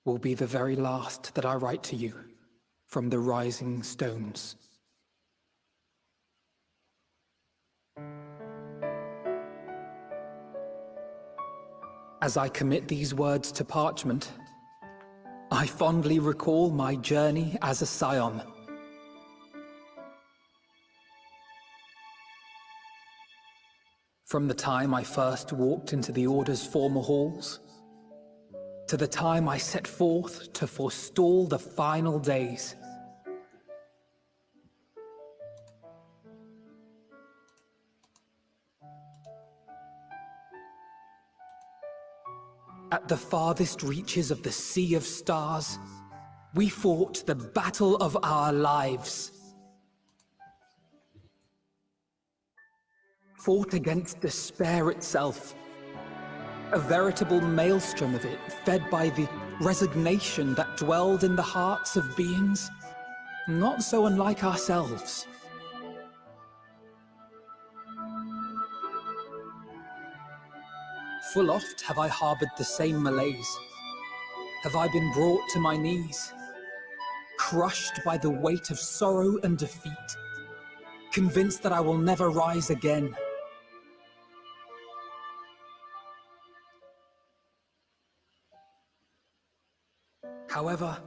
[SPEAKER 2] will be the very last that I write to you from the Rising Stones. As I commit these words to parchment, I fondly recall my journey as a Scion. From the time I first walked into the Order's former halls, to the time I set forth to forestall the final days. At the farthest reaches of the Sea of Stars, we fought the battle of our lives. Fought against despair itself. A veritable maelstrom of it, fed by the resignation that dwelled in the hearts of beings not so unlike ourselves. Full oft have I harbored the same malaise. Have I been brought to my knees, crushed by the weight of sorrow and defeat, convinced that I will never rise again. However,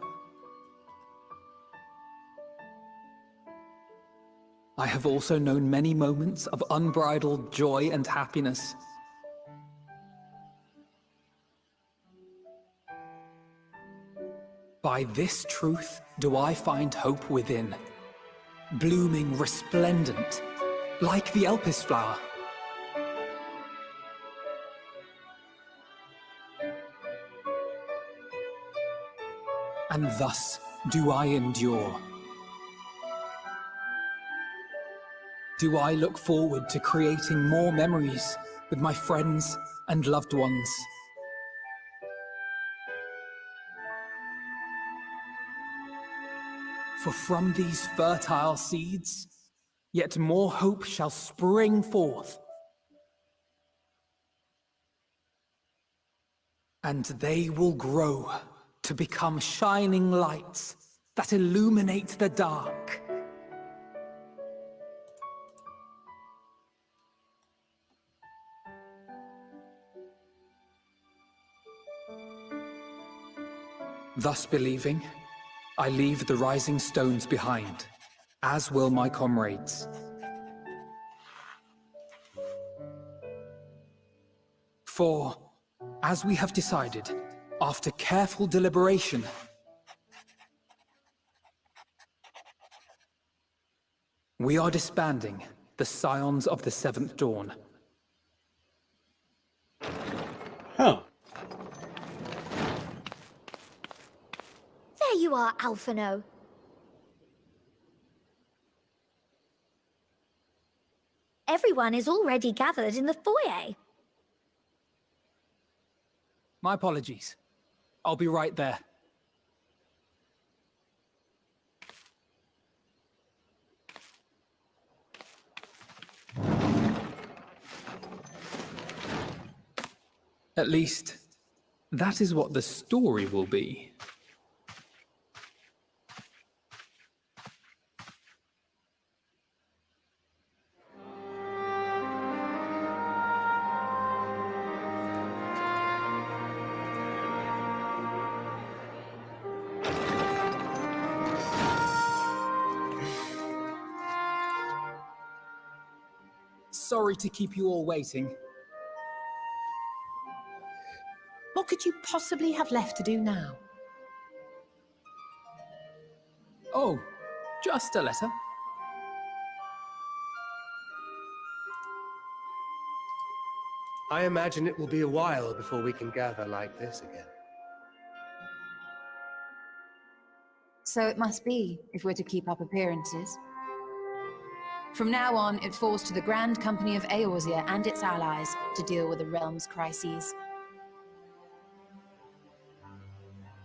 [SPEAKER 2] I have also known many moments of unbridled joy and happiness. By this truth do I find hope within, blooming resplendent, like the Elpis flower. And thus do I endure. Do I look forward to creating more memories with my friends and loved ones. For from these fertile seeds, yet more hope shall spring forth. And they will grow to become shining lights that illuminate the dark. Thus believing, I leave the rising stones behind, as will my comrades. For, as we have decided, after careful deliberation, we are disbanding the Scions of the Seventh Dawn.
[SPEAKER 1] Huh.
[SPEAKER 4] There you are, Alphino. Everyone is already gathered in the foyer.
[SPEAKER 2] My apologies. I'll be right there. At least, that is what the story will be. Sorry to keep you all waiting.
[SPEAKER 3] What could you possibly have left to do now?
[SPEAKER 2] Oh, just a letter.
[SPEAKER 19] I imagine it will be a while before we can gather like this again.
[SPEAKER 14] So it must be, if we're to keep up appearances. From now on, it falls to the Grand Company of Eorzea and its allies to deal with the realm's crises.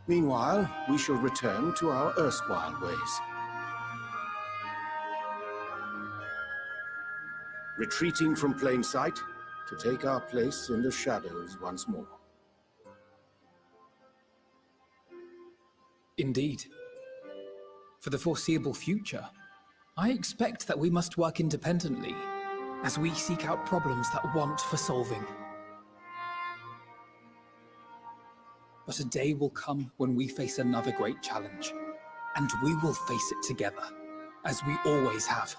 [SPEAKER 20] Meanwhile, we shall return to our erstwhile ways. retreating from plain sight to take our place in the shadows once more.
[SPEAKER 2] Indeed. For the foreseeable future, I expect that we must work independently as we seek out problems that want for solving. But a day will come when we face another great challenge, and we will face it together, as we always have.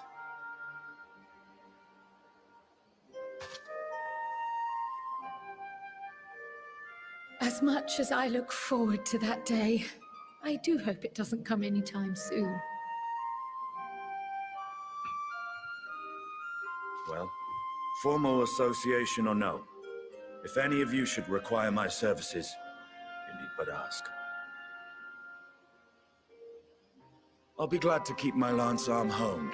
[SPEAKER 3] As much as I look forward to that day, I do hope it doesn't come anytime soon.
[SPEAKER 5] Well, formal association or no, if any of you should require my services, you need but ask. I'll be glad to keep my lance arm honed.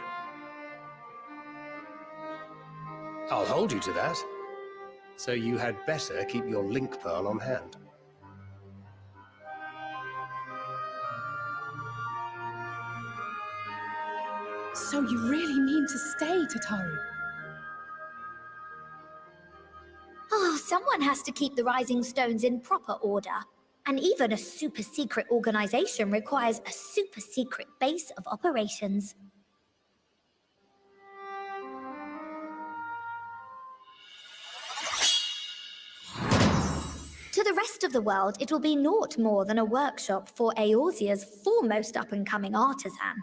[SPEAKER 19] I'll hold you to that. So you had better keep your link pearl on hand.
[SPEAKER 3] So you really mean to stay, Tataru?
[SPEAKER 4] Oh, someone has to keep the Rising Stones in proper order. And even a super-secret organization requires a super-secret base of operations. To the rest of the world, it will be naught more than a workshop for Eorzea's foremost up-and-coming artisan.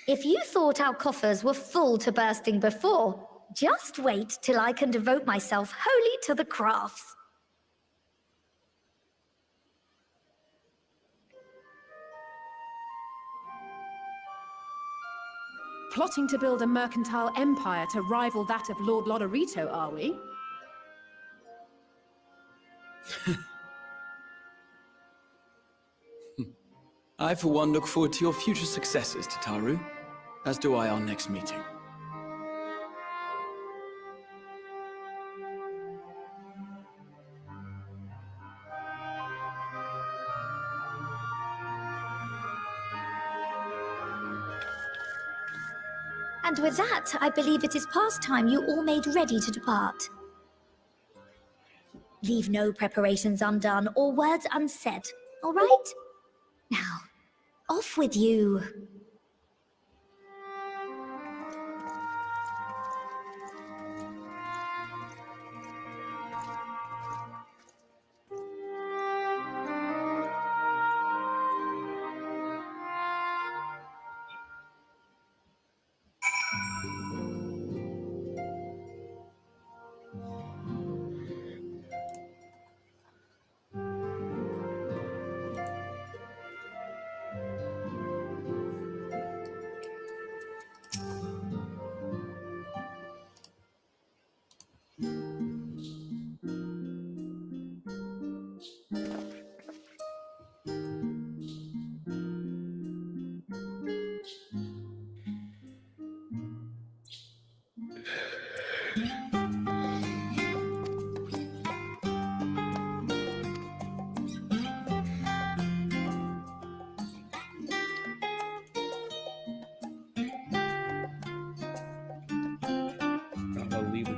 [SPEAKER 4] If you thought our coffers were full to bursting before, just wait till I can devote myself wholly to the crafts.
[SPEAKER 3] Plotting to build a mercantile empire to rival that of Lord Lodorito, are we?
[SPEAKER 21] I, for one, look forward to your future successes, Tataru, as do I our next meeting.
[SPEAKER 4] And with that, I believe it is past time you all made ready to depart. Leave no preparations undone or words unsaid, all right? Now, off with you.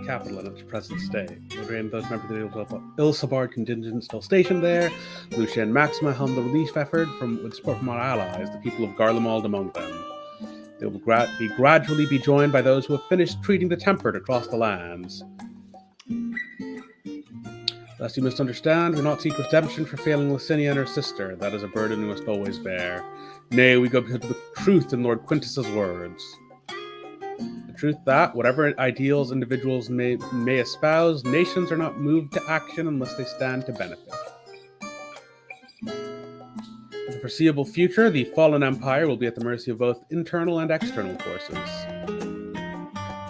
[SPEAKER 1] Capital in its present state. Lorraine and those members of the Ilsabard contingent still stationed there. Lucia and Maxima helmed the relief effort with support from our allies, the people of Garlemald among them. They will gradually be joined by those who have finished treating the tempered across the lands. Lest you misunderstand, we not seek redemption for failing Licinia and her sister. That is a burden we must always bear. Nay, we go because of the truth in Lord Quintus's words. Truth that, whatever ideals individuals may espouse, nations are not moved to action unless they stand to benefit. For the foreseeable future, the fallen empire will be at the mercy of both internal and external forces.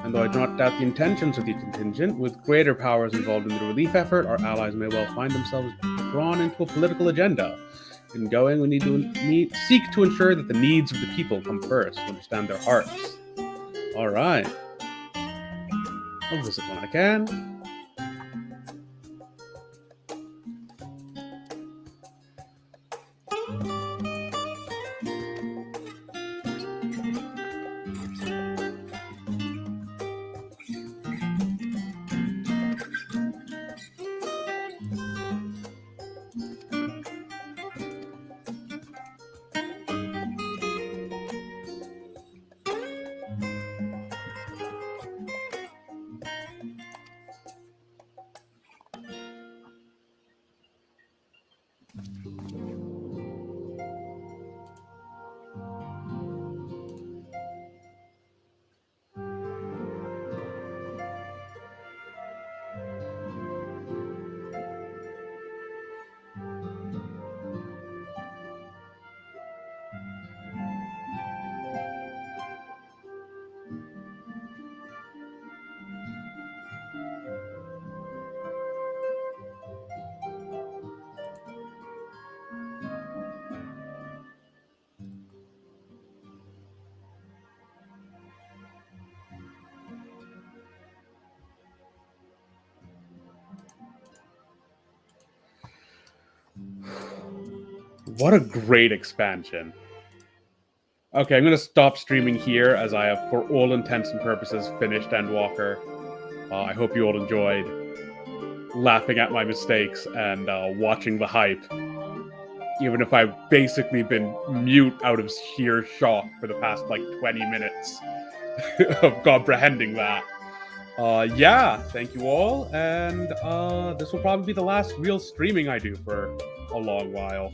[SPEAKER 1] And though I do not doubt the intentions of the contingent, with greater powers involved in the relief effort, our allies may well find themselves drawn into a political agenda. In going, we need to seek to ensure that the needs of the people come first, to understand their hearts. Alright. I'll visit when I can. What a great expansion. Okay, I'm going to stop streaming here as I have, for all intents and purposes, finished Endwalker. I hope you all enjoyed laughing at my mistakes and watching the hype. Even if I've basically been mute out of sheer shock for the past, like, 20 minutes of comprehending that. Yeah, thank you all, and this will probably be the last real streaming I do for a long while.